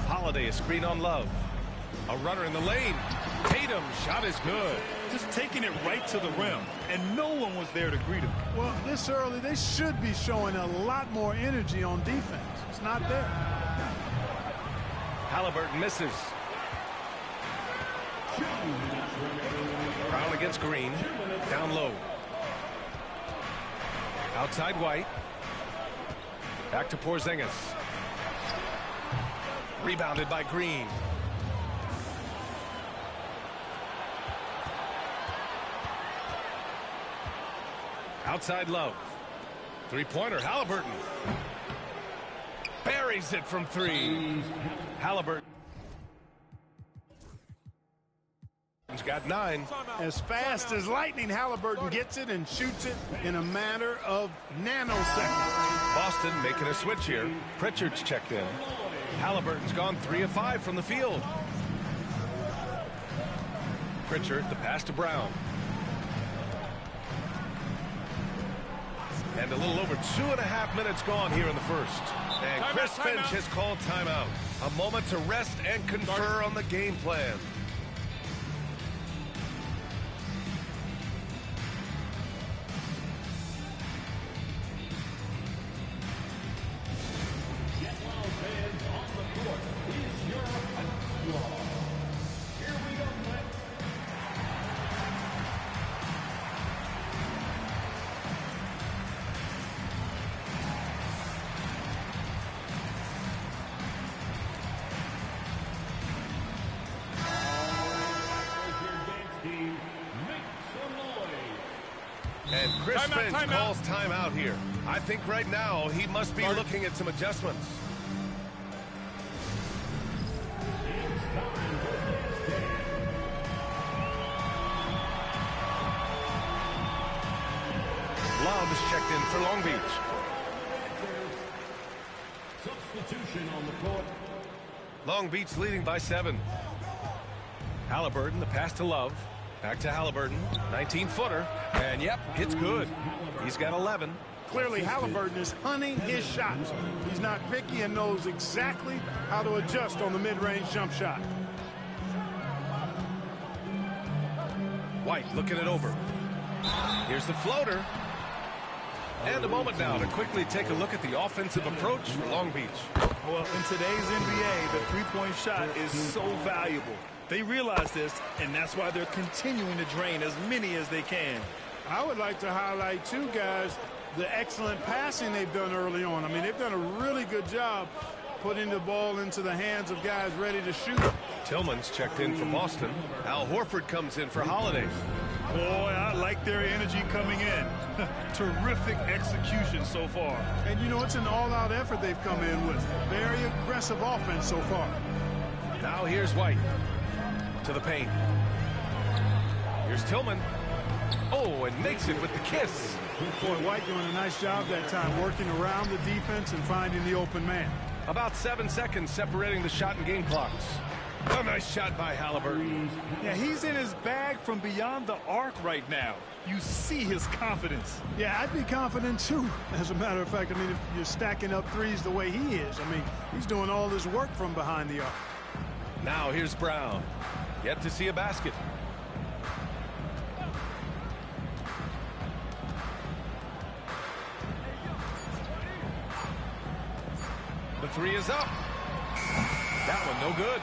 F: Holiday, a screen on Love. A runner in the lane. Tatum, shot is good.
H: Just taking it right to the rim, and no one was there to greet him.
L: Well, this early, they should be showing a lot more energy on defense. It's not there.
F: Halliburton misses. Brown against Green. Down low. Outside White. Back to Porzingis. Rebounded by Green. Outside Love. Three-pointer, Halliburton. Buries it from 3. Halliburton. He's got 9.
L: As fast as lightning, Halliburton gets it and shoots it in a matter of nanoseconds.
F: Boston making a switch here. Pritchard's checked in. Halliburton's gone 3 of 5 from the field. Pritchard, the pass to Brown. And a little over 2.5 minutes gone here in the first. And Chris Finch has called timeout. A moment to rest and confer on the game plan. And Chris Finch calls timeout here. I think right now he must be looking at some adjustments. Love is checked in for Long Beach.
D: Substitution on the court.
F: Long Beach leading by 7. Halliburton, the pass to Love. Back to Halliburton, 19-footer, and yep, it's good. He's got 11.
L: Clearly, Halliburton is hunting his shots. He's not picky and knows exactly how to adjust on the mid-range jump shot.
F: White looking it over. Here's the floater. And a moment now to quickly take a look at the offensive approach for Long Beach.
H: Well, in today's NBA, the three-point shot is so valuable. They realize this, and that's why they're continuing to drain as many as they can.
L: I would like to highlight, too, guys, the excellent passing they've done early on. I mean, they've done a really good job putting the ball into the hands of guys ready to shoot.
F: Tillman's checked in for Boston. Al Horford comes in for Holiday.
H: Boy, I like their energy coming in. Terrific execution so far.
L: And, you know, it's an all-out effort they've come in with. Very aggressive offense so far.
F: Now here's White. To the paint. Here's Tillman. Oh, and makes it with the kiss.
L: Boy, White doing a nice job that time, working around the defense and finding the open man.
F: About 7 seconds separating the shot and game clocks. A nice shot by Halliburton.
H: Yeah, he's in his bag from beyond the arc right now. You see his confidence.
L: Yeah, I'd be confident too. As a matter of fact, I mean, if you're stacking up threes the way he is, I mean, he's doing all this work from behind the arc.
F: Now here's Brown. Yet to see a basket. The three is up. That one no good.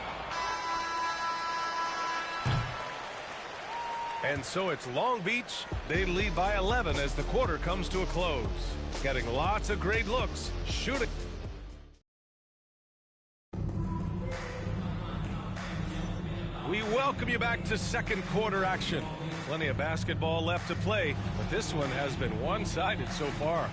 F: And so it's Long Beach. They lead by 11 as the quarter comes to a close. Getting lots of great looks. Shooting. We welcome you back to second quarter action. Plenty of basketball left to play, but this one has been one-sided so far.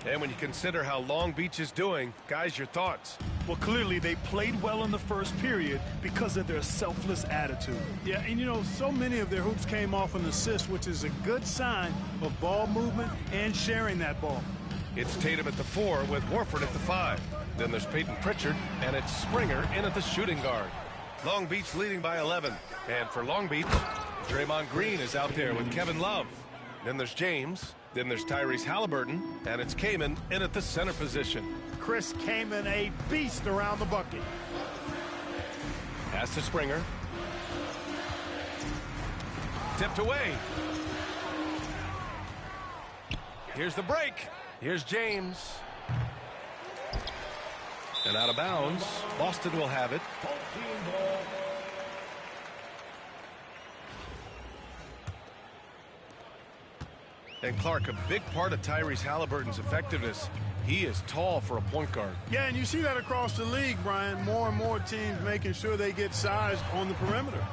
F: And when you consider how Long Beach is doing, guys, your thoughts?
H: Well, clearly they played well in the first period because of their selfless attitude.
L: Yeah, and you know, so many of their hoops came off an assist, which is a good sign of ball movement and sharing that ball.
F: It's Tatum at the 4 with Horford at the 5. Then there's Peyton Pritchard, and it's Springer in at the shooting guard. Long Beach leading by 11. And for Long Beach, Draymond Green is out there with Kevin Love. Then there's James. Then there's Tyrese Halliburton, and it's Kaman in at the center position.
L: Chris Kaman, a beast around the bucket.
F: Pass to Springer. Tipped away. Here's the break. Here's James. And out of bounds. Boston will have it. And Clark, a big part of Tyrese Halliburton's effectiveness, he is tall for a point guard.
L: Yeah, and you see that across the league, Brian. More and more teams making sure they get size on the perimeter.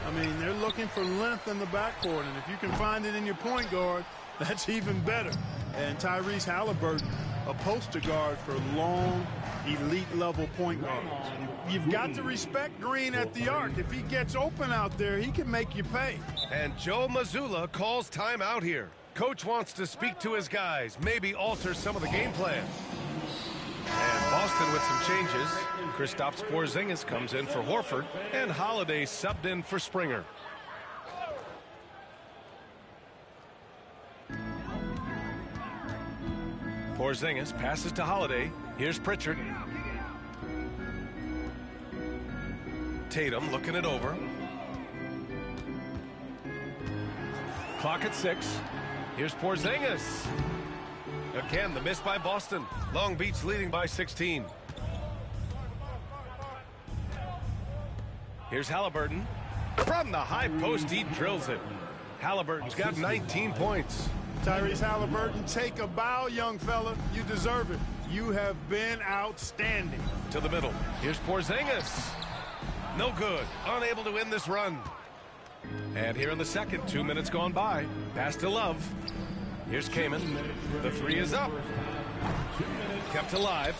L: I mean, they're looking for length in the backcourt, and if you can find it in your point guard, that's even better. And Tyrese Halliburton, a poster guard for long, elite-level point guards. You've got to respect Green at the arc. If he gets open out there, he can make you pay.
F: And Joe Mazzulla calls timeout here. Coach wants to speak to his guys, maybe alter some of the game plan. And Boston with some changes. Kristaps Porzingis comes in for Horford, and Holiday subbed in for Springer. Porzingis passes to Holiday. Here's Pritchard. Tatum looking it over. Clock at 6. Here's Porzingis. Again, the miss by Boston. Long Beach leading by 16. Here's Halliburton. From the high post, he drills it. Halliburton's got 19 points.
L: Tyrese Halliburton, take a bow, young fella. You deserve it. You have been outstanding.
F: To the middle. Here's Porzingis. No good. Unable to win this run. And here in the second, 2 minutes gone by. Pass to Love. Here's Kaman. The three is up. Kept alive.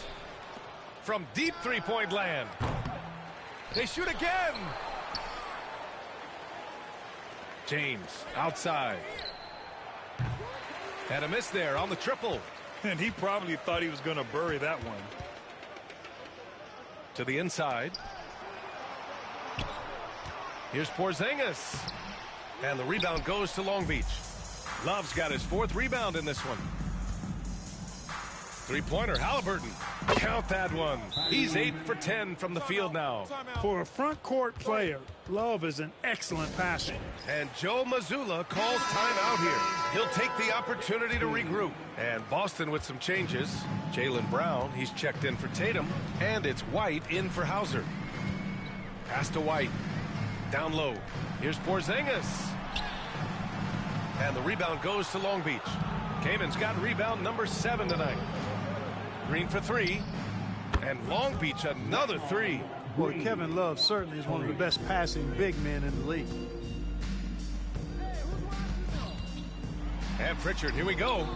F: From deep three-point land. They shoot again. James outside. Had a miss there on the triple.
H: And he probably thought he was going to bury that one.
F: To the inside. Here's Porzingis. And the rebound goes to Long Beach. Love's got his 4th rebound in this one. Three-pointer, Halliburton. Count that one. He's 8 for 10 from the field now.
L: For a front court player, Love is an excellent passer.
F: And Joe Mazzulla calls timeout here. He'll take the opportunity to regroup. And Boston with some changes. Jaylen Brown, he's checked in for Tatum. And it's White in for Hauser. Pass to White. Down low. Here's Porzingis. And the rebound goes to Long Beach. Kaman's got rebound number 7 tonight. Green for 3. And Long Beach another 3.
L: Boy, Kevin Love certainly is one of the best passing big men in the league.
F: And Pritchard, here we go.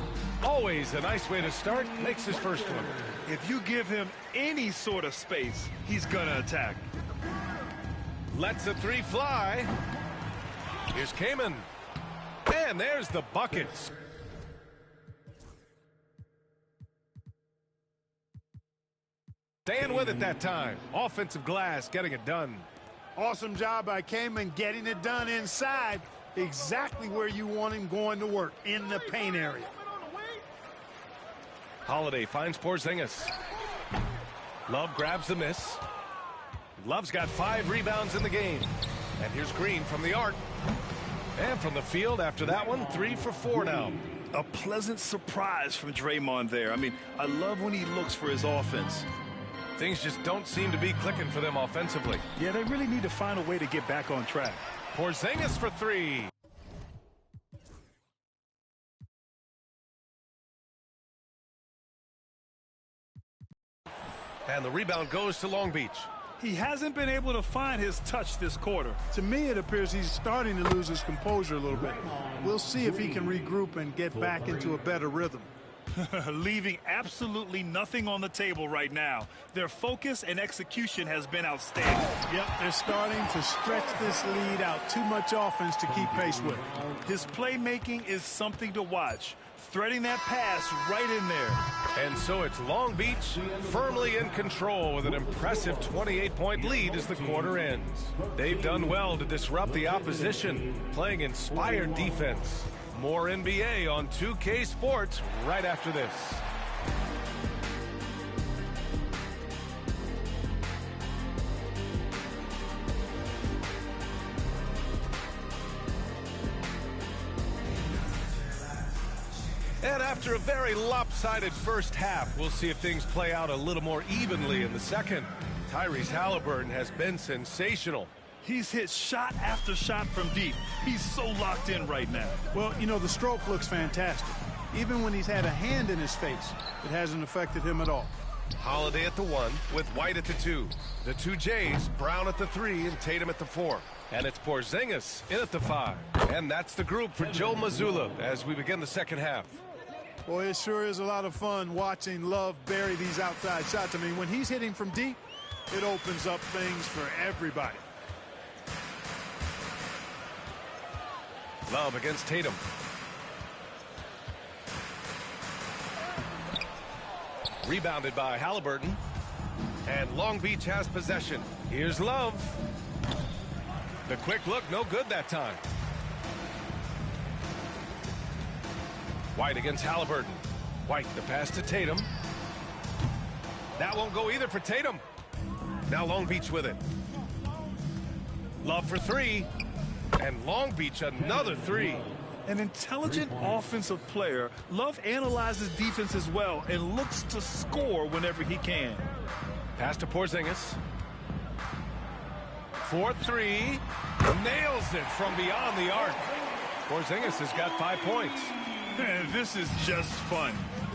F: Always a nice way to start. Makes his first one.
H: If you give him any sort of space, he's going to attack.
F: Lets the 3 fly. Here's Kaman. And there's the buckets. Staying with it that time. Offensive glass getting it done.
L: Awesome job by Kamen getting it done inside, exactly where you want him going to work, in the paint area.
F: Holiday finds Porzingis. Love grabs the miss. Love's got 5 rebounds in the game. And here's Green from the arc. And from the field after that one, 3 for 4 now.
H: A pleasant surprise from Draymond there. I mean, I love when he looks for his offense.
F: Things just don't seem to be clicking for them offensively.
H: Yeah, they really need to find a way to get back on track.
F: Porzingis for 3. And the rebound goes to Long Beach.
H: He hasn't been able to find his touch this quarter.
L: To me, it appears he's starting to lose his composure a little bit. We'll see if he can regroup and get back into a better rhythm.
H: Leaving absolutely nothing on the table right now. Their focus and execution has been outstanding.
L: Yep, they're starting to stretch this lead out. Too much offense to keep pace with.
H: His playmaking is something to watch. Threading that pass right in there.
F: And so it's Long Beach firmly in control with an impressive 28-point lead as the quarter ends. They've done well to disrupt the opposition, playing inspired defense. More NBA on 2K Sports right after this. And after a very lopsided first half, we'll see if things play out a little more evenly in the second. Tyrese Halliburton has been sensational.
H: He's hit shot after shot from deep. He's so locked in right now.
L: Well, you know, the stroke looks fantastic. Even when he's had a hand in his face, it hasn't affected him at all.
F: Holiday at the 1 with White at the 2. The 2 Jays, Brown at the 3 and Tatum at the 4. And it's Porzingis in at the 5. And that's the group for Joe Mazzulla as we begin the second half.
L: Boy, it sure is a lot of fun watching Love bury these outside shots. I mean, when he's hitting from deep, it opens up things for everybody.
F: Love against Tatum. Rebounded by Halliburton. And Long Beach has possession. Here's Love. The quick look, no good that time. White against Halliburton. White, the pass to Tatum. That won't go either for Tatum. Now Long Beach with it. Love for 3. And Long Beach another 3.
H: An intelligent offensive player, Love analyzes defense as well and looks to score whenever he can.
F: Pass to Porzingis. 4-3. Nails it from beyond the arc. Porzingis has got 5 points.
H: This is just fun.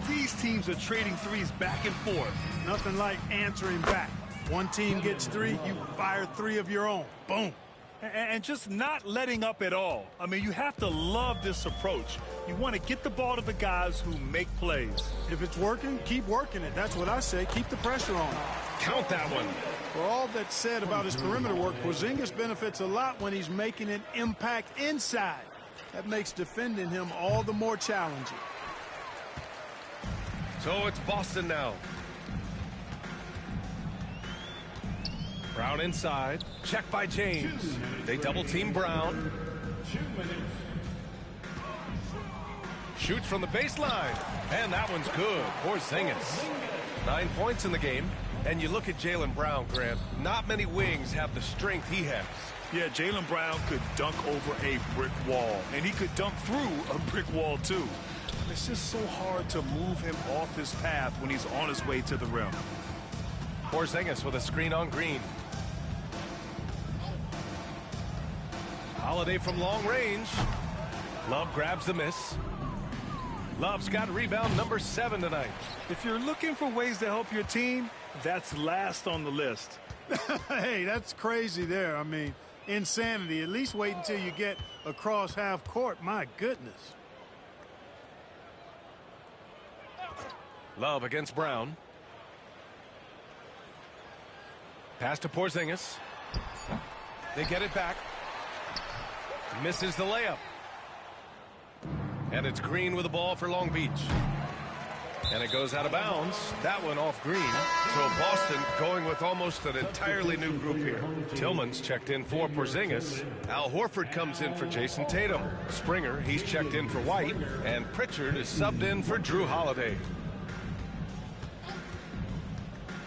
H: These teams are trading threes back and forth.
L: Nothing like answering back. One team gets 3, you fire 3 of your own. Boom.
H: And just not letting up at all. I mean, you have to love this approach. You want to get the ball to the guys who make plays.
L: If it's working, keep working it. That's what I say. Keep the pressure on.
F: Count that one.
L: For all that's said about his perimeter work, Porzingis benefits a lot when he's making an impact inside. That makes defending him all the more challenging.
F: So it's Boston now. Brown inside. Check by James. They double team Brown. Shoots from the baseline. And that one's good. Porzingis. 9 points in the game. And you look at Jaylen Brown, Grant. Not many wings have the strength he has.
H: Yeah, Jaylen Brown could dunk over a brick wall. And he could dunk through a brick wall, too. It's just so hard to move him off his path when he's on his way to the rim.
F: Porzingis with a screen on Green. Holiday from long range. Love grabs the miss. Love's got rebound number 7 tonight.
H: If you're looking for ways to help your team, that's last on the list.
L: Hey, that's crazy there. I mean, insanity. At least wait until you get across half court. My goodness.
F: Love against Brown. Pass to Porzingis. They get it back. Misses the layup. And it's Green with the ball for Long Beach. And it goes out of bounds. That one off green. So Boston going with almost an entirely new group here. Tillman's checked in for Porzingis. Al Horford comes in for Jason Tatum. Springer, he's checked in for White. And Pritchard is subbed in for Drew Holiday.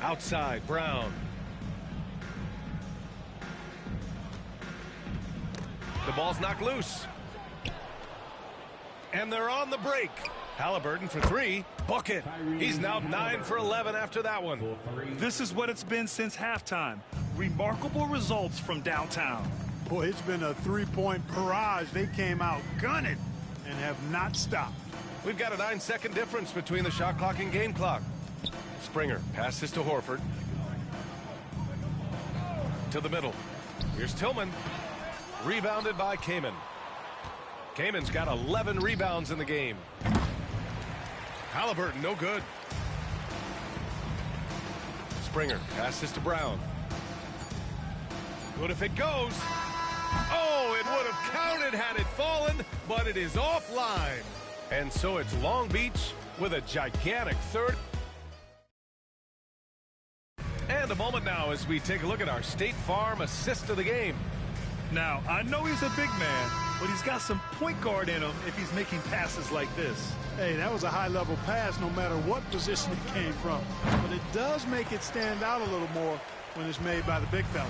F: Outside, Brown. The ball's knocked loose. And they're on the break. Halliburton for three. Bucket. He's now 9 for 11 after that one.
H: This is what it's been since halftime. Remarkable results from downtown.
L: Boy, it's been a three-point barrage. They came out gunning and have not stopped.
F: We've got a 9-second difference between the shot clock and game clock. Springer passes to Horford. To the middle. Here's Tillman. Rebounded by Kaman. Kaman's got 11 rebounds in the game. Halliburton, no good. Springer passes to Brown. Good if it goes. Oh, it would have counted had it fallen, but it is offline. And so it's Long Beach with a gigantic third. And a moment now as we take a look at our State Farm assist of the game.
H: Now, I know he's a big man, but he's got some point guard in him if he's making passes like this.
L: Hey, that was a high-level pass no matter what position it came from. But it does make it stand out a little more when it's made by the big fella.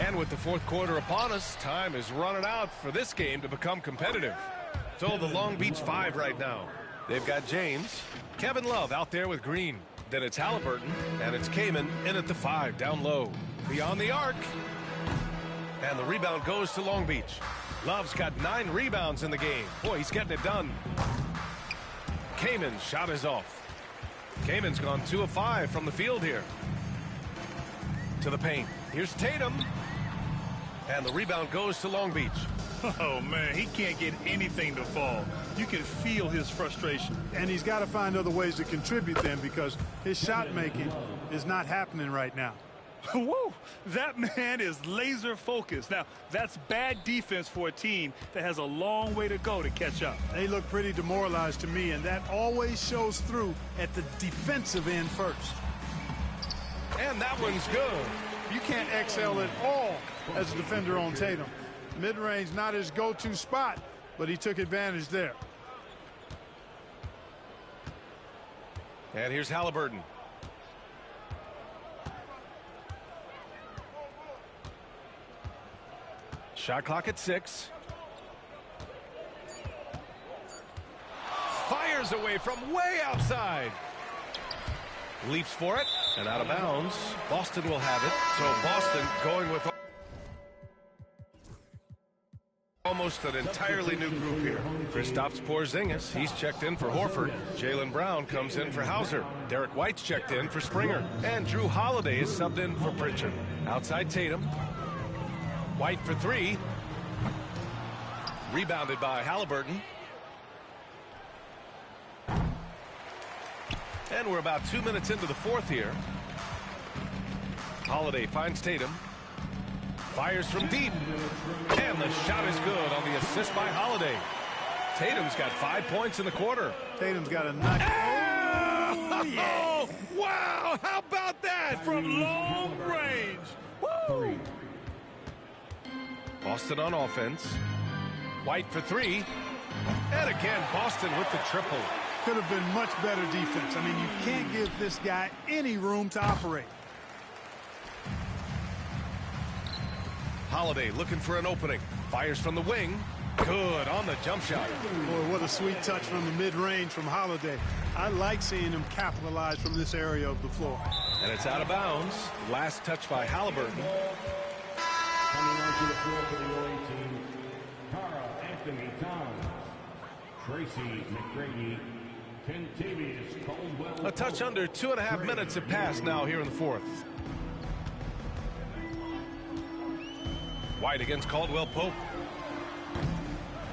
F: And with the fourth quarter upon us, time is running out for this game to become competitive. So the Long Beach 5 right now. They've got James, Kevin Love out there with Green. Then it's Halliburton, and it's Kaman in at the 5 down low. Beyond the arc. And the rebound goes to Long Beach. Love's got 9 rebounds in the game. Boy, he's getting it done. Kaman's shot is off. Kaman's gone 2 of 5 from the field here. To the paint. Here's Tatum. And the rebound goes to Long Beach.
H: Oh, man, he can't get anything to fall. You can feel his frustration.
L: And he's got to find other ways to contribute then because his shot making is not happening right now.
H: Whoa, that man is laser focused. Now, that's bad defense for a team that has a long way to go to catch up.
L: They look pretty demoralized to me, and that always shows through at the defensive end first.
F: And that one's good.
L: You can't excel at all as a defender on Tatum. Mid-range not his go-to spot, but he took advantage there.
F: And here's Halliburton. Shot clock at 6. Fires away from way outside. Leaps for it and out of bounds. Boston will have it. So Boston going with almost an entirely new group here. Kristaps Porzingis, he's checked in for Horford. Jaylen Brown comes in for Hauser. Derek White's checked in for Springer. And Drew Holiday is subbed in for Pritchard. Outside Tatum. White for 3. Rebounded by Halliburton. And we're about 2 minutes into the fourth here. Holiday finds Tatum. Fires from deep. And the shot is good on the assist by Holiday. Tatum's got 5 points in the quarter.
L: Tatum's got a knock.
F: Oh, yeah. Wow, how about that?
H: From long range. Woo!
F: Boston on offense. White for 3. And again, Boston with the triple.
L: Could have been much better defense. I mean, you can't give this guy any room to operate.
F: Holiday looking for an opening. Fires from the wing. Good on the jump shot.
L: Boy, what a sweet touch from the mid-range from Holiday. I like seeing him capitalize from this area of the floor.
F: And it's out of bounds. Last touch by Halliburton.
D: Coming onto the floor for the Oriole team, Carl Anthony Towns, Tracy McGrady, Kentavious Caldwell.
F: A touch under 2.5 minutes have passed now here in the fourth. White against Caldwell Pope.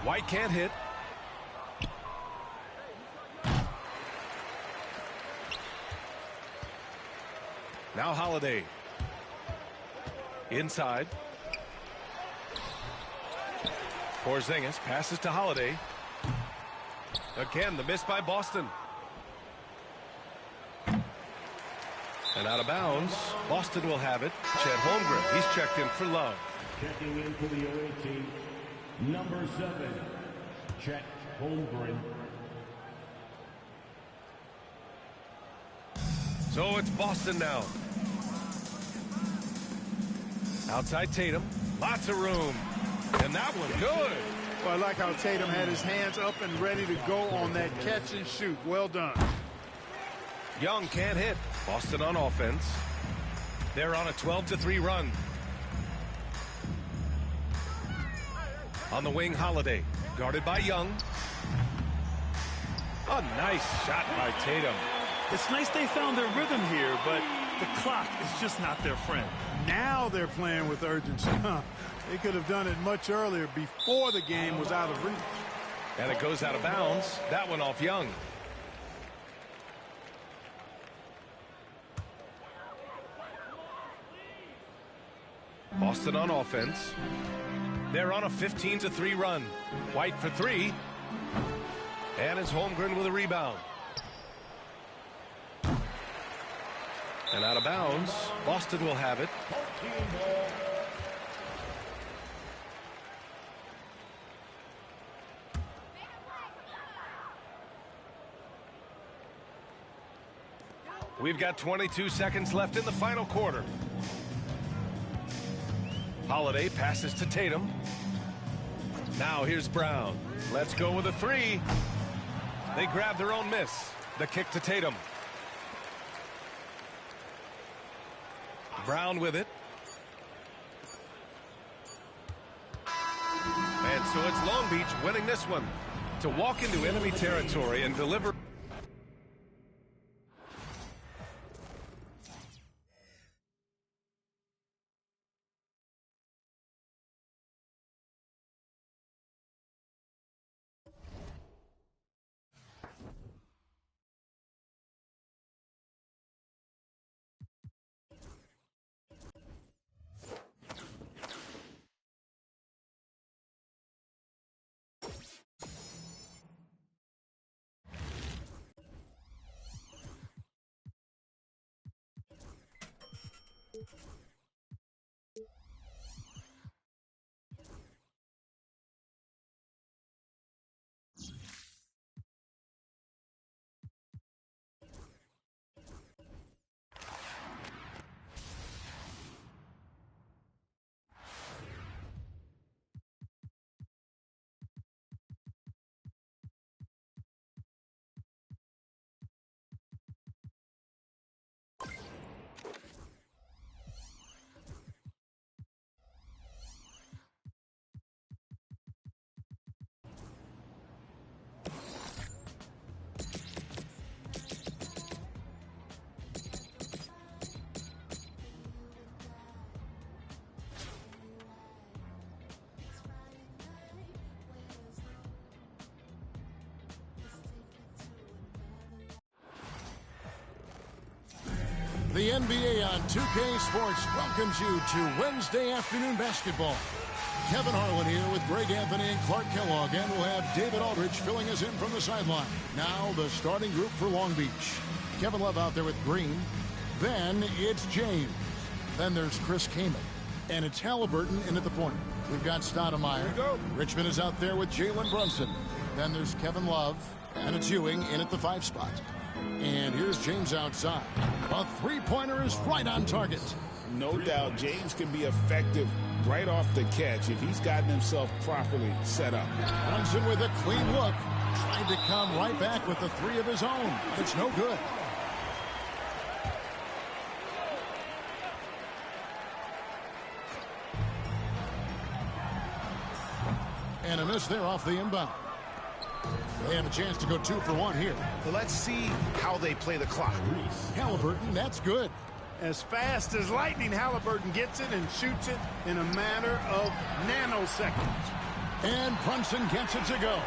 F: White can't hit. Now Holiday. Inside. Porzingis passes to Holiday. Again, the miss by Boston. And out of bounds. Boston will have it. Chet Holmgren, he's checked in for Love.
D: Checking in for the away team, number 7, Chet Holmgren.
F: So it's Boston now. Outside Tatum. Lots of room. And that one good.
L: Well, I like how Tatum had his hands up and ready to go on that catch and shoot. Well done.
F: Young can't hit. Boston on offense. They're on a 12-3 run. On the wing, Holiday. Guarded by Young. A nice shot by Tatum.
M: It's nice they found their rhythm here, but the clock is just not their friend.
L: Now they're playing with urgency. They could have done it much earlier before the game was out of reach.
F: And it goes out of bounds. That one off Young. Boston on offense. They're on a 15-3 run. White for 3. And it's Holmgren with a rebound. And out of bounds. Boston will have it. We've got 22 seconds left in the final quarter. Holiday passes to Tatum. Now here's Brown. Let's go with a 3. They grab their own miss. The kick to Tatum. Brown with it. And so it's Long Beach winning this one. To walk into enemy territory and deliver.
A: The NBA on 2K Sports welcomes you to Wednesday afternoon basketball. Kevin Harlan here with Greg Anthony and Clark Kellogg, and we'll have David Aldridge filling us in from the sideline. Now the starting group for Long Beach. Kevin Love out there with Green. Then it's James. Then there's Chris Kaman. And it's Halliburton in at the point. We've got Stoudemire. Richmond is out there with Jalen Brunson. Then there's Kevin Love. And it's Ewing in at the 5 spot. And here's James outside. A three-pointer is right on target.
E: No doubt James can be effective right off the catch if he's gotten himself properly set up.
A: Brunson with a clean look. Tried to come right back with the 3 of his own. It's no good. And a miss there off the inbound. They have a chance to go 2 for 1 here.
B: Well, let's see how they play the clock.
A: Halliburton, that's good.
L: As fast as lightning, Halliburton gets it and shoots it in a matter of nanoseconds.
A: And Brunson gets it to go.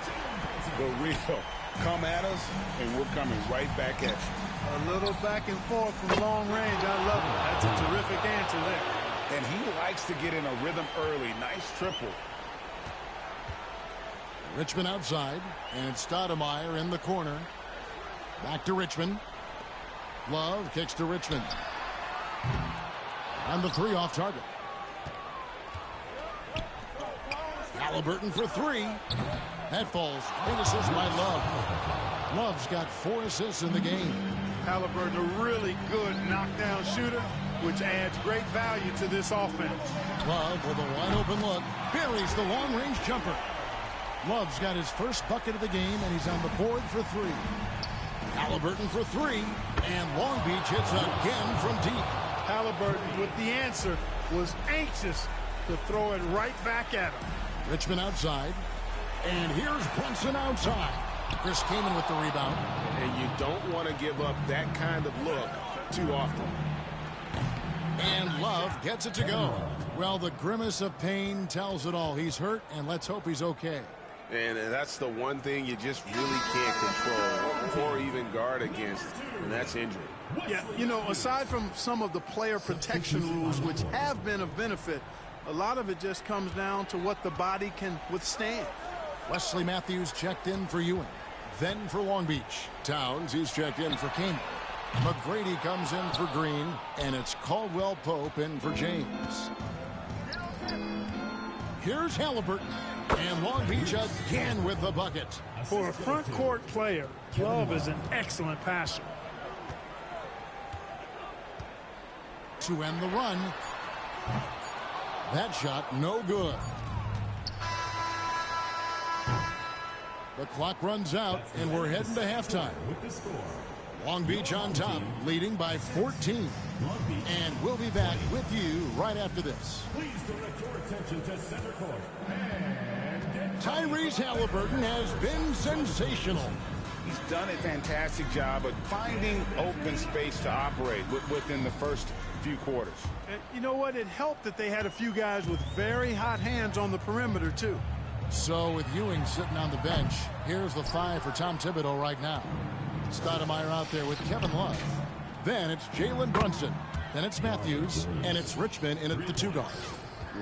E: The real. Come at us, and we're coming right back at you.
L: A little back and forth from long range. I love it. That's a terrific answer there.
E: And he likes to get in a rhythm early. Nice triple.
A: Richmond outside, and Stoudemire in the corner. Back to Richmond. Love kicks to Richmond. And the three off target. Halliburton for three. That falls. Big assist by Love. Love's got 4 assists in the game.
L: Halliburton, a really good knockdown shooter, which adds great value to this offense.
A: Love with a wide open look. Buries the long-range jumper. Love's got his first bucket of the game, and he's on the board for 3. Halliburton for 3, and Long Beach hits again from deep.
L: Halliburton, with the answer, was anxious to throw it right back at him.
A: Richmond outside, and here's Brunson outside. Chris Kaman with the rebound.
B: And you don't want to give up that kind of look too often.
A: And Love gets it to go. Well, the grimace of pain tells it all. He's hurt, and let's hope he's okay.
B: And that's the one thing you just really can't control or even guard against, and that's injury.
L: Yeah, you know, aside from some of the player protection rules, which have been of benefit, a lot of it just comes down to what the body can withstand.
A: Wesley Matthews checked in for Ewing. Then for Long Beach. Towns, he's checked in for Kaman. McGrady comes in for Green, and it's Caldwell Pope in for James. Here's Halliburton, and Long Beach again with the bucket.
L: For a front court player, Love is an excellent passer.
A: To end the run. That shot no good. The clock runs out, and we're heading to halftime. Long Beach on top, leading by 14. And we'll be back with you right after this.
D: Please direct your attention to center court.
A: Tyrese Halliburton has been sensational.
E: He's done a fantastic job of finding open space to operate within the first few quarters.
L: And you know what? It helped that they had a few guys with very hot hands on the perimeter, too.
A: So with Ewing sitting on the bench, here's the 5 for Tom Thibodeau right now. Stoudemire out there with Kevin Love. Then it's Jalen Brunson. Then it's Matthews, and it's Richmond in at the 2 guard.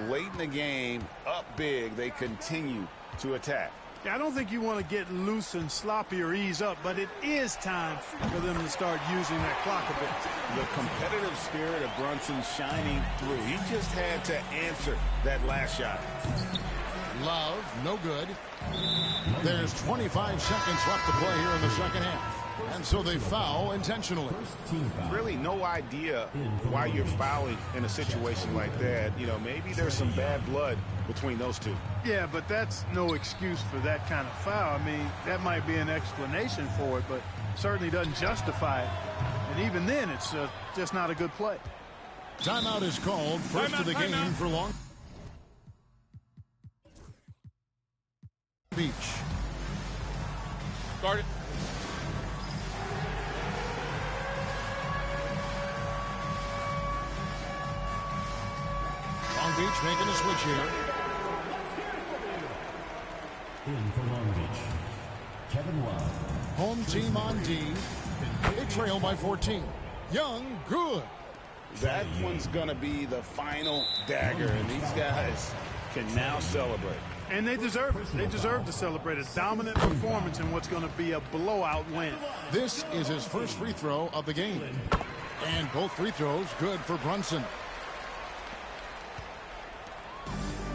E: Late in the game, up big, they continue to attack.
L: Yeah, I don't think you want to get loose and sloppy or ease up, but it is time for them to start using that clock a bit.
E: The competitive spirit of Brunson shining through. He just had to answer that last shot.
A: Love, no good. There's 25 seconds left to play here in the second half. And so they foul intentionally.
E: Really no idea why you're fouling in a situation like that. You know, maybe there's some bad blood between those two.
L: Yeah, but that's no excuse for that kind of foul. I mean, that might be an explanation for it, but certainly doesn't justify it. And even then, it's just not a good play.
A: Timeout is called. First of the game for Long Beach.
N: Start it.
A: Long Beach making a switch here.
D: In for Long Beach, Kevin Love.
A: Home team on D. They trail by 14. Young, good.
E: That one's going to be the final dagger, and these guys can now celebrate.
L: And they deserve it. They deserve to celebrate a dominant performance in what's going to be a blowout win.
A: This is his first free throw of the game. And both free throws good for Brunson.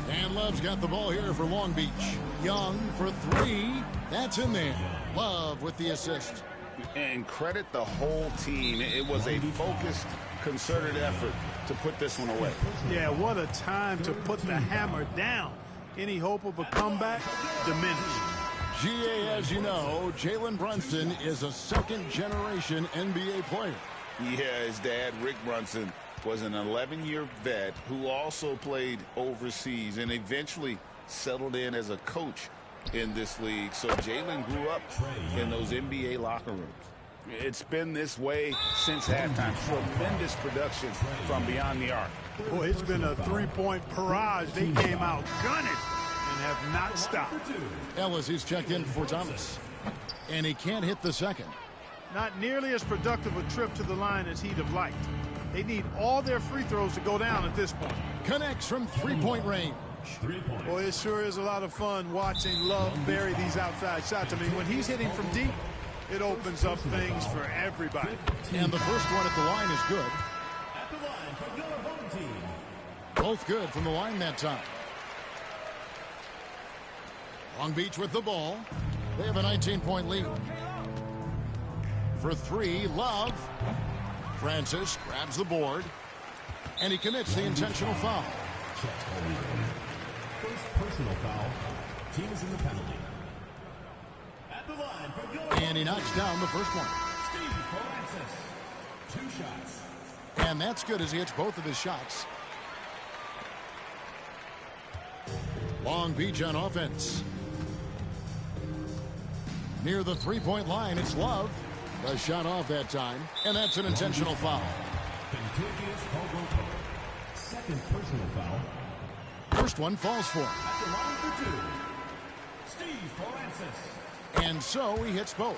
A: And Love's got the ball here for Long Beach. Young for 3. That's in there. Love with the assist.
E: And credit the whole team. It was a focused, concerted effort to put this one away.
L: Yeah, what a time to put the hammer down. Any hope of a comeback diminished.
A: GA, as you know, Jalen Brunson is a second-generation NBA player.
E: Yeah, his dad, Rick Brunson, was an 11-year vet who also played overseas and eventually settled in as a coach in this league. So Jalen grew up in those NBA locker rooms. It's been this way since halftime. Tremendous production from beyond the arc.
L: Boy, it's been a three-point barrage. They came out gunning and have not stopped.
A: Ellis is checked in for Thomas. And he can't hit the second.
L: Not nearly as productive a trip to the line as he'd have liked. They need all their free throws to go down at this point.
A: Connects from three-point range.
L: Boy, it sure is a lot of fun watching Love bury these outside shots. I mean, when he's hitting from deep, it opens up things for everybody.
A: And the first one at the line is good.
D: At the line for your home team.
A: Both good from the line that time. Long Beach with the ball. They have a 19-point lead. For three, Love. Francis grabs the board, and he commits the intentional foul.
D: First personal foul. Team is in the penalty. At the line for your
A: And he knocks down the first one.
D: Steve Francis. 2 shots.
A: And that's good as he hits both of his shots. Long Beach on offense. Near the three-point line, it's Love. A shot off that time, and that's an intentional foul.
D: Second personal foul.
A: First one falls for him.
D: At the line for 2. Steve Francis.
A: And so he hits both.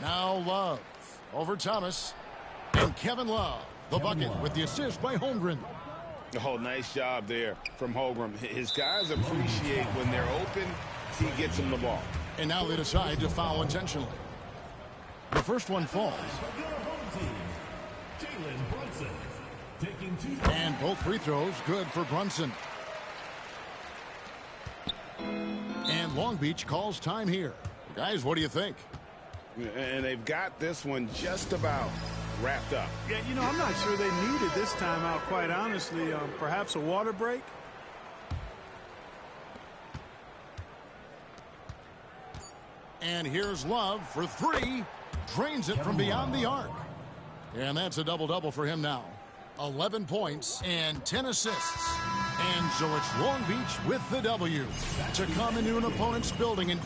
A: Now Love over Thomas. And Kevin Love, the bucket with the assist by Holmgren.
B: Oh, nice job there from Holmgren. His guys appreciate when they're open, he gets them the ball.
A: And now they decide to foul intentionally. The first one falls. And both free throws good for Brunson. And Long Beach calls time here. Guys, what do you think?
B: And they've got this one just about wrapped up.
L: Yeah, you know, I'm not sure they needed this timeout, quite honestly. Perhaps a water break?
A: And here's Love for three. Drains it from beyond the arc. And that's a double-double for him now. 11 points and 10 assists. And so it's Long Beach with the W to come into an opponent's building and